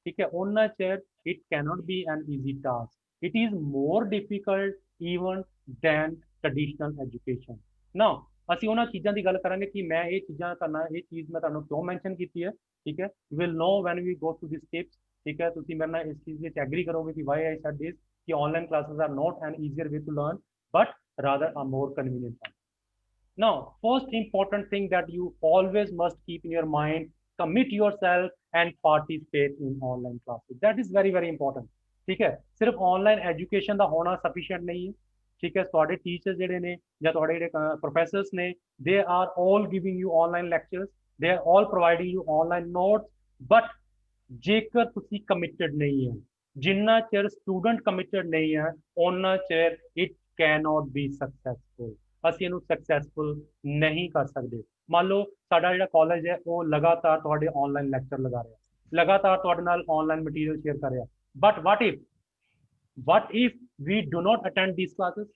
ਠੀਕ ਹੈ, ਉਹਨਾਂ ਚਿਰ it cannot be an easy task, it is more difficult even than traditional education. ਨਾ ਅਸੀਂ ਉਹਨਾਂ ਚੀਜ਼ਾਂ ਦੀ ਗੱਲ ਕਰਾਂਗੇ ਕਿ ਮੈਂ ਇਹ ਚੀਜ਼ਾਂ ਕਰਨਾ, ਇਹ ਚੀਜ਼ ਮੈਂ ਤੁਹਾਨੂੰ ਕਿਉਂ ਮੈਂਸ਼ਨ ਕੀਤੀ ਹੈ, ਠੀਕ ਹੈ। Will know when we go through this steps, ਠੀਕ ਹੈ। ਤੁਸੀਂ ਮੇਰੇ ਨਾਲ ਇਸ ਚੀਜ਼ ਵਿੱਚ ਐਗਰੀ ਕਰੋਗੇ ਕਿ ਵਾਈ ਆਈ ਸੈਡ ਦਿਸ, ਕਿ online classes are not an easier way to learn but rather a more convenient one. Now, first important thing that you always must keep in your mind, commit yourself and participate in online classes. That is very, very important. ठीक है, सिर्फ online education ਦਾ ਹੋਣਾ sufficient ਨਹੀਂ ਹੈ, ਠੀਕ ਹੈ। ਤੁਹਾਡੇ teacher ਜਿਹੜੇ ਨੇ ਜਾਂ ਤੁਹਾਡੇ ਜਿਹੜੇ ਪ੍ਰੋਫੈਸਰਸ ਨੇ, they are all giving you online lectures, they are all providing you online notes, but ਜੇਕਰ ਤੁਸੀਂ ਕਮਿਟਡ ਨਹੀਂ ਹੈ, ਜਿੰਨਾ ਚਿਰ ਸਟੂਡੈਂਟ ਕਮਿਟਡ ਨਹੀਂ ਹੈ, ਉਹਨਾਂ ਚਿਰ ਇਟ ਕੈਨੋਟ ਬੀ ਸਕਸੈਸਫੁਲ। ਅਸੀਂ ਇਹਨੂੰ ਸਕਸੈਸਫੁਲ ਨਹੀਂ ਕਰ ਸਕਦੇ। ਮੰਨ ਲਓ ਸਾਡਾ ਜਿਹੜਾ ਕਾਲਜ ਹੈ ਉਹ ਲਗਾਤਾਰ ਤੁਹਾਡੇ ਆਨਲਾਈਨ ਲੈਕਚਰ ਲਗਾ ਰਿਹਾ, ਲਗਾਤਾਰ ਤੁਹਾਡੇ ਨਾਲ ਆਨਲਾਈਨ ਮਟੀਰੀਅਲ ਸ਼ੇਅਰ ਕਰ ਰਿਹਾ, but what if we do not attend these classes,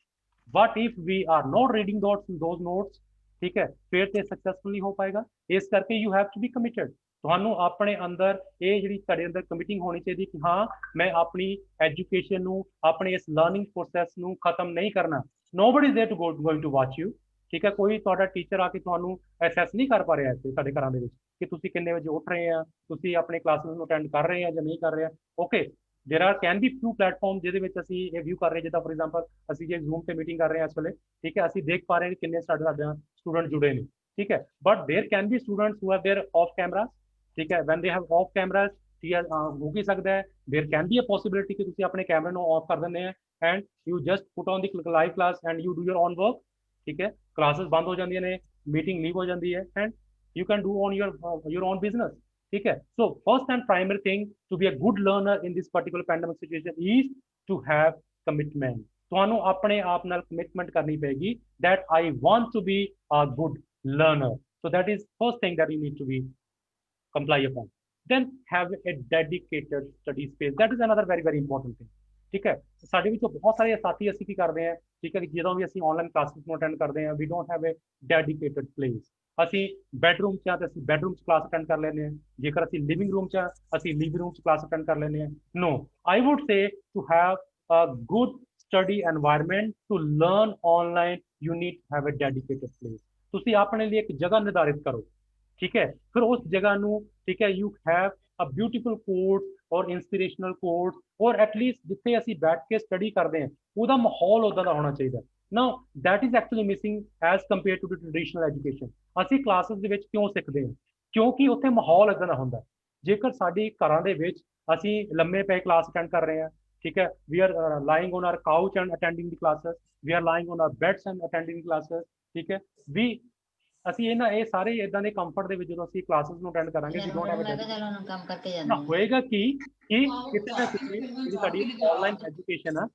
what if we are not reading those notes, ठीक है, फिर ਤੇ ਸਕਸੈਸਫੁਲ ਨਹੀਂ ਹੋ ਪਾਏਗਾ। ਇਸ ਕਰਕੇ you have to be committed. ਤੁਹਾਨੂੰ ਆਪਣੇ ਅੰਦਰ ਇਹ ਜਿਹੜੀ ਤੁਹਾਡੇ ਅੰਦਰ ਕਮਿਟਿੰਗ ਹੋਣੀ ਚਾਹੀਦੀ ਕਿ ਹਾਂ ਮੈਂ ਆਪਣੀ ਐਜੂਕੇਸ਼ਨ ਨੂੰ, ਆਪਣੇ ਇਸ ਲਰਨਿੰਗ ਪ੍ਰੋਸੈਸ ਨੂੰ ਖਤਮ ਨਹੀਂ ਕਰਨਾ। nobody is there to going to watch you, ਠੀਕ ਹੈ। ਕੋਈ ਤੁਹਾਡਾ ਟੀਚਰ ਆ ਕੇ ਤੁਹਾਨੂੰ ਅਸੈਸ ਨਹੀਂ ਕਰ ਪਾ ਰਿਹਾ ਇੱਥੇ ਸਾਡੇ ਘਰਾਂ ਦੇ ਵਿੱਚ ਕਿ ਤੁਸੀਂ ਕਿੰਨੇ ਵਜੇ ਉੱਠ ਰਹੇ ਆ, ਤੁਸੀਂ ਆਪਣੇ ਕਲਾਸਿਸ ਨੂੰ ਅਟੈਂਡ ਕਰ ਰਹੇ ਆ ਜਾਂ ਨਹੀਂ ਕਰ ਰਹੇ। Okay, there are can be few platform ਜਿਹਦੇ ਵਿੱਚ ਅਸੀਂ ਇਹ ਵਿਊ ਕਰ ਰਹੇ, ਜਿੱਦਾਂ ਫॉर एग्जांपल ਅਸੀਂ ਜੇ ਜ਼ੂਮ ਤੇ ਮੀਟਿੰਗ ਕਰ ਰਹੇ ਹਾਂ ਇਸ ਵੇਲੇ, ਠੀਕ ਹੈ, ਅਸੀਂ ਦੇਖ ਪਾ ਰਹੇ ਹਾਂ ਕਿ ਕਿੰਨੇ ਸਾਡੇ ਸਟੂਡੈਂਟ ਜੁੜੇ ਨੇ, ਠੀਕ ਹੈ। But there can be students who have their off cameras, ठीक है, when they have off cameras, ठीक है, हो ਕੀ ਸਕਦਾ ਹੈ, there can be a possibility ਕਿ ਤੁਸੀਂ ਆਪਣੇ ਕੈਮਰੇ ਨੂੰ ਆਫ ਕਰ ਦਿੰਦੇ ਆ and you just put on the live class and you do your own work, ਠੀਕ ਹੈ। ਕਲਾਸਿਸ ਬੰਦ ਹੋ ਜਾਂਦੀਆਂ ਨੇ, ਮੀਟਿੰਗ ਲੀਵ ਹੋ ਜਾਂਦੀ ਹੈ and you can do on your own business, ठीक है। So first and primary thing to be a good learner in this particular pandemic situation is to have commitment। ਤੁਹਾਨੂੰ ਆਪਣੇ ਆਪ ਨਾਲ commitment ਕਰਨੀ ਪਏਗੀ that I want to be a good learner, so that is first thing that you need to be comply upon। then have a dedicated study space, that is another very very important thing, ठीक है। ਸਾਡੇ ਵਿੱਚੋਂ ਬਹੁਤ ਸਾਰੇ ਸਾਥੀ ਅਸੀਂ ਕੀ ਕਰਦੇ ਹਾਂ, ਠੀਕ ਹੈ, ਜਦੋਂ ਵੀ ਅਸੀਂ ਆਨਲਾਈਨ ਕਲਾਸਿਸ ਨੂੰ ਅਟੈਂਡ ਕਰਦੇ ਹਾਂ, we don't have a dedicated place। ਅਸੀਂ ਬੈਡਰੂਮ 'ਚ ਆ ਤੇ ਅਸੀਂ ਬੈਡਰੂਮ 'ਚ ਕਲਾਸ ਅਟੈਂਡ ਕਰ ਲੈਂਦੇ ਹਾਂ, ਜੇਕਰ ਅਸੀਂ ਲਿਵਿੰਗ ਰੂਮ 'ਚ ਆ ਅਸੀਂ ਲਿਵਿੰਗ ਰੂਮ 'ਚ ਕਲਾਸ ਅਟੈਂਡ ਕਰ ਲੈਂਦੇ ਹਾਂ। No, I would say to have a good study environment to learn online, you need to have a dedicated place. ਤੁਸੀਂ ਆਪਣੇ ਲਈ ਇੱਕ ਜਗ੍ਹਾ ਨਿਰਧਾਰਿਤ ਕਰੋ, ਠੀਕ ਹੈ। ਫਿਰ ਉਸ ਜਗ੍ਹਾ ਨੂੰ, ਠੀਕ ਹੈ, you have a beautiful course or inspirational course, or at least ਜਿੱਥੇ ਅਸੀਂ ਬੈਠ ਕੇ ਸਟੱਡੀ ਕਰਦੇ ਹਾਂ ਉਹਦਾ ਮਾਹੌਲ ਉੱਦਾਂ ਦਾ ਹੋਣਾ ਚਾਹੀਦਾ। Now that is actually missing as compared to the traditional education। ਅਸੀਂ ਕਲਾਸਿਸ ਦੇ ਵਿੱਚ ਕਿਉਂ ਸਿੱਖਦੇ ਹਾਂ, ਕਿਉਂਕਿ ਉੱਥੇ ਮਾਹੌਲ ਇਦਾਂ ਦਾ ਹੁੰਦਾ। ਜੇਕਰ ਸਾਡੀ ਘਰਾਂ ਦੇ ਵਿੱਚ ਅਸੀਂ ਲੰਮੇ ਪਏ ਕਲਾਸ ਅਟੈਂਡ ਕਰ ਰਹੇ ਹਾਂ, ਠੀਕ ਹੈ, we are lying on our couch and attending the classes, we are lying on our beds and attending classes, ਠੀਕ ਹੈ, ਅਸੀਂ ਇਹ ਸਾਰੇ ਇਦਾਂ ਦੇ ਕੰਫਰਟ ਦੇ ਵਿੱਚ ਜਦੋਂ ਅਸੀਂ ਕਲਾਸਿਸ ਨੂੰ ਅਟੈਂਡ ਕਰਾਂਗੇ, ਵੀ ਡੋਂਟ ਹੈਵ ਅ ਕੰਮ ਕਰਕੇ ਜਾਂਦੇ ਹਾਂ, ਹੋਏਗਾ ਕਿ ਕਿਤੇ ਨਾ ਕਿਤੇ ਜਿਹੜੀ ਸਾਡੀ ਆਨਲਾਈਨ ਐਜੂਕੇਸ਼ਨ ਆ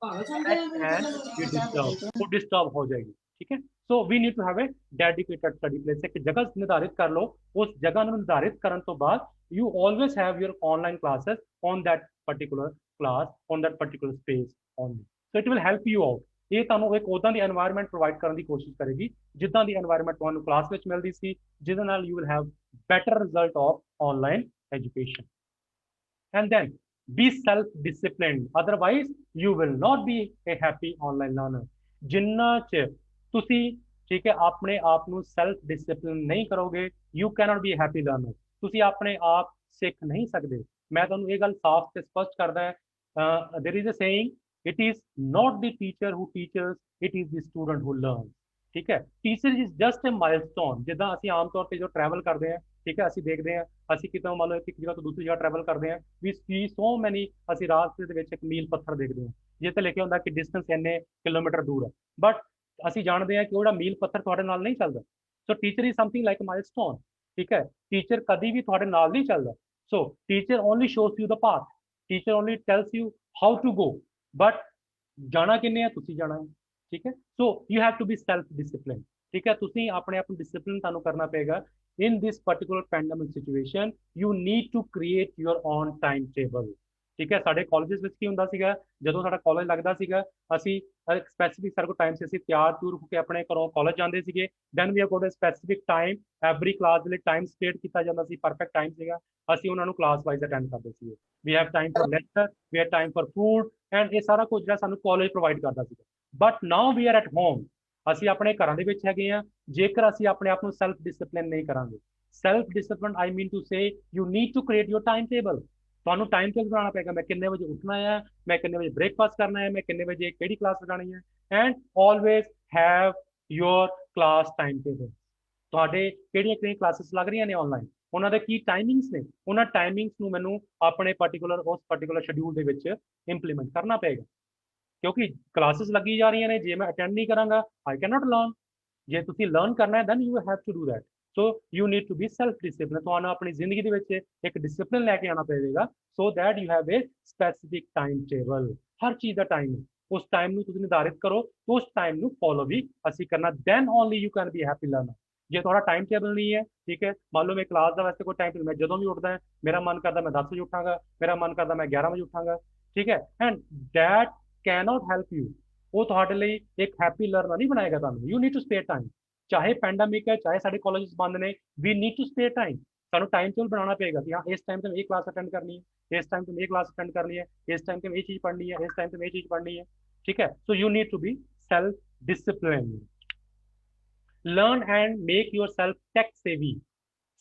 ਉਹ ਡਿਸਟਰਬ ਹੋ ਜਾਏਗੀ, ਠੀਕ ਹੈ। So we need to have a dedicated study place. ਇੱਕ ਜਗ੍ਹਾ ਨਿਰਧਾਰਿਤ ਕਰ ਲਓ, ਉਸ ਜਗ੍ਹਾ ਨੂੰ ਨਿਰਧਾਰਿਤ ਕਰਨ ਤੋਂ ਬਾਅਦ you always have your online classes on that particular class, on that particular space only, so it will help you out। ਇਹ ਤੁਹਾਨੂੰ ਇੱਕ ਉਦਾਂ ਦੀ এনवायरमेंट ਪ੍ਰੋਵਾਈਡ ਕਰਨ ਦੀ ਕੋਸ਼ਿਸ਼ ਕਰੇਗੀ ਜਿੱਦਾਂ ਦੀ এনवायरमेंट ਤੁਹਾਨੂੰ ਕਲਾਸ ਵਿੱਚ ਮਿਲਦੀ ਸੀ, ਜਿਹਦੇ ਨਾਲ you will have better result of online education। and then be self disciplined, otherwise you will not be a happy online learner। ਜਿੰਨਾ ਚ ਤੁਸੀਂ, ਠੀਕ ਹੈ, ਆਪਣੇ ਆਪ ਨੂੰ ਸੈਲਫ ਡਿਸਪਲਿਨ ਨਹੀਂ ਕਰੋਗੇ, you cannot be a happy learner। ਤੁਸੀਂ ਆਪਣੇ ਆਪ ਸਿੱਖ ਨਹੀਂ ਸਕਦੇ। ਮੈਂ ਤੁਹਾਨੂੰ ਇਹ ਗੱਲ ਸਾਫ਼ ਤੇ ਸਪਸ਼ਟ ਕਰਦਾ ਹੈ, there is a saying, it is not the teacher who teaches, it is the student who learns, ਠੀਕ ਹੈ। Teacher is just a milestone. ਜਿੱਦਾਂ ਅਸੀਂ ਆਮ ਤੌਰ ਤੇ ਜੋ ਟਰੈਵਲ ਕਰਦੇ ਹਾਂ, ਠੀਕ ਹੈ, ਅਸੀਂ ਦੇਖਦੇ ਹਾਂ, ਅਸੀਂ ਕਿਤੋਂ ਮੰਨ ਲਓ ਇੱਕ ਜਗ੍ਹਾ ਤੋਂ ਦੂਸਰੀ ਜਗ੍ਹਾ ਟਰੈਵਲ ਕਰਦੇ ਹਾਂ, ਵੀ ਸੀ ਸੋ ਮੈਨੀ, ਅਸੀਂ ਰਾਸਤੇ ਦੇ ਵਿੱਚ ਇੱਕ ਮੀਲ ਪੱਥਰ ਦੇਖਦੇ ਹਾਂ ਜਿਸ ਤੇ ਲਿਖਿਆ ਹੁੰਦਾ ਕਿ ਡਿਸਟੈਂਸ ਇੰਨੇ ਕਿਲੋਮੀਟਰ ਦੂਰ ਹੈ, ਬਟ ਅਸੀਂ ਜਾਣਦੇ ਹਾਂ ਕਿ ਉਹਦਾ ਮੀਲ ਪੱਥਰ ਤੁਹਾਡੇ ਨਾਲ ਨਹੀਂ ਚੱਲਦਾ। So teacher is something like milestone, ਠੀਕ ਹੈ। ਟੀਚਰ ਕਦੀ ਵੀ ਤੁਹਾਡੇ ਨਾਲ ਨਹੀਂ ਚੱਲਦਾ। So teacher only shows you the path, teacher only tells you how to go, but ਜਾਣਾ ਕਿੰਨੇ ਆ, ਤੁਸੀਂ ਜਾਣਾ ਹੈ, ਠੀਕ ਹੈ। So you have to be self discipline, ਠੀਕ ਹੈ। ਤੁਸੀਂ ਆਪਣੇ ਆਪ ਨੂੰ ਡਿਸਪਲਿਨ ਤੁਹਾਨੂੰ ਕਰਨਾ ਪਏਗਾ। in this particular pandemic situation you need to create your own timetable, ਠੀਕ ਹੈ। ਸਾਡੇ ਕਾਲਜਸ ਵਿੱਚ ਕੀ ਹੁੰਦਾ ਸੀਗਾ, ਜਦੋਂ ਸਾਡਾ ਕਾਲਜ ਲੱਗਦਾ ਸੀਗਾ, ਅਸੀਂ ਸਪੈਸੀਫਿਕ ਸਾਡੇ ਕੋਲ ਟਾਈਮ ਸੀ, ਅਸੀਂ ਤਿਆਰ ਤੁਰ ਹੋ ਕੇ ਆਪਣੇ ਘਰੋਂ ਕਾਲਜ ਜਾਂਦੇ ਸੀਗੇ। Then we have got a specific time, every class ਦੇ ਲਈ ਟਾਈਮ ਸਟੇਟ ਕੀਤਾ ਜਾਂਦਾ ਸੀ, ਪਰਫੈਕਟ ਟਾਈਮ ਸੀਗਾ, ਅਸੀਂ ਉਹਨਾਂ ਨੂੰ ਕਲਾਸ ਵਾਈਜ਼ ਅਟੈਂਡ ਕਰਦੇ ਸੀਗੇ। We have time for lecture, we have time for food, and ਇਹ ਸਾਰਾ ਕੁਝ ਜਿਹੜਾ ਸਾਨੂੰ ਕਾਲਜ ਪ੍ਰੋਵਾਈਡ ਕਰਦਾ ਸੀਗਾ। But now we are at home, ਅਸੀਂ ਆਪਣੇ ਘਰਾਂ ਦੇ ਵਿੱਚ ਹੈਗੇ ਆ। ਜੇਕਰ ਅਸੀਂ ਆਪਣੇ ਆਪ ਨੂੰ ਸੈਲਫ ਡਿਸਪਲਿਨ ਨਹੀਂ ਕਰਾਂਗੇ, self discipline I mean to say you need to create your time table. ਤੁਹਾਨੂੰ ਟਾਈਮ ਟੇਬਲ ਬਣਾਉਣਾ ਪਏਗਾ, ਮੈਂ ਕਿੰਨੇ ਵਜੇ ਉੱਠਣਾ ਹੈ, ਮੈਂ ਕਿੰਨੇ ਵਜੇ ਬ੍ਰੇਕਫਾਸਟ ਕਰਨਾ ਹੈ, ਮੈਂ ਕਿੰਨੇ ਵਜੇ ਕਿਹੜੀ ਕਲਾਸ ਲਗਾਣੀ ਹੈ, and always have your class time table. ਤੁਹਾਡੇ ਕਿਹੜੀਆਂ ਕਿਹੜੀਆਂ ਕਲਾਸਿਸ ਲੱਗ ਰਹੀਆਂ ਨੇ ਆਨਲਾਈਨ, ਉਹਨਾਂ ਦੇ ਕੀ ਟਾਈਮਿੰਗਸ ਨੇ, ਉਹਨਾਂ ਟਾਈਮਿੰਗਸ ਨੂੰ ਮੈਨੂੰ ਆਪਣੇ ਉਸ ਪਾਰਟਿਕੂਲਰ ਸ਼ਡਿਊਲ ਦੇ ਵਿੱਚ ਇੰਪਲੀਮੈਂਟ ਕਰਨਾ ਪਏਗਾ। ਕਿਉਂਕਿ ਕਲਾਸਿਸ ਲੱਗੀ ਜਾ ਰਹੀਆਂ ਨੇ, ਜੇ ਮੈਂ ਅਟੈਂਡ ਨਹੀਂ ਕਰਾਂਗਾ ਆਈ ਕੈਨ ਨਾਟ ਲਰਨ। ਜੇ ਤੁਸੀਂ ਲਰਨ ਕਰਨਾ ਹੈ then you have to do that. So you need to be self discipline. ਤੁਹਾਨੂੰ ਆਪਣੀ ਜ਼ਿੰਦਗੀ ਦੇ ਵਿੱਚ ਇੱਕ ਡਿਸਿਪਲਿਨ ਲੈ ਕੇ ਆਉਣਾ ਪਵੇਗਾ, so that you have a specific time table. ਹਰ ਚੀਜ਼ ਦਾ ਟਾਈਮ ਹੈ, ਉਸ ਟਾਈਮ ਨੂੰ ਤੁਸੀਂ ਨਿਰਧਾਰਿਤ ਕਰੋ, ਉਸ ਟਾਈਮ ਨੂੰ ਫੋਲੋ ਵੀ ਅਸੀਂ ਕਰਨਾ, then only you can be happy learner. ਜੇ ਤੁਹਾਡਾ ਟਾਈਮ ਟੇਬਲ ਨਹੀਂ ਹੈ, ਠੀਕ ਹੈ, ਮੰਨ ਲਓ ਮੈਂ ਕਲਾਸ ਦਾ ਵਾਸਤੇ ਕੋਈ ਟਾਈਮ ਟੇਬਲ, ਮੈਂ ਜਦੋਂ ਵੀ ਉੱਠਦਾ, ਮੇਰਾ ਮਨ ਕਰਦਾ ਮੈਂ 10 ਵਜੇ ਉੱਠਾਂਗਾ, ਮੇਰਾ ਮਨ ਕਰਦਾ ਮੈਂ 11 ਵਜੇ ਉੱਠਾਂਗਾ, ਠੀਕ ਹੈ, and that cannot help you. ਉਹ ਤੁਹਾਡੇ ਲਈ ਇੱਕ ਹੈਪੀ ਲਰਨਰ ਨਹੀਂ ਬਣਾਏਗਾ ਤੁਹਾਨੂੰ। You need to spare time. ਚਾਹੇ ਪੈਂਡੈਮਿਕ ਹੈ, ਚਾਹੇ ਸਾਡੇ ਕਾਲਜ ਬੰਦ ਨੇ, we need to spare time. ਸਾਨੂੰ ਟਾਈਮ ਟੇਬਲ ਬਣਾਉਣਾ ਪਏਗਾ ਕਿ ਹਾਂ ਇਸ ਟਾਈਮ ਤੇ ਮੈਂ ਇਹ ਕਲਾਸ ਅਟੈਂਡ ਕਰਨੀ ਹੈ, ਇਸ ਟਾਈਮ ਤੇ ਮੈਂ ਇਹ ਕਲਾਸ ਅਟੈਂਡ ਕਰਨੀ ਹੈ, ਇਸ ਟਾਈਮ ਤੇ ਮੈਂ ਇਹ ਚੀਜ਼ ਪੜ੍ਹਨੀ ਹੈ, ਇਸ ਟਾਈਮ ਤੇ ਮੈਂ ਇਹ ਚੀਜ਼ ਪੜ੍ਹਨੀ ਹੈ, ਠੀਕ ਹੈ। So you need to be self discipline. Learn and make yourself tech savvy,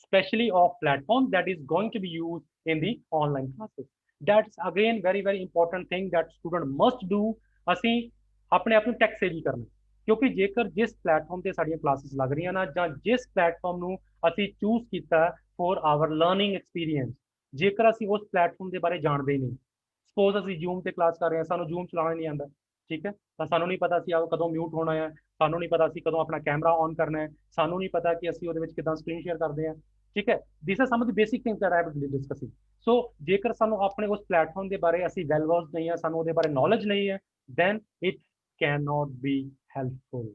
especially of platforms that is going to be used in the online classes. That's again very important thing that student must do. ਅਸੀਂ ਆਪਣੇ ਆਪ ਨੂੰ tech ਸੇਵੀ ਕਰਨਾ, ਕਿਉਂਕਿ ਜੇਕਰ ਜਿਸ platform ਤੇ ਸਾਡੀਆਂ ਕਲਾਸਿਸ ਲੱਗ ਰਹੀਆਂ ਨਾ, ਜਾਂ ਜਿਸ ਪਲੇਟਫਾਰਮ ਨੂੰ ਅਸੀਂ ਚੂਜ਼ ਕੀਤਾ ਫॉर ਆਵਰ ਲਰਨਿੰਗ ਐਕਸਪੀਰੀਅੰਸ, ਜੇਕਰ ਅਸੀਂ ਉਸ ਪਲੇਟਫਾਰਮ ਦੇ ਬਾਰੇ ਜਾਣਦੇ ਹੀ ਨਹੀਂ, ਸਪੋਜ਼ ਅਸੀਂ ਜ਼ੂਮ ਤੇ ਕਲਾਸ ਕਰ ਰਹੇ ਹਾਂ, ਸਾਨੂੰ ਜ਼ੂਮ ਚਲਾਉਣਾ ਨਹੀਂ ਆਉਂਦਾ, ਠੀਕ ਹੈ, ਤਾਂ ਸਾਨੂੰ ਨਹੀਂ ਪਤਾ ਅਸੀਂ ਕਦੋਂ ਮਿਊਟ ਹੋਣਾ ਹੈ, ਸਾਨੂੰ ਨਹੀਂ ਪਤਾ ਅਸੀਂ ਕਦੋਂ ਆਪਣਾ ਕੈਮਰਾ ਔਨ ਕਰਨਾ ਹੈ, ਸਾਨੂੰ ਨਹੀਂ ਪਤਾ ਕਿ ਅਸੀਂ ਉਹਦੇ ਵਿੱਚ ਕਿਦਾਂ ਸਕਰੀਨ ਸ਼ੇਅਰ ਕਰਦੇ ਹਾਂ, ਠੀਕ ਹੈ। This are some of the basic things that I will be discussing. So ਜੇਕਰ ਸਾਨੂੰ ਆਪਣੇ ਉਸ ਪਲੇਟਫਾਰਮ ਦੇ ਬਾਰੇ ਅਸੀਂ ਵੈਲ ਵਰਸਡ ਨਹੀਂ ਹੈ, ਸਾਨੂੰ ਉਹਦੇ ਬਾਰੇ ਨੌਲੇਜ ਨਹੀਂ ਹੈ, then it can not be helpful.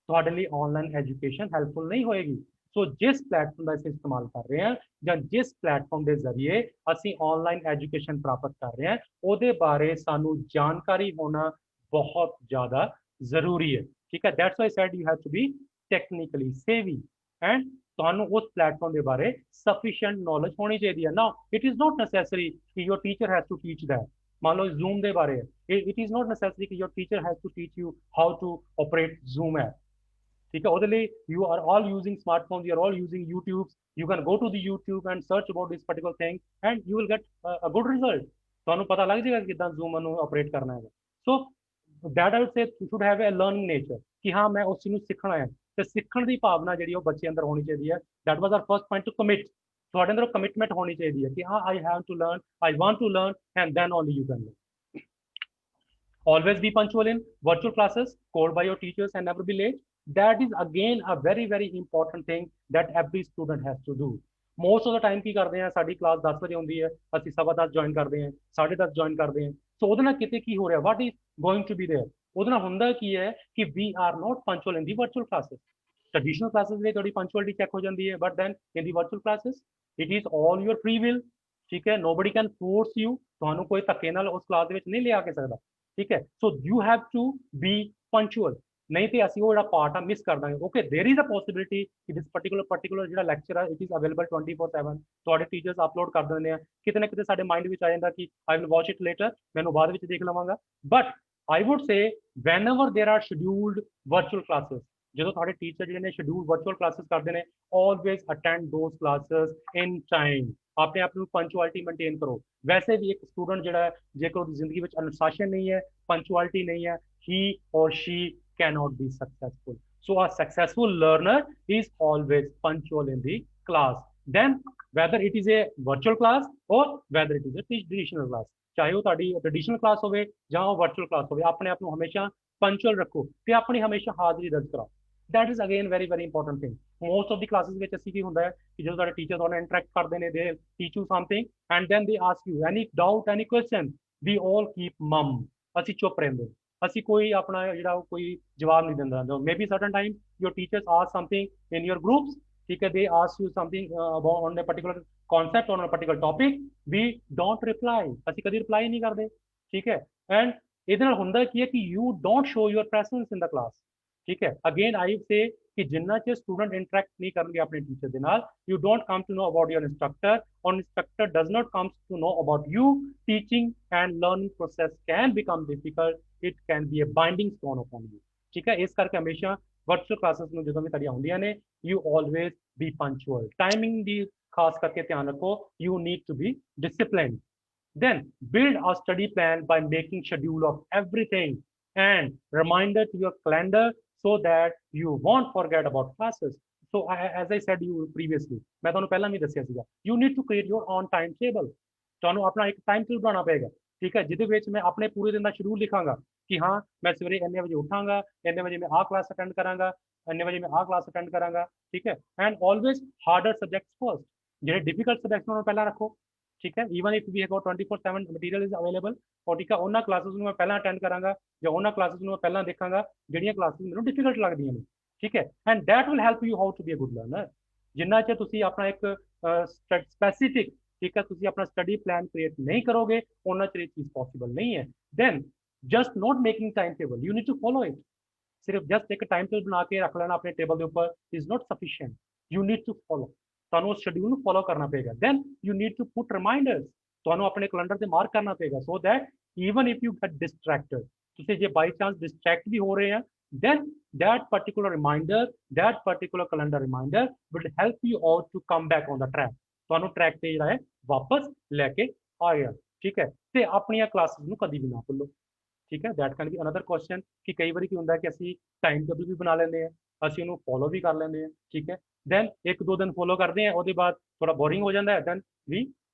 ਤੁਹਾਡੇ ਲਈ ਆਨਲਾਈਨ ਐਜੂਕੇਸ਼ਨ ਹੈਲਪਫੁਲ ਨਹੀਂ ਹੋਏਗੀ। ਸੋ ਜਿਸ ਪਲੇਟਫਾਰਮ ਦਾ ਅਸੀਂ ਇਸਤੇਮਾਲ ਕਰ ਰਹੇ ਹਾਂ, ਜਾਂ ਜਿਸ ਪਲੇਟਫਾਰਮ ਦੇ ਜ਼ਰੀਏ ਅਸੀਂ ਆਨਲਾਈਨ ਐਜੂਕੇਸ਼ਨ ਪ੍ਰਾਪਤ ਕਰ ਰਹੇ ਹਾਂ, ਉਹਦੇ ਬਾਰੇ ਸਾਨੂੰ ਜਾਣਕਾਰੀ ਹੋਣਾ ਬਹੁਤ ਜ਼ਿਆਦਾ ਜ਼ਰੂਰੀ ਹੈ, ਠੀਕ ਹੈ। That's why said you have to be technically savvy, and ਤੁਹਾਨੂੰ ਉਸ ਪਲੇਟਫਾਰਮ ਦੇ ਬਾਰੇ ਸਫੀਸ਼ੀਐਂਟ ਨੌਲੇਜ ਹੋਣੀ ਚਾਹੀਦੀ ਹੈ। ਨਾ ਇਟ ਇਜ਼ ਨੋਟ ਨੈਸੈਸਰੀ ਕਿ your teacher has to teach that. मान लो जूम ਦੇ ਬਾਰੇ ਹੈ, it is not necessary ਕਿ your teacher has to teach you how to operate zoom app, ठीक है। ਉਹਦੇ ਲਈ you are all using smartphones, you are all using YouTube, you can go to the YouTube and search about this particular thing and you will get a good result। ਤੁਹਾਨੂੰ ਪਤਾ ਲੱਗ ਜਾਏਗਾ ਕਿਦਾਂ zoom ਨੂੰ ਆਪਰੇਟ ਕਰਨਾ ਹੈ। ਸੋ that I would say you should have a learning nature ਕਿ ਹਾਂ ਮੈਂ ਉਸ ਚੀਜ਼ ਨੂੰ ਸਿੱਖਣਾ ਹੈ, ਤੇ ਸਿੱਖਣ ਦੀ ਭਾਵਨਾ ਜਿਹੜੀ ਉਹ ਬੱਚੇ ਅੰਦਰ ਹੋਣੀ ਚਾਹੀਦੀ ਹੈ। that was our first point, to commit। ਤੁਹਾਡੇ ਅੰਦਰ ਕਮਿਟਮੈਂਟ ਹੋਣੀ ਚਾਹੀਦੀ ਹੈ ਕਿ ਹਾਂ I have to learn, I want to learn, and then only you can learn। Always be punctual in virtual classes, called by your teachers, and never be late। That is again a very important thing that every student has to do। most of the time ਕੀ ਕਰਦੇ ਆ, ਸਾਡੀ class 10 ਵਜੇ ਹੁੰਦੀ ਹੈ, ਅਸੀਂ 10:15 join ਕਰਦੇ ਹਾਂ, 10:30 join ਕਰਦੇ ਹਾਂ। ਸੋ ਉਹਦੇ ਨਾਲ ਕਿਤੇ ਕੀ ਹੋ ਰਿਹਾ, what is going to be there, ਉਹਦੇ ਨਾਲ ਹੁੰਦਾ ਕੀ ਹੈ ਕਿ we are not punctual in the virtual classes। traditional classes ਵਿੱਚ ਤੁਹਾਡੀ ਪੰਚੁਅਲਿਟੀ ਚੈੱਕ ਹੋ ਜਾਂਦੀ ਹੈ, but then in the virtual classes it is all your free will, ਠੀਕ ਹੈ। nobody can force you, ਤੁਹਾਨੂੰ ਕੋਈ ਧੱਕੇ ਨਾਲ ਉਸ ਕਲਾਸ ਦੇ ਵਿੱਚ ਨਹੀਂ ਲਿਆ ਕੇ ਸਕਦਾ, ਠੀਕ ਹੈ। So you have to be punctual, ਨਹੀਂ ਤੇ ਅਸੀਂ ਉਹ ਜਿਹੜਾ ਪਾਰਟ ਆ ਮਿਸ ਕਰ ਦਾਂਗੇ। Okay, there is a possibility ਕਿ ਦਿਸ ਪਾਰਟਿਕੂਲਰ ਜਿਹੜਾ ਲੈਕਚਰ ਆ ਇਟ ਇਜ਼ ਅਵੇਲੇਬਲ 24/7, ਤੁਹਾਡੇ ਟੀਚਰਸ ਅਪਲੋਡ ਕਰ ਦਿੰਦੇ ਆ, ਕਿਤੇ ਨਾ ਕਿਤੇ ਸਾਡੇ ਮਾਈਂਡ ਵਿੱਚ ਆ ਜਾਂਦਾ ਕਿ I will watch it later, ਮੈਨੂੰ ਬਾਅਦ ਵਿੱਚ ਦੇਖ ਲਵਾਂਗਾ। But I would say whenever there are scheduled virtual classes, ਜਦੋਂ ਤੁਹਾਡੇ ਟੀਚਰ ਜਿਹੜੇ ਨੇ ਸ਼ਡਿਊਲ ਵਰਚੁਅਲ ਕਲਾਸਿਸ ਕਰਦੇ ਨੇ, always attend those classes in time. ਆਪਣੇ ਆਪ ਨੂੰ ਪੰਚੁਅਲਿਟੀ ਮੇਨਟੇਨ ਕਰੋ। ਵੈਸੇ ਵੀ ਇੱਕ ਸਟੂਡੈਂਟ ਜਿਹੜਾ ਜੇਕਰ ਉਹਦੀ ਜ਼ਿੰਦਗੀ ਵਿੱਚ ਅਨੁਸ਼ਾਸਨ ਨਹੀਂ ਹੈ, ਪੰਚੁਅਲਿਟੀ ਨਹੀਂ ਹੈ, he or she cannot be successful। So a successful learner is always punctual in the class, then whether it is a virtual class or whether it is a traditional class, ਚਾਹੇ ਉਹ ਤੁਹਾਡੀ ਟ੍ਰੈਡੀਸ਼ਨਲ ਕਲਾਸ ਹੋਵੇ ਜਾਂ ਉਹ virtual class ਹੋਵੇ, ਆਪਣੇ ਆਪ ਨੂੰ ਹਮੇਸ਼ਾ ਪੰਚੁਅਲ ਰੱਖੋ ਤੇ ਆਪਣੀ ਹਮੇਸ਼ਾ ਹਾਜ਼ਰੀ ਦਰਜ ਕਰਾਓ। that is again very important thing। most of the classes ਵਿੱਚ ਅਸੀਂ ਕੀ ਹੁੰਦਾ ਹੈ ਕਿ ਜਦੋਂ ਤੁਹਾਡੇ ਟੀਚਰ ਤੁਹਾਡੇ ਇੰਟਰੈਕਟ ਕਰਦੇ ਨੇ, they teach you something and then they ask you any doubt, any question, we all keep mum, ਅਸੀਂ ਚੁੱਪ ਰਹਿੰਦੇ, ਅਸੀਂ ਕੋਈ ਆਪਣਾ ਜਿਹੜਾ ਕੋਈ ਜਵਾਬ ਨਹੀਂ ਦਿੰਦਾ। maybe certain time your teachers ask something in your groups ठीक है, they ask you something about on a particular concept on a particular topic, we don't reply, ਅਸੀਂ ਕਦੀ ਰਿਪਲਾਈ ਨਹੀਂ ਕਰਦੇ, ਠੀਕ ਹੈ। ਐਂਡ ਇਹਦੇ ਨਾਲ ਹੁੰਦਾ ਕੀ ਹੈ ਕਿ you don't show your presence in the class, ਠੀਕ ਹੈ। ਅਗੇਨ ਆਈ ਸੇ ਕਿ ਜਿੰਨਾ ਚਿਰ ਸਟੂਡੈਂਟ ਇੰਟਰੈਕਟ ਨਹੀਂ ਕਰਨਗੇ ਆਪਣੇ ਟੀਚਰ ਦੇ ਨਾਲ, you don't come to know about your instructor, or instructor does not come to know about you, teaching and learning process can become difficult, it can be a binding stone upon you, ਠੀਕ ਹੈ। ਇਸ ਕਰਕੇ ਹਮੇਸ਼ਾ virtual classes ਨੂੰ ਜਦੋਂ ਵੀ ਤੁਹਾਡੀਆਂ ਹੁੰਦੀਆਂ ਨੇ, you always be punctual, timing ਦੀ ਖਾਸ ਕਰਕੇ ਧਿਆਨ ਰੱਖੋ, you need to be disciplined. Then build a study plan by making schedule of everything and reminder to your calendar so that you won't forget about classes. So as I said you previously, मैं ਤੁਹਾਨੂੰ ਪਹਿਲਾਂ ਵੀ ਦੱਸਿਆ ਸੀਗਾ, you need to create your own timetable. ਤੁਹਾਨੂੰ ਆਪਣਾ ਇੱਕ time table ਬਣਾਉਣਾ ਪਏਗਾ, ਠੀਕ ਹੈ, ਜਿਹਦੇ ਵਿੱਚ ਮੈਂ ਆਪਣੇ ਪੂਰੇ ਦਿਨ ਦਾ ਸ਼ਡਿਊਲ ਲਿਖਾਂਗਾ ਕਿ ਹਾਂ ਮੈਂ ਸਵੇਰੇ ਇੰਨੇ ਵਜੇ ਉੱਠਾਂਗਾ, ਇੰਨੇ ਵਜੇ ਮੈਂ ਆਹ ਕਲਾਸ ਅਟੈਂਡ ਕਰਾਂਗਾ, ਇੰਨੇ ਵਜੇ ਮੈਂ ਆਹ ਕਲਾਸ ਅਟੈਂਡ ਕਰਾਂਗਾ, ਠੀਕ ਹੈ। And always harder subjects first, ਜਿਹੜੇ ਡਿਫਿਕਲਟ ਸਬਜੈਕਟਸ ਨੂੰ ਪਹਿਲਾਂ ਰੱਖੋ, ਠੀਕ ਹੈ। ਈਵਨ ਇਫ ਵੀ ਹੈਗਾ 24/7 ਮਟੀਰੀਅਲ ਇਜ਼ ਅਵੇਲੇਬਲ, ਔਰ ਠੀਕ ਹੈ, ਉਹਨਾਂ ਕਲਾਸਿਸ ਨੂੰ ਮੈਂ ਪਹਿਲਾਂ ਅਟੈਂਡ ਕਰਾਂਗਾ ਜਾਂ ਉਹਨਾਂ ਕਲਾਸਿਸ ਨੂੰ ਮੈਂ ਪਹਿਲਾਂ ਦੇਖਾਂਗਾ ਜਿਹੜੀਆਂ ਕਲਾਸਿਸ ਮੈਨੂੰ ਡਿਫਿਕਲਟ ਲੱਗਦੀਆਂ ਨੇ, ਠੀਕ ਹੈ। And that will help you how to be a good learner. ਜਿੰਨਾ ਚਿਰ ਤੁਸੀਂ ਆਪਣਾ ਇੱਕ ਸਪੈਸੀਫਿਕ, ਠੀਕ ਹੈ, ਤੁਸੀਂ ਆਪਣਾ ਸਟੱਡੀ ਪਲਾਨ ਕ੍ਰੀਏਟ ਨਹੀਂ ਕਰੋਗੇ, ਉਹਨਾਂ ਚਿਰ ਇਹ ਚੀਜ਼ ਪੋਸੀਬਲ ਨਹੀਂ ਹੈ। Then just not making time table, you need to follow it. ਸਿਰਫ ਜਸਟ ਇੱਕ ਟਾਈਮ ਟੇਬਲ ਬਣਾ ਕੇ ਰੱਖ ਲੈਣਾ ਆਪਣੇ ਟੇਬਲ ਦੇ ਉੱਪਰ is not sufficient, you need to follow, ਤੁਹਾਨੂੰ ਉਸ ਸ਼ਡਿਊਲ ਨੂੰ ਫੋਲੋ ਕਰਨਾ ਪਏਗਾ। Then you need to put reminders, ਤੁਹਾਨੂੰ ਆਪਣੇ ਕੈਲੰਡਰ ਤੇ ਮਾਰਕ ਕਰਨਾ ਪਏਗਾ, so that even if you get distracted, ਤੁਸੀਂ ਜੇ ਬਾਈ ਚਾਂਸ ਡਿਸਟਰੈਕਟ ਵੀ ਹੋ ਰਹੇ ਆ, then that particular reminder, that particular calendar reminder will help you out to come back on the track, ਤੁਹਾਨੂੰ ਟਰੈਕ ਤੇ ਜਿਹੜਾ ਹੈ ਵਾਪਸ ਲੈ ਕੇ ਆ ਗਿਆ, ਠੀਕ ਹੈ। ਤੇ ਆਪਣੀਆਂ ਕਲਾਸਿਸ ਨੂੰ ਕਦੀ ਵੀ ਨਾ ਭੁੱਲੋ, ਠੀਕ ਹੈ। That can be another question ਕਿ ਕਈ ਵਾਰੀ ਕੀ ਹੁੰਦਾ ਕਿ ਅਸੀਂ ਟਾਈਮ ਟੇਬਲ ਵੀ ਬਣਾ ਲੈਂਦੇ ਆ, ਅਸੀਂ ਉਹਨੂੰ ਫੋਲੋ ਵੀ ਕਰ ਲੈਂਦੇ ਆ, ਠੀਕ ਹੈ। ਦੈਨ ਇੱਕ ਦੋ ਦਿਨ ਫੋਲੋ ਕਰਦੇ ਆ, ਉਹਦੇ ਬਾਅਦ ਥੋੜਾ ਬੋਰਿੰਗ ਹੋ ਜਾਂਦਾ ਹੈ, ਦੈਨ ਵੀ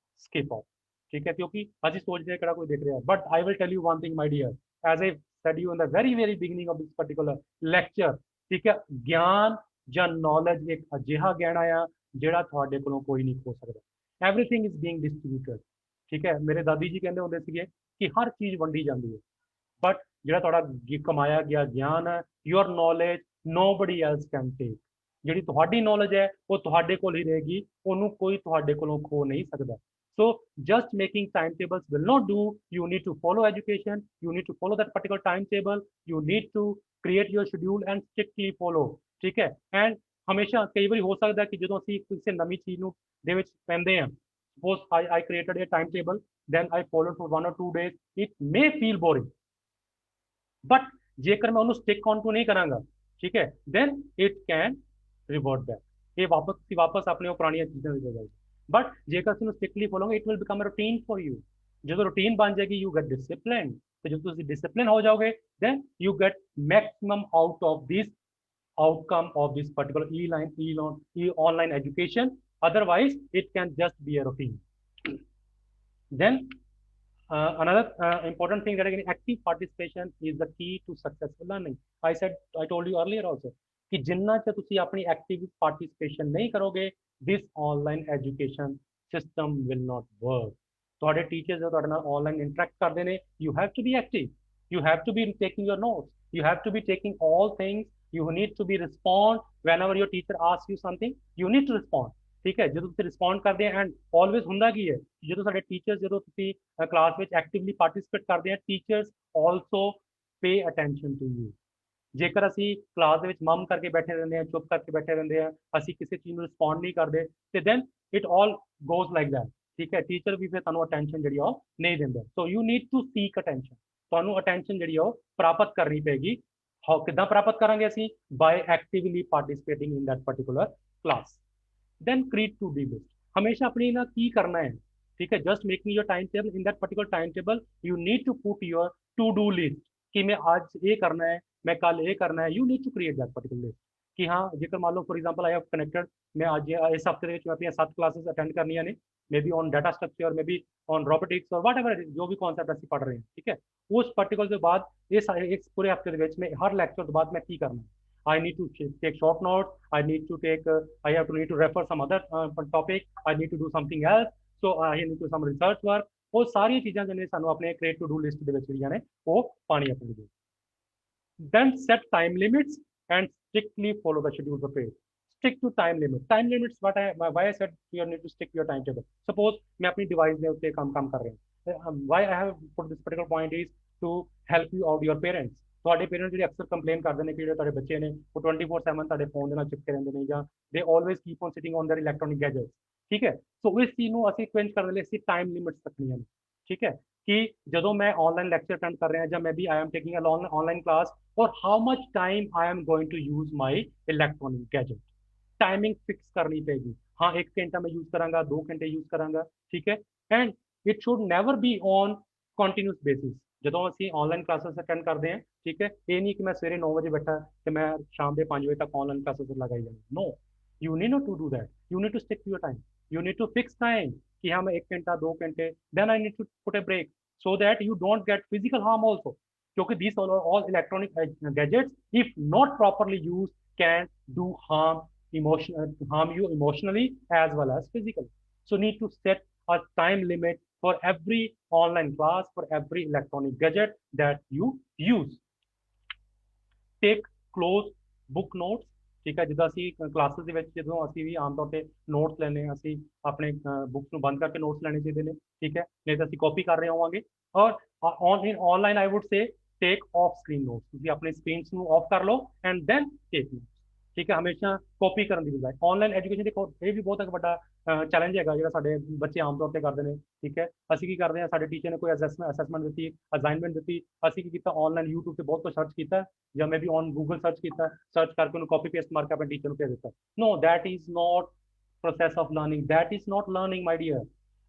ਸਕਿਪ ਆਊਟ, ਠੀਕ ਹੈ, ਕਿਉਂਕਿ ਅਸੀਂ ਸੋਚਦੇ ਹਾਂ ਕਿਹੜਾ ਕੋਈ ਦੇਖ ਰਿਹਾ। But I will tell you one thing my dear, as a said you in the very beginning of this particular lecture, ਠੀਕ ਹੈ, ਗਿਆਨ ਜਾਂ ਨੌਲੇਜ ਇੱਕ ਅਜਿਹਾ ਗਹਿਣਾ ਆ ਜਿਹੜਾ ਤੁਹਾਡੇ ਕੋਲੋਂ ਕੋਈ ਨਹੀਂ ਖੋ ਸਕਦਾ। everything is being distributed, ਠੀਕ ਹੈ। ਮੇਰੇ ਦਾਦੀ ਜੀ ਕਹਿੰਦੇ ਹੁੰਦੇ ਸੀਗੇ ਕਿ ਹਰ ਚੀਜ਼ ਵੰਡੀ ਜਾਂਦੀ ਹੈ, ਬਟ ਜਿਹੜਾ ਤੁਹਾਡਾ ਕਮਾਇਆ ਗਿਆ ਗਿਆਨ ਹੈ, your knowledge nobody else can take, ਜਿਹੜੀ ਤੁਹਾਡੀ ਨੌਲੇਜ ਹੈ ਉਹ ਤੁਹਾਡੇ ਕੋਲ ਹੀ ਰਹੇਗੀ, ਉਹਨੂੰ ਕੋਈ ਤੁਹਾਡੇ ਕੋਲੋਂ ਖੋ ਨਹੀਂ ਸਕਦਾ। So just making timetables will not do. You need to follow education. You need to follow that particular timetable. You need to create your schedule and strictly follow, ठीक है। And हमेशा कई बार हो सकता है कि जो ਅਸੀਂ ਕਿਸੇ ਨਵੀਂ ਚੀਜ਼ ਨੂੰ ਦੇ ਵਿੱਚ ਪੈਂਦੇ ਆ, suppose I created a timetable, then I followed for 1 or 2 days, it may feel boring, but ਜੇਕਰ ਮੈਂ ਉਹਨੂੰ stick on to ਨਹੀਂ ਕਰਾਂਗਾ, ਠੀਕ ਹੈ, then it can revert back, ਇਹ ਵਾਪਸ ਆਪਣੇ ਉਹ ਪੁਰਾਣੀਆਂ ਚੀਜ਼ਾਂ ਵਿੱਚ ਜਾਏਗਾ। बट जेकर तुम स्ट्रिक्टली फॉलोगे, it will become a routine for you. जो रूटीन बन जाएगी, यू गेट डिसिप्लिन, तो जब तुम डिसिप्लिन हो जाओगे, then you get maximum out of this outcome of this particular online education, otherwise it can just be a routine. Then another important thing that again, active participation is the key to successful learning. I told you earlier also कि जिन्ना च तुसी अपनी active participation नहीं करोगे, this online education system will not work. ਤੁਹਾਡੇ teachers ਤੁਹਾਡੇ ਨਾਲ online interact ਕਰਦੇ ਨੇ, you have to be active, you have to be taking your notes, you have to be taking all things, you need to be respond whenever your teacher asks you something, you need to respond, ਠੀਕ ਹੈ। ਜਦੋਂ ਤੁਸੀਂ respond ਕਰਦੇ ਆ, and always ਹੁੰਦਾ ਕੀ ਹੈ, ਜਦੋਂ ਸਾਡੇ ਟੀਚਰਸ, ਜਦੋਂ ਤੁਸੀਂ ਕਲਾਸ ਵਿੱਚ ਐਕਟਿਵਲੀ ਪਾਰਟਿਸਿਪੇਟ ਕਰਦੇ ਆ, teachers also pay attention to you. ਜੇਕਰ ਅਸੀਂ ਕਲਾਸ ਦੇ ਵਿੱਚ ਮਮ ਕਰਕੇ ਬੈਠੇ ਰਹਿੰਦੇ ਆ, ਚੁੱਪ ਕਰਕੇ ਬੈਠੇ ਰਹਿੰਦੇ ਆ, ਅਸੀਂ ਕਿਸੇ ਚੀਜ਼ ਨੂੰ ਰਿਸਪੌਂਡ ਨਹੀਂ ਕਰਦੇ, ਤੇ then it all goes like that, ਠੀਕ ਹੈ। ਟੀਚਰ ਵੀ ਫਿਰ ਤੁਹਾਨੂੰ ਅਟੈਂਸ਼ਨ ਜਿਹੜੀ ਉਹ ਨਹੀਂ ਦਿੰਦਾ। So you need to seek attention, ਤੁਹਾਨੂੰ ਅਟੈਂਸ਼ਨ ਜਿਹੜੀ ਉਹ ਪ੍ਰਾਪਤ ਕਰਨੀ ਪਏਗੀ। ਕਿੱਦਾਂ ਪ੍ਰਾਪਤ ਕਰਾਂਗੇ ਅਸੀਂ? By actively participating in that particular class. Then create to do list, ਹਮੇਸ਼ਾ ਆਪਣੀ ਨਾ ਕੀ ਕਰਨਾ ਹੈ, ਠੀਕ ਹੈ, just making your time table. In that particular time table you need to put your to do list कि मैं आज ये करना है, मैं कल ये करना है। You need to create that particular list कि हाँ, जेकर मान लो for example I have connected, मैं आज इस हफ्ते ਦੇ ਵਿੱਚ ਮੈਂ ਆਪਣੀਆਂ 7 ਕਲਾਸਿਸ ਅਟੈਂਡ ਕਰਨੀਆਂ ਨੇ, may be on data structure, may be on robotics और व्हाटएवर जो भी कॉन्सेप्ट ਅਸੀਂ ਪੜ੍ਹ ਰਹੇ ਹਾਂ, ਠੀਕ ਹੈ। ਉਸ ਪਾਰਟੀਕਲ ਦੇ ਬਾਅਦ ਇਸ ਪੂਰੇ ਹਫਤੇ ਦੇ ਵਿੱਚ ਮੈਂ ਹਰ ਲੈਕਚਰ ਤੋਂ ਬਾਅਦ ਮੈਂ ਕੀ ਕਰਨਾ, I need to take short notes, I need to refer some other topic, I need to do something else, so I need to do some research work। ਉਹ ਸਾਰੀਆਂ ਚੀਜ਼ਾਂ ਜਿਹੜੀਆਂ ਸਾਨੂੰ ਆਪਣੇ ਕ੍ਰੀਏਟ ਟੂ ਡੂ ਲਿਸਟ ਦੇ ਵਿੱਚ ਜਿਹੜੀਆਂ ਨੇ ਉਹ ਪਾਣੀ ਆਪਣੀ ਦੇ। Then set time limits and strictly follow the schedule prepared। stick to time limit. Time limits what why I said you need to stick to your timetable. Suppose मैं अपनी device ਦੇ ਉੱਤੇ ਕੰਮ ਕਰ ਰਿਹਾ ਹਾਂ. Why I have put this particular point is to help you out your parents. ਤੁਹਾਡੇ parents ਜਿਹੜੇ ਅਕਸਰ ਕੰਪਲੇਨ ਕਰਦੇ ਨੇ ਕਿ ਜਿਹੜੇ ਤੁਹਾਡੇ ਬੱਚੇ ਨੇ ਉਹ 24/7 ਤੁਹਾਡੇ ਫੋਨ ਦੇ ਨਾਲ ਚਿਪਕੇ ਰਹਿੰਦੇ ਨੇ ਜਾਂ ਦੇ always keep on sitting on their electronic gadgets, ਠੀਕ ਹੈ। ਸੋ ਇਸ ਚੀਜ਼ ਨੂੰ ਅਸੀਂ ਕੁਐਂਚ ਕਰਨ ਲਈ ਅਸੀਂ ਟਾਈਮ ਲਿਮਿਟਸ ਰੱਖਣੀਆਂ ਨੇ, ਠੀਕ ਹੈ, ਕਿ ਜਦੋਂ ਮੈਂ ਆਨਲਾਈਨ ਲੈਕਚਰ ਅਟੈਂਡ ਕਰ ਰਿਹਾ ਜਾਂ ਮੈਂ ਵੀ I am taking a online class और how much time I am going to use my electronic gadget, timing fix करनी पेगी। हाँ, 1 घंटा मैं यूज करांगा, 2 घंटे यूज करांगा, ठीक है। And it should never be on continuous basis. ਜਦੋਂ ਅਸੀਂ ਆਨਲਾਈਨ ਕਲਾਸਿਸ ਅਟੈਂਡ ਕਰਦੇ ਹਾਂ, ਠੀਕ ਹੈ, ਇਹ ਨਹੀਂ ਕਿ ਮੈਂ ਸਵੇਰੇ 9 ਵਜੇ ਬੈਠਾ ਤੇ ਮੈਂ ਸ਼ਾਮ ਦੇ 5 ਵਜੇ ਤੱਕ ਆਨਲਾਈਨ ਕਲਾਸਿਸ ਲਗਾਈ ਜਾਣੀ। No, you need not to do that, you need to stick to your time, you need to fix time कि हाँ मैं 1 घंटा 2 घंटे, then I need to put a break so that you don't get physical harm also, क्योंकि these all electronic gadgets if not properly used can do harm you emotionally as well as physically. So need to set a time limit for every online class, for every electronic gadget that you use. Take close book notes, ठीक है। जिदा ਅਸੀਂ classes ਦੇ ਵਿੱਚ ਜਦੋਂ ਅਸੀਂ ਵੀ ਆਮ ਤੌਰ ਤੇ ਨੋਟਸ ਲੈਣੇ ਆ, ਅਸੀਂ ਆਪਣੇ ਬੁੱਕਸ ਨੂੰ ਬੰਦ ਕਰਕੇ ਨੋਟਸ ਲੈਣੇ ਚਾਹੀਦੇ ਨੇ, ਠੀਕ ਹੈ, ਨਹੀਂ ਤਾਂ ਅਸੀਂ ਕਾਪੀ ਕਰ ਰਹੇ ਹੋਵਾਂਗੇ। ਔਰ online I would say take off screen notes, ਤੁਸੀਂ ਆਪਣੇ ਸਕਰੀਨਸ ਨੂੰ ਆਫ ਕਰ ਲਓ ਐਂਡ ਦੈਨ ਟੇਕ ਨੋਟਸ, ਠੀਕ ਹੈ, ਹਮੇਸ਼ਾ ਕਾਪੀ ਕਰਨ ਦੀ ਬਜਾਏ। ਆਨਲਾਈਨ ਐਜੂਕੇਸ਼ਨ ਦੇ ਇਹ ਵੀ ਬਹੁਤ ਇੱਕ ਵੱਡਾ ਚੈਲੰਜ ਹੈਗਾ ਜਿਹੜਾ ਸਾਡੇ ਬੱਚੇ ਆਮ ਤੌਰ ਤੇ ਕਰਦੇ ਨੇ, ਠੀਕ ਹੈ। ਅਸੀਂ ਕੀ ਕਰਦੇ ਹਾਂ, ਸਾਡੇ ਟੀਚਰ ਨੇ ਕੋਈ ਅਸੈਸਮੈਂਟ ਦਿੱਤੀ, ਅਸਾਈਨਮੈਂਟ ਦਿੱਤੀ, ਅਸੀਂ ਕੀ ਕੀਤਾ, ਆਨਲਾਈਨ YouTube ਤੇ ਬਹੁਤ ਕੁਝ ਸਰਚ ਕੀਤਾ ਜਾਂ ਮੈਂ ਵੀ ਔਨ ਗੂਗਲ ਸਰਚ ਕੀਤਾ, ਸਰਚ ਕਰਕੇ ਉਹਨੂੰ ਕਾਪੀ ਪੇਸਟ ਮਾਰ ਕੇ ਆਪਣੇ ਟੀਚਰ ਨੂੰ ਭੇਜ ਦਿੱਤਾ। No, that is not process of learning, that is not learning my dear,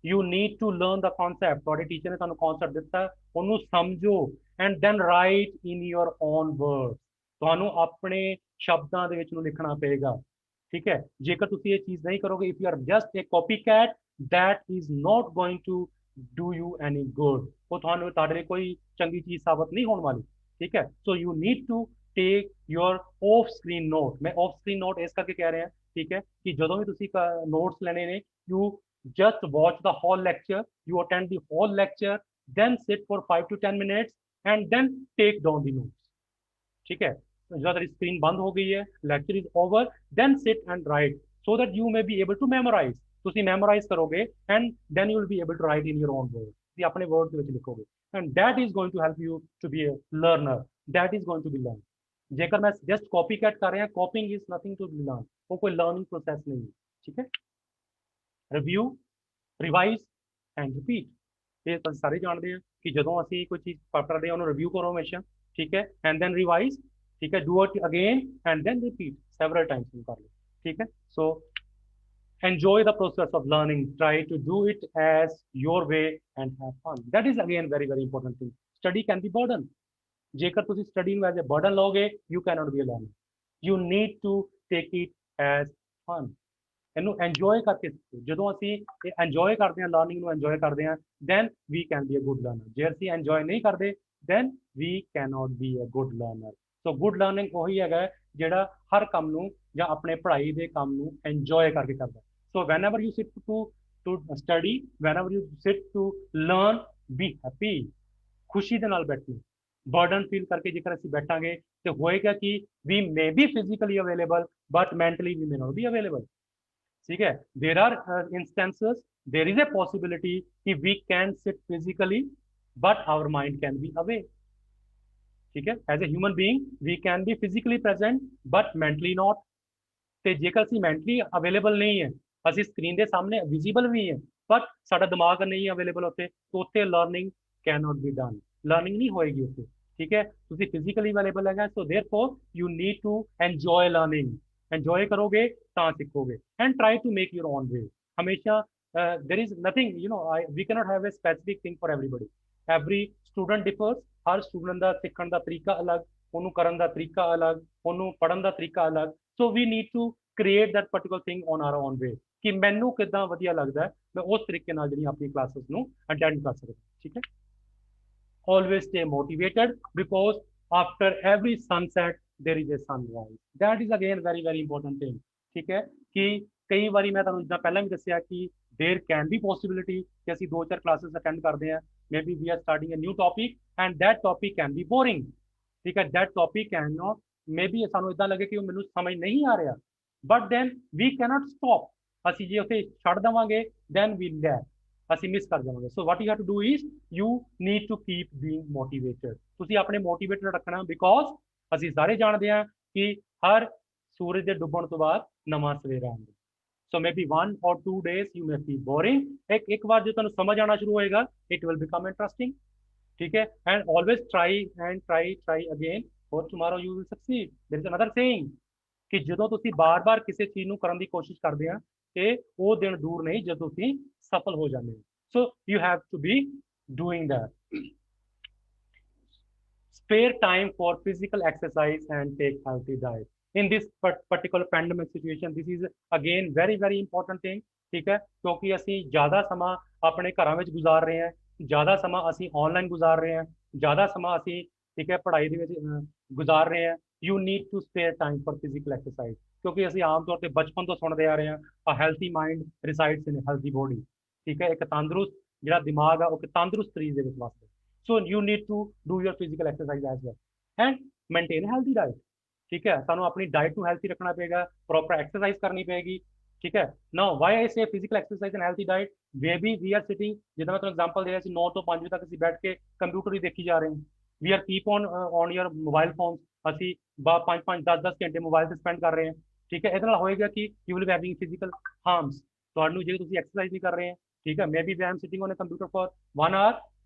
you need to learn the concept। ਤੁਹਾਡੇ ਟੀਚਰ ਨੇ ਤੁਹਾਨੂੰ ਕਨਸੈਪਟ ਦਿੱਤਾ, ਉਹਨੂੰ ਸਮਝੋ and then write in your own words, ਤੁਹਾਨੂੰ ਆਪਣੇ ਸ਼ਬਦਾਂ ਦੇ ਵਿੱਚ ਨੂੰ ਲਿਖਣਾ ਪਏਗਾ, ਠੀਕ ਹੈ। ਜੇਕਰ ਤੁਸੀਂ ਇਹ ਚੀਜ਼ ਨਹੀਂ ਕਰੋਗੇ, if you are just a copycat, that is not going to do you any good, ਉਹ ਤੁਹਾਨੂੰ ਤੁਹਾਡੇ ਲਈ ਕੋਈ ਚੰਗੀ ਚੀਜ਼ ਸਾਬਤ ਨਹੀਂ ਹੋਣ ਵਾਲੀ, ਠੀਕ ਹੈ। so you need to take your off screen note। ਮੈਂ off screen note ਇਸ ਕਰਕੇ ਕਹਿ ਰਿਹਾ, ਠੀਕ ਹੈ, ਕਿ ਜਦੋਂ ਵੀ ਤੁਸੀਂ ਨੋਟਸ ਲੈਣੇ ਨੇ, you just watch the whole lecture, you attend the whole lecture, then sit for 5 to 10 minutes and then take down the notes, ठीक है। जब स्क्रीन बंद हो गई है, lecture is over, then sit and write so that you may be able to memorize। ਤੁਸੀਂ memorize ਕਰੋਗੇ and then you will be able to write in your own words, ਤੁਸੀਂ ਆਪਣੇ ਵਰਡਸ ਦੇ ਵਿੱਚ ਲਿਖੋਗੇ and that is going to help you to be a learner, that is going to be learned। ਜੇਕਰ ਮੈਂ just copy cut ਕਰ ਰਿਹਾ, copying is nothing to be learn, ਉਹ ਕੋਈ ਲਰਨਿੰਗ ਪ੍ਰੋਸੈਸ ਨਹੀਂ ਹੈ, ਠੀਕ ਹੈ। ਰਿਵਿਊ, ਰਿਵਾਈਜ਼ ਐਂਡ ਰਿਪੀਟ, ਇਹ ਤਾਂ ਸਾਰੇ ਜਾਣਦੇ ਆ ਕਿ ਜਦੋਂ ਅਸੀਂ ਕੋਈ ਚੀਜ਼ ਪੜ੍ਹਦੇ ਹਾਂ ਉਹਨੂੰ ਰਿਵਿਊ ਕਰੋ ਹਮੇਸ਼ਾ, ਠੀਕ ਹੈ, ਐਂਡ ਦੈਨ ਰਿਵਾਈਜ਼, ठीक है, do it again and then repeat several times कर लो, ठीक है। सो enjoy the process of learning, try to do it as your way and have fun, that is again very very important thing। study can be burden, जेकर तुसी study ਨੂੰ as a burden ਲਓਗੇ, you cannot be a learner, you need to take it as fun। ਇਹਨੂੰ enjoy ਕਰਕੇ ਸਿੱਖੋ। ਜਦੋਂ ਅਸੀਂ ਇਹ enjoy ਕਰਦੇ ਹਾਂ, ਲਰਨਿੰਗ ਨੂੰ enjoy ਕਰਦੇ ਹਾਂ, then we can be a good learner। ਜੇ ਅਸੀਂ enjoy ਨਹੀਂ ਕਰਦੇ, then we cannot be a good learner। So good learning ਉਹੀ ਹੈਗਾ ਜਿਹੜਾ ਹਰ ਕੰਮ ਨੂੰ ਜਾਂ ਆਪਣੇ ਪੜ੍ਹਾਈ ਦੇ ਕੰਮ ਨੂੰ ਇੰਜੋਏ ਕਰਕੇ ਕਰਦਾ। So whenever you sit to study, whenever you sit to learn, be happy, ਖੁਸ਼ੀ ਦੇ ਨਾਲ ਬੈਠੋ। ਬਰਡਨ ਫੀਲ ਕਰਕੇ ਜੇਕਰ ਅਸੀਂ ਬੈਠਾਂਗੇ ਤੇ ਹੋਏਗਾ ਕਿ we may be physically available but mentally we may not be available, ठीक है। There are instances, there is a possibility कि we can sit physically but our mind can be away, ठीक है। As a human being we can be physically present but mentally not, ਤੇ ਜੇਕਰ ਅਸੀਂ mentally available ਨਹੀਂ ਹੈ, ਅਸੀਂ screen ਦੇ ਸਾਹਮਣੇ ਵਿਜ਼ੀਬਲ ਵੀ ਹੈ ਬਟ ਸਾਡਾ ਦਿਮਾਗ ਨਹੀਂ ਅਵੇਲੇਬਲ ਉੱਥੇ, ਤਾਂ ਉੱਥੇ learning can not be done, learning ਨਹੀਂ ਹੋਏਗੀ ਉੱਥੇ, ਠੀਕ ਹੈ। ਤੁਸੀਂ ਫਿਜ਼ੀਕਲੀ ਅਵੇਲੇਬਲ ਹੈਗਾ, so therefore you need to enjoy learning, enjoy करोगे तो सीखोगे and try to make your own way. हमेशा there is nothing, you know, we can not have a specific thing for everybody, every student differs, हर student का सीखने का तरीका अलग, ਉਹਨੂੰ ਕਰਨ ਦਾ ਤਰੀਕਾ ਅਲੱਗ, ਉਹਨੂੰ ਪੜ੍ਹਨ ਦਾ ਤਰੀਕਾ ਅਲੱਗ। So we need to create that particular thing on our own way, ਕਿ ਮੈਨੂੰ ਕਿੱਦਾਂ ਵਧੀਆ ਲੱਗਦਾ ਮੈਂ ਉਸ ਤਰੀਕੇ ਨਾਲ ਜਿਹੜੀ ਆਪਣੀ ਕਲਾਸਿਸ ਨੂੰ ਅਟੈਂਡ ਕਰ ਸਕਦਾ, ਠੀਕ ਹੈ। always stay motivated because after every sunset there is a sunrise, that is again very very important thing, ठीक है। कि ਕਈ ਵਾਰੀ ਮੈਂ ਤੁਹਾਨੂੰ ਜਿੱਦਾਂ ਪਹਿਲਾਂ ਵੀ ਦੱਸਿਆ ਕਿ there can be possibility ਕਿ ਅਸੀਂ 2-4 ਕਲਾਸਿਸ ਅਟੈਂਡ ਕਰਦੇ ਹਾਂ, maybe we are starting a new topic and that topic can be boring, ठीक है, that topic can not, maybe ਸਾਨੂੰ ਇਦਾਂ ਲੱਗੇ ਕਿ ਉਹ ਮੈਨੂੰ ਸਮਝ ਨਹੀਂ ਆ ਰਿਹਾ, but then we cannot stop. ਅਸੀਂ ਜੇ ਉੱਥੇ ਛੱਡ ਦੇਵਾਂਗੇ ਦੈਨ ਵੀ ਲੈ ਅਸੀਂ ਮਿਸ ਕਰ ਜਾਵਾਂਗੇ। So what you have to do is you need to keep being motivated. ਤੁਸੀਂ ਆਪਣੇ ਮੋਟੀਵੇਟਡ ਰੱਖਣਾ, ਬਿਕੋਜ਼ ਅਸੀਂ ਸਾਰੇ ਜਾਣਦੇ ਹਾਂ ਕਿ ਹਰ ਸੂਰਜ ਦੇ ਡੁੱਬਣ ਤੋਂ ਬਾਅਦ ਨਵਾਂ ਸਵੇਰਾ ਆਉਂਦਾ। ਸੋ may be 1 or 2 days you may feel boring, ਇੱਕ ਵਾਰ ਜੇ ਤੁਹਾਨੂੰ ਸਮਝ ਆਉਣਾ ਸ਼ੁਰੂ ਹੋਏਗਾ it will become interesting, ठीक है। and always try and try again or tomorrow you will succeed। there is another saying ਕਿ ਜਦੋਂ ਤੁਸੀਂ ਬਾਰ-ਬਾਰ ਕਿਸੇ ਚੀਜ਼ ਨੂੰ ਕਰਨ ਦੀ ਕੋਸ਼ਿਸ਼ ਕਰਦੇ ਆ ਤੇ ਉਹ ਦਿਨ ਦੂਰ ਨਹੀਂ ਜਦੋਂ ਤੁਸੀਂ ਸਫਲ ਹੋ ਜਾਂਦੇ ਹੋ। So you have to be doing that. spare time for physical exercise and take healthy diet in this particular pandemic situation। this is again very important thing, ठीक है। क्योंकि ਅਸੀਂ ਜ਼ਿਆਦਾ ਸਮਾਂ ਆਪਣੇ ਘਰਾਂ ਵਿੱਚ ਗੁਜ਼ਾਰ ਰਹੇ ਹਾਂ, ਜ਼ਿਆਦਾ ਸਮਾਂ ਅਸੀਂ ਆਨਲਾਈਨ ਗੁਜ਼ਾਰ ਰਹੇ ਹਾਂ, ਜ਼ਿਆਦਾ ਸਮਾਂ ਅਸੀਂ ਠੀਕ ਹੈ ਪੜ੍ਹਾਈ ਦੇ ਵਿੱਚ ਗੁਜ਼ਾਰ ਰਹੇ ਹਾਂ। You need to spare time for physical exercise, ਕਿਉਂਕਿ ਅਸੀਂ ਆਮ ਤੌਰ ਤੇ ਬਚਪਨ ਤੋਂ ਸੁਣਦੇ ਆ ਰਹੇ ਹਾਂ ਅ ਹੈਲਥੀ ਮਾਈਂਡ ਰਿਸਾਈਡਸ ਇਨ ਹੈਲਥੀ ਬੋਡੀ, ਠੀਕ ਹੈ। ਇੱਕ ਤੰਦਰੁਸਤ ਜਿਹੜਾ ਦਿਮਾਗ ਆ ਉਹ ਇੱਕ ਤੰਦਰੁਸਤ ਸਰੀਰ ਦੇ ਵਿੱਚ ਵਸਦਾ। so you need to do your physical exercise as well and maintain a healthy diet, ठीक है। ਸਾਨੂੰ ਆਪਣੀ ਡਾਈਟ ਨੂੰ ਹੈਲਥੀ ਰੱਖਣਾ ਪਏਗਾ, ਪ੍ਰੋਪਰ ਐਕਸਰਸਾਈਜ਼ ਕਰਨੀ ਪਏਗੀ, ਠੀਕ ਹੈ। Now why I say physical exercise and healthy diet, we are sitting, ਜਿੱਦਾਂ ਮੈਂ ਤੁਹਾਨੂੰ ਐਗਜ਼ਾਮਪਲ ਦੇ ਰਿਹਾ ਸੀ 9 ਤੋਂ 5 ਵਜੇ ਤੱਕ ਅਸੀਂ ਬੈਠ ਕੇ ਕੰਪਿਊਟਰ ਹੀ ਦੇਖੀ ਜਾ ਰਹੇ ਹਾਂ। We are keep on your mobile phone, ਅਸੀਂ 5 10 ਘੰਟੇ ਮੋਬਾਈਲ ਤੇ ਸਪੈਂਡ ਕਰ ਰਹੇ ਹਾਂ, ਠੀਕ ਹੈ। ਇਹਦੇ ਨਾਲ ਹੋਏਗਾ ਕਿ you will be having physical harms. ਤੁਹਾਨੂੰ ਜੇ ਤੁਸੀਂ ਐਕਸਰਸਾਈਜ਼ ਨਹੀਂ ਕਰ ਰਹੇ, ਠੀਕ ਹੈ, maybe I am sitting on a computer for 1 hour,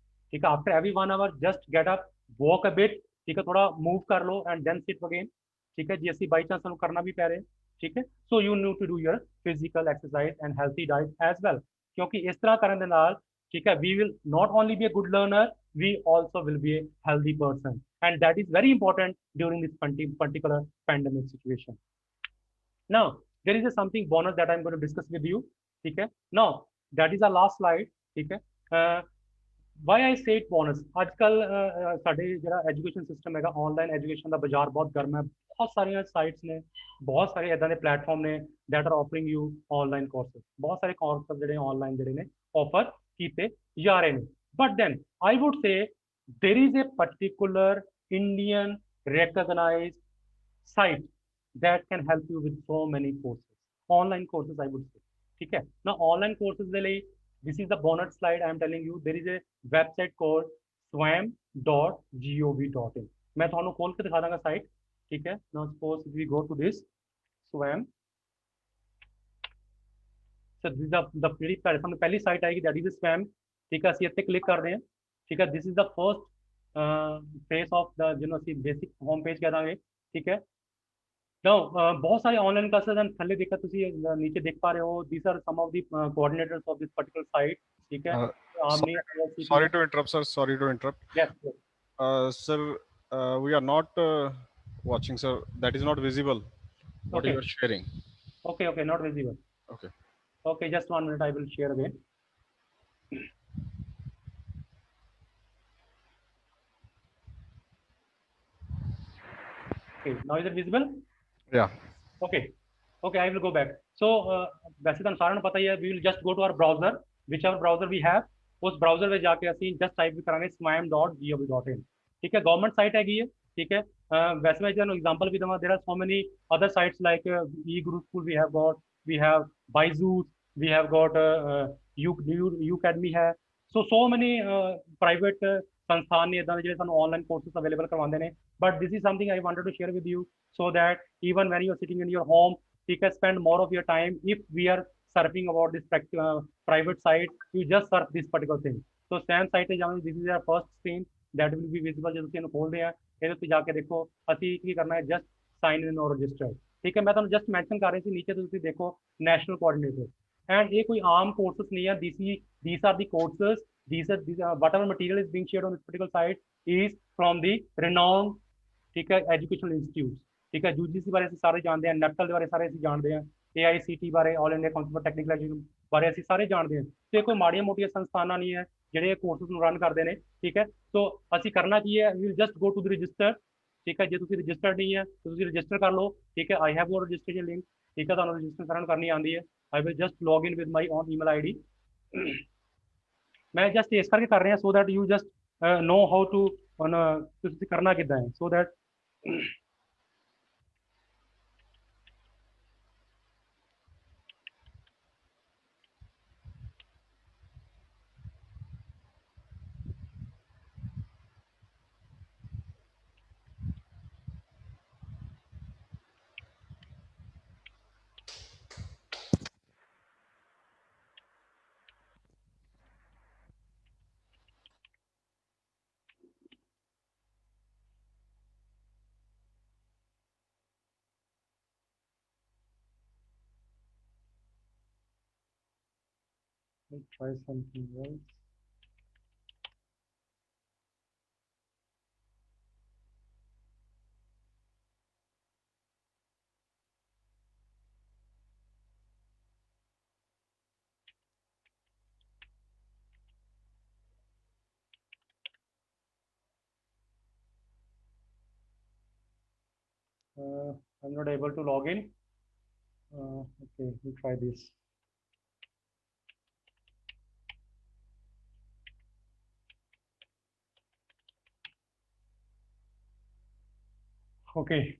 ठीक है। After every 1 hour just get up, walk a bit, ठीक है, थोड़ा मूव कर लो एंड देन सिट अगेन, ठीक है। जैसे बाई चांस ਸਾਨੂੰ करना भी पै रहे, ठीक है। So you need to do your physical exercise and healthy diet as well, क्योंकि इस तरह ਕਰਨ ਦੇ ਨਾਲ, ठीक है, we will not only be a good learner, we also will be a healthy person, and that is very important during this particular pandemic situation। now there is a something bonus that I'm going to discuss with you, ठीक है। now that is our last slide, ठीक है। Why I side bonus, ਅੱਜ ਕੱਲ ਸਾਡੇ ਜਿਹੜਾ education system ਹੈਗਾ, online education ਦਾ ਬਾਜ਼ਾਰ ਬਹੁਤ ਗਰਮ ਹੈ। ਬਹੁਤ ਸਾਰੀਆਂ ਸਾਈਟਸ ਨੇ, ਬਹੁਤ ਸਾਰੇ ਇਦਾਂ ਦੇ ਪਲੇਟਫਾਰਮ ਨੇ that R offering you online courses. ਬਹੁਤ ਸਾਰੇ ਕੋਰਸਿਸ ਜਿਹੜੇ ਆਨਲਾਈਨ ਜਿਹੜੇ ਨੇ ਆਫਰ ਕੀਤੇ ਜਾ ਰਹੇ ਨੇ। But then I would say there is a particular Indian recognized site that can help you with so many courses, online courses I would say, ठीक है ना। online courses ਦੇ ਲਈ this is the bonus slide I am telling you, there is a website called swam.gov.in। मैं ਤੁਹਾਨੂੰ खोल के दिखा दूंगा साइट, ठीक है। now suppose we go to this swam, so this is the पहली साइट आएगी, that is swam, ठीक है। ਅਸੀਂ ਇੱਥੇ क्लिक कर रहे हैं, ठीक है। this is the first face of the ਜਿਹਨੂੰ ਅਸੀਂ ਬੇਸਿਕ ਹੋਮ ਪੇਜ ਕਹਿ ਦਾਂਗੇ, ठीक है। now बहुत सारे ऑनलाइन क्लासेस हैं, थल्ले देखा तुसी नीचे देख पा रहे हो, these are some of the coordinators of this particular site, ठीक है। sorry to interrupt sir, sorry to interrupt, yes, yes। sir, we are not watching sir, that is not visible what okay, you are sharing, okay, not visible, okay, just 1 minute, I will share again। okay, now is it visible? yeah, okay, I will go back। so वैसे तो सारा पता ही है, we will just go to our browser, whichever browser we have, उस browser में जाके ਅਸੀਂ just type भी करांगे swam.gov.in, ठीक है। गवर्नमेंट साइट हैगी है, ठीक है। वैसे मैं ਤੁਹਾਨੂੰ एग्जांपल भी दूंगा, there are so many other sites like e-Gurukul, we have Byju's, we have got Udemy है। so many private ਸੰਸਥਾਨ ਨੇ ਇਦਾਂ ਦੇ ਜਿਹੜੇ ਸਾਨੂੰ ਆਨਲਾਈਨ ਕੋਰਸਸ ਅਵੇਲੇਬਲ ਕਰਵਾਉਂਦੇ ਨੇ। but this is something I wanted to share with you so that even when you are sitting in your home, you can spend more of your time, if we are surfing about this private site, you just surf this particular thing। so SAM site ਤੇ ਜਾਵਾਂਗੇ, this is our first screen that will be visible। ਜਦੋਂ ਤੁਸੀਂ ਇਹਨੂੰ ਖੋਲਦੇ ਆ, ਇਹਦੇ ਉੱਤੇ ਜਾ ਕੇ ਦੇਖੋ ਅਸੀਂ ਕੀ ਕਰਨਾ ਹੈ, ਜਸਟ ਸਾਈਨ ਇਨ ਔਰ ਰਜਿਸਟਰ, ਠੀਕ ਹੈ। ਮੈਂ ਤੁਹਾਨੂੰ ਜਸਟ ਮੈਂਸ਼ਨ ਕਰ ਰਹੀ ਸੀ, ਨੀਚੇ ਤੁਸੀਂ ਦੇਖੋ ਨੈਸ਼ਨਲ ਕੋਆਰਡੀਨੇਟਰ, ਐਂਡ ਇਹ ਕੋਈ ਆਮ ਕੋਰਸਸ ਨਹੀਂ ਹੈ, these are the courses, these whatever material is being shared on this particular site is from the renowned, ठीक है, एजुकेशनल इंस्टीट्यूट, ठीक है। यूजीसी बारे ਅਸੀਂ ਸਾਰੇ ਜਾਣਦੇ ਹਾਂ, ਨੈਪਟਲ ਦੇ ਬਾਰੇ ਸਾਰੇ ਅਸੀਂ ਜਾਣਦੇ ਹਾਂ, AICT ਬਾਰੇ, all India council for technical education ਬਾਰੇ ਅਸੀਂ ਸਾਰੇ ਜਾਣਦੇ ਹਾਂ। ਤੇ ਕੋਈ ਮਾੜੀਆਂ ਮੋਟੀਆਂ ਸੰਸਥਾਨਾਂ ਨਹੀਂ ਹੈ ਜਿਹੜੇ ਇਹ ਕੋਰਸਸ ਨੂੰ ਰਨ ਕਰਦੇ ਨੇ, ਠੀਕ ਹੈ। ਸੋ ਅਸੀਂ ਕਰਨਾ ਕੀ ਹੈ, we just go to the register, ਠੀਕ ਹੈ। ਜੇ ਤੁਸੀਂ ਰਜਿਸਟਰਡ ਨਹੀਂ ਹੈ ਤਾਂ ਤੁਸੀਂ ਰਜਿਸਟਰ ਕਰ ਲਓ, ਠੀਕ ਹੈ। I have your registration link, ਠੀਕ ਹੈ। ਤੁਹਾਨੂੰ ਰਜਿਸਟਰ ਕਰਨੀ ਆਉਂਦੀ ਹੈ, I will just log in with my own email ID. ਮੈਂ ਜਸਟ ਇਸ ਕਰਕੇ ਕਰ ਰਿਹਾ so that you just know how to ਤੁਸੀਂ ਕਰਨਾ ਕਿੱਦਾਂ ਹੈ, so that Let's try something else. I'm not able to log in. Okay, we'll try this. Okay,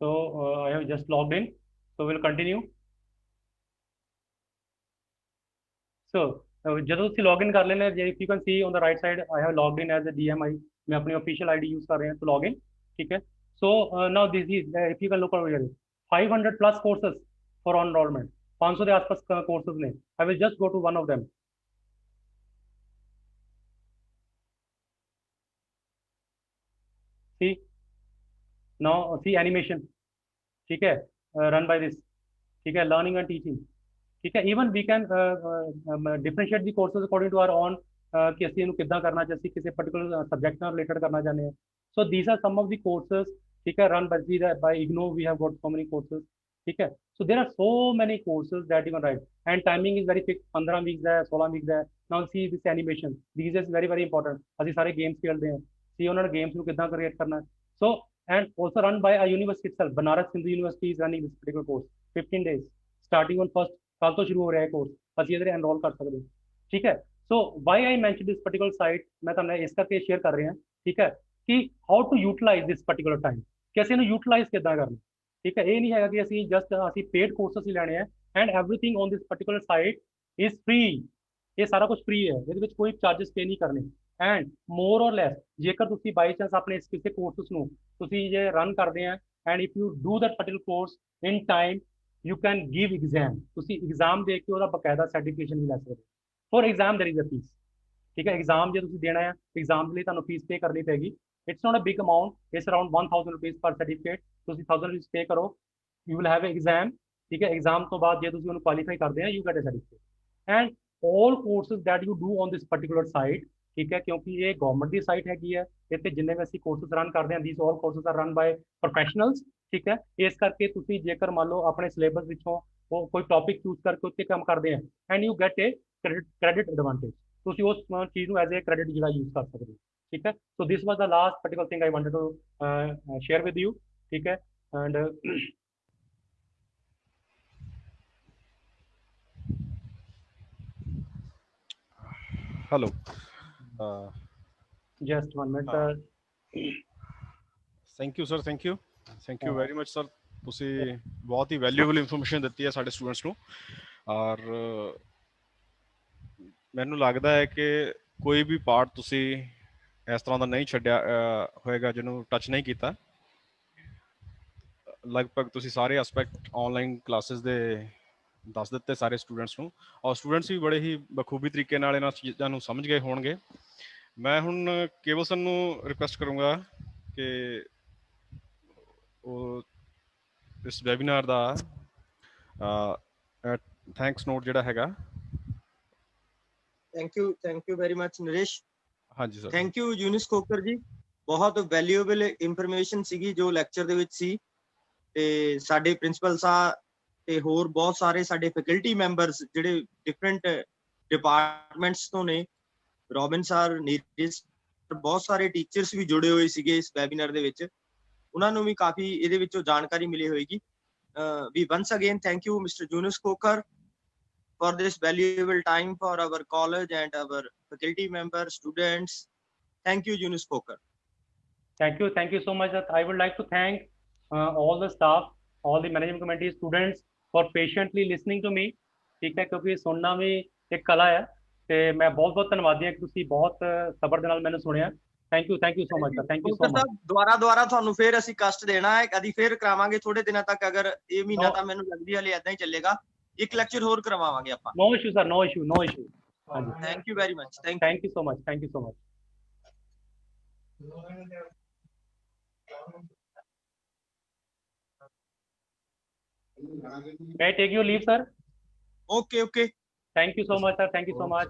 so I have just logged in. So we'll continue. So ਜਦੋਂ ਤੁਸੀਂ login ਕਰ ਲੈਣਾ ਜੇ if you can see on the right side I have logged in as a DMI मैं अपनी official ID use कर रहे हैं तो login ठीक है so now this is if you can look over here 500 plus courses for enrollment 500 ਦੇ आसपास courses ने I will just go to one of them see now see animation ठीक है run by this ठीक है learning and teaching ठीक है even we can differentiate the courses according to our own ਕਿ ਅਸੀਂ ਇਹਨੂੰ ਕਿੱਦਾਂ ਕਰਨਾ ਚਾਹੀਏ ਅਸੀਂ ਕਿਸੇ particular subject ਨਾਲ related ਕਰਨਾ ਚਾਹੁੰਦੇ ਹਾਂ so these are some of the courses ठीक है run by IGNOU we have got so many courses ठीक है so there are so many courses that you can write and timing is very fixed 15 weeks है 16 weeks है now see this animation these is very very important ਅਸੀਂ ਸਾਰੇ games ਖੇਡਦੇ ਹਾਂ see ਉਹਨਾਂ ਨੇ games ਨੂੰ ਕਿੱਦਾਂ create ਕਰਨਾ so and also run by a university itself Banaras Hindu University is running this particular course 15 days starting on first ਕੱਲ ਤੋਂ ਸ਼ੁਰੂ ਹੋ ਰਿਹਾ ਹੈ ਕੋਰਸ ਅਸੀਂ ਇਹਦੇ ਐਨਰੋਲ ਕਰ ਸਕਦੇ ਹਾਂ ਠੀਕ ਹੈ ਸੋ why I mention this particular site ਮੈਂ ਤੁਹਾਨੂੰ ਇਸ ਕਰਕੇ ਸ਼ੇਅਰ ਕਰ ਰਿਹਾ ਠੀਕ ਹੈ ਕਿ how to utilize this particular time ਕਿ ਅਸੀਂ ਇਹਨੂੰ ਯੂਟਿਲਾਈਜ਼ ਕਿੱਦਾਂ ਕਰਨਾ ਠੀਕ ਹੈ ਇਹ ਨਹੀਂ ਹੈਗਾ ਕਿ ਅਸੀਂ ਪੇਡ ਕੋਰਸਸ ਹੀ ਲੈਣੇ ਆ and everything on this particular site is free ਇਹ ਸਾਰਾ ਕੁਝ ਫ੍ਰੀ ਹੈ ਇਹਦੇ ਵਿੱਚ ਕੋਈ ਚਾਰजेस ਪੇ ਨਹੀਂ ਕਰਨੇ ਐਂਡ ਮੋਰ ਔਰ ਲੈਸ ਜੇਕਰ ਤੁਸੀਂ ਬਾਈ ਚਾਂਸ ਆਪਣੇ ਕਿਸੇ ਕੋਰਸਸ ਨੂੰ ਤੁਸੀਂ ਜੇ ਰਨ ਕਰਦੇ ਆ and if you do that particular course in time you can give exam ਤੁਸੀਂ exam ਦੇ ਕੇ ਉਹਦਾ ਬਕਾਇਦਾ ਸਰਟੀਫਿਕੇਸ਼ਨ ਵੀ ਲੈ ਸਕਦੇ for exam there is a fees ਠੀਕ ਹੈ exam ਜੇ ਤੁਸੀਂ ਦੇਣਾ ਹੈ exam ਦੇ ਲਈ ਤੁਹਾਨੂੰ ਫੀਸ ਪੇ ਕਰਨੀ ਪੈਗੀ it's not a big amount it's around 1000 rupees per certificate ਤੁਸੀਂ 1000 rupees ਪੇ ਕਰੋ you will have an exam ਠੀਕ ਹੈ exam ਤੋਂ ਬਾਅਦ ਜੇ ਤੁਸੀਂ ਉਹਨੂੰ ਕੁਆਲੀਫਾਈ ਕਰਦੇ ਆ you get a certificate and all courses that you do on this particular site ਠੀਕ ਹੈ ਕਿਉਂਕਿ ਇਹ ਗਵਰਨਮੈਂਟ ਦੀ ਸਾਈਟ ਹੈਗੀ ਹੈ ਇੱਥੇ ਜਿੰਨੇ ਵੀ ਅਸੀਂ ਕੋਰਸਸ ਰਨ ਕਰਦੇ ਹਾਂ these all courses are run by professionals ਠੀਕ ਹੈ ਇਸ ਕਰਕੇ ਤੁਸੀਂ ਜੇਕਰ ਮੰਨ ਲਓ ਆਪਣੇ ਸਿਲੇਬਸ ਵਿੱਚੋਂ ਉਹ ਕੋਈ ਟੌਪਿਕ ਚੂਜ਼ ਕਰਕੇ ਉੱਤੇ ਕੰਮ ਕਰਦੇ ਆ and you get a credit advantage ਤੁਸੀਂ ਉਸ ਚੀਜ਼ ਨੂੰ ਐਜ਼ ਏ ਕ੍ਰੈਡਿਟ ਜਿਹੜਾ ਯੂਜ਼ ਕਰ ਸਕਦੇ ਹੋ ਠੀਕ ਹੈ so this was the last particular thing I wanted to share with you ਠੀਕ ਹੈ and hello just 1 minute thank you sir thank you very much sir ਤੁਸੀਂ ਬਹੁਤ ਹੀ ਵੈਲਿਊਏਬਲ ਇਨਫੋਰਮੇਸ਼ਨ ਦਿੱਤੀ ਹੈ ਸਾਡੇ ਸਟੂਡੈਂਟਸ ਨੂੰ ਔਰ ਮੈਨੂੰ ਲੱਗਦਾ ਹੈ ਕਿ ਕੋਈ ਵੀ ਪਾਰਟ ਤੁਸੀਂ ਇਸ ਤਰ੍ਹਾਂ ਦਾ ਨਹੀਂ ਛੱਡਿਆ ਹੋਏਗਾ ਜਿਹਨੂੰ ਟੱਚ ਨਹੀਂ ਕੀਤਾ ਲਗਭਗ ਤੁਸੀਂ ਸਾਰੇ ਐਸਪੈਕਟ ਆਨਲਾਈਨ ਕਲਾਸਿਸ ਦੇ ਦੱਸ ਦਿੱਤੇ ਸਾਰੇ ਸਟੂਡੈਂਟਸ ਨੂੰ ਔਰ ਸਟੂਡੈਂਟਸ ਵੀ ਬੜੇ ਹੀ ਬਖੂਬੀ ਤਰੀਕੇ ਨਾਲ ਇਹਨਾਂ ਚੀਜ਼ਾਂ ਨੂੰ ਸਮਝ ਗਏ ਹੋਣਗੇ ਮੈਂ ਹੁਣ ਕੇਵਲ ਸਰ ਨੂੰ ਰਿਕੁਐਸਟ ਕਰੂੰਗਾ ਕਿ ਉਹ ਇਸ ਵੈਬੀਨਾਰ ਦਾ ਥੈਂਕਸ ਨੋਟ ਜਿਹੜਾ ਹੈਗਾ thank you very much Naresh ਹਾਂਜੀ ਸਰ ਥੈਂਕ ਯੂ ਯੂਨਿਸ ਕੋਕਰ ਜੀ ਬਹੁਤ ਵੈਲਿਊਏਬਲ ਇਨਫੋਰਮੇਸ਼ਨ ਸੀਗੀ ਜੋ ਲੈਕਚਰ ਦੇ ਵਿੱਚ ਸੀ ਤੇ ਸਾਡੇ ਪ੍ਰਿੰਸੀਪਲ ਸਾਹਿਬ ਤੇ ਹੋਰ ਬਹੁਤ ਸਾਰੇ ਸਾਡੇ ਫੈਕਲਟੀ ਮੈਂਬਰਸ ਜਿਹੜੇ ਡਿਫਰੈਂਟ ਡਿਪਾਰਟਮੈਂਟਸ ਤੋਂ ਨੇ ਰੋਬਿਨ ਸਰ ਨੀਰਜ ਬਹੁਤ ਸਾਰੇ ਟੀਚਰਸ ਵੀ ਜੁੜੇ ਹੋਏ ਸੀਗੇ ਇਸ ਵੈਬੀਨਾਰ ਦੇ ਵਿੱਚ ਉਹਨਾਂ ਨੂੰ ਵੀ ਕਾਫੀ ਇਹਦੇ ਵਿੱਚੋਂ ਜਾਣਕਾਰੀ ਮਿਲੀ ਹੋਏਗੀ ਵੀ once again thank you Mr. Yunus Kokar for this valuable time for our college and our faculty members students thank you Yunus Kokar thank you so much I would like to thank all the staff all the management committee students for patiently listening to me ਠੀਕ ਹੈ ਕਿਉਂਕਿ ਸੁਣਨਾ ਵੀ ਇੱਕ ਕਲਾ ਹੈ ਤੇ ਮੈਂ ਬਹੁਤ ਬਹੁਤ ਧੰਨਵਾਦੀ ਹਾਂ ਕਿ ਤੁਸੀਂ ਬਹੁਤ ਸਬਰ ਦੇ ਨਾਲ ਮੈਨੂੰ ਸੁਣਿਆ thank you so much sir thank you so much ਦੁਆਰਾ ਤੁਹਾਨੂੰ ਫੇਰ ਅਸੀਂ ਕਸ਼ਟ ਦੇਣਾ ਹੈ ਕਦੀ ਫੇਰ ਕਰਾਵਾਂਗੇ ਥੋੜੇ ਦਿਨਾਂ ਤੱਕ ਅਗਰ ਇਹ ਮਹੀਨਾ ਤਾਂ ਮੈਨੂੰ ਲੱਗਦੀ ਹਲੇ ਇਦਾਂ ਹੀ ਚੱਲੇਗਾ ਇੱਕ ਲੈਕਚਰ ਹੋਰ ਕਰਵਾਵਾਂਗੇ ਆਪਾਂ no issue sir no issue ਹਾਂਜੀ thank you very much thank you so much May I take your leave, sir? Okay. Thank you so much sir, thank you so much.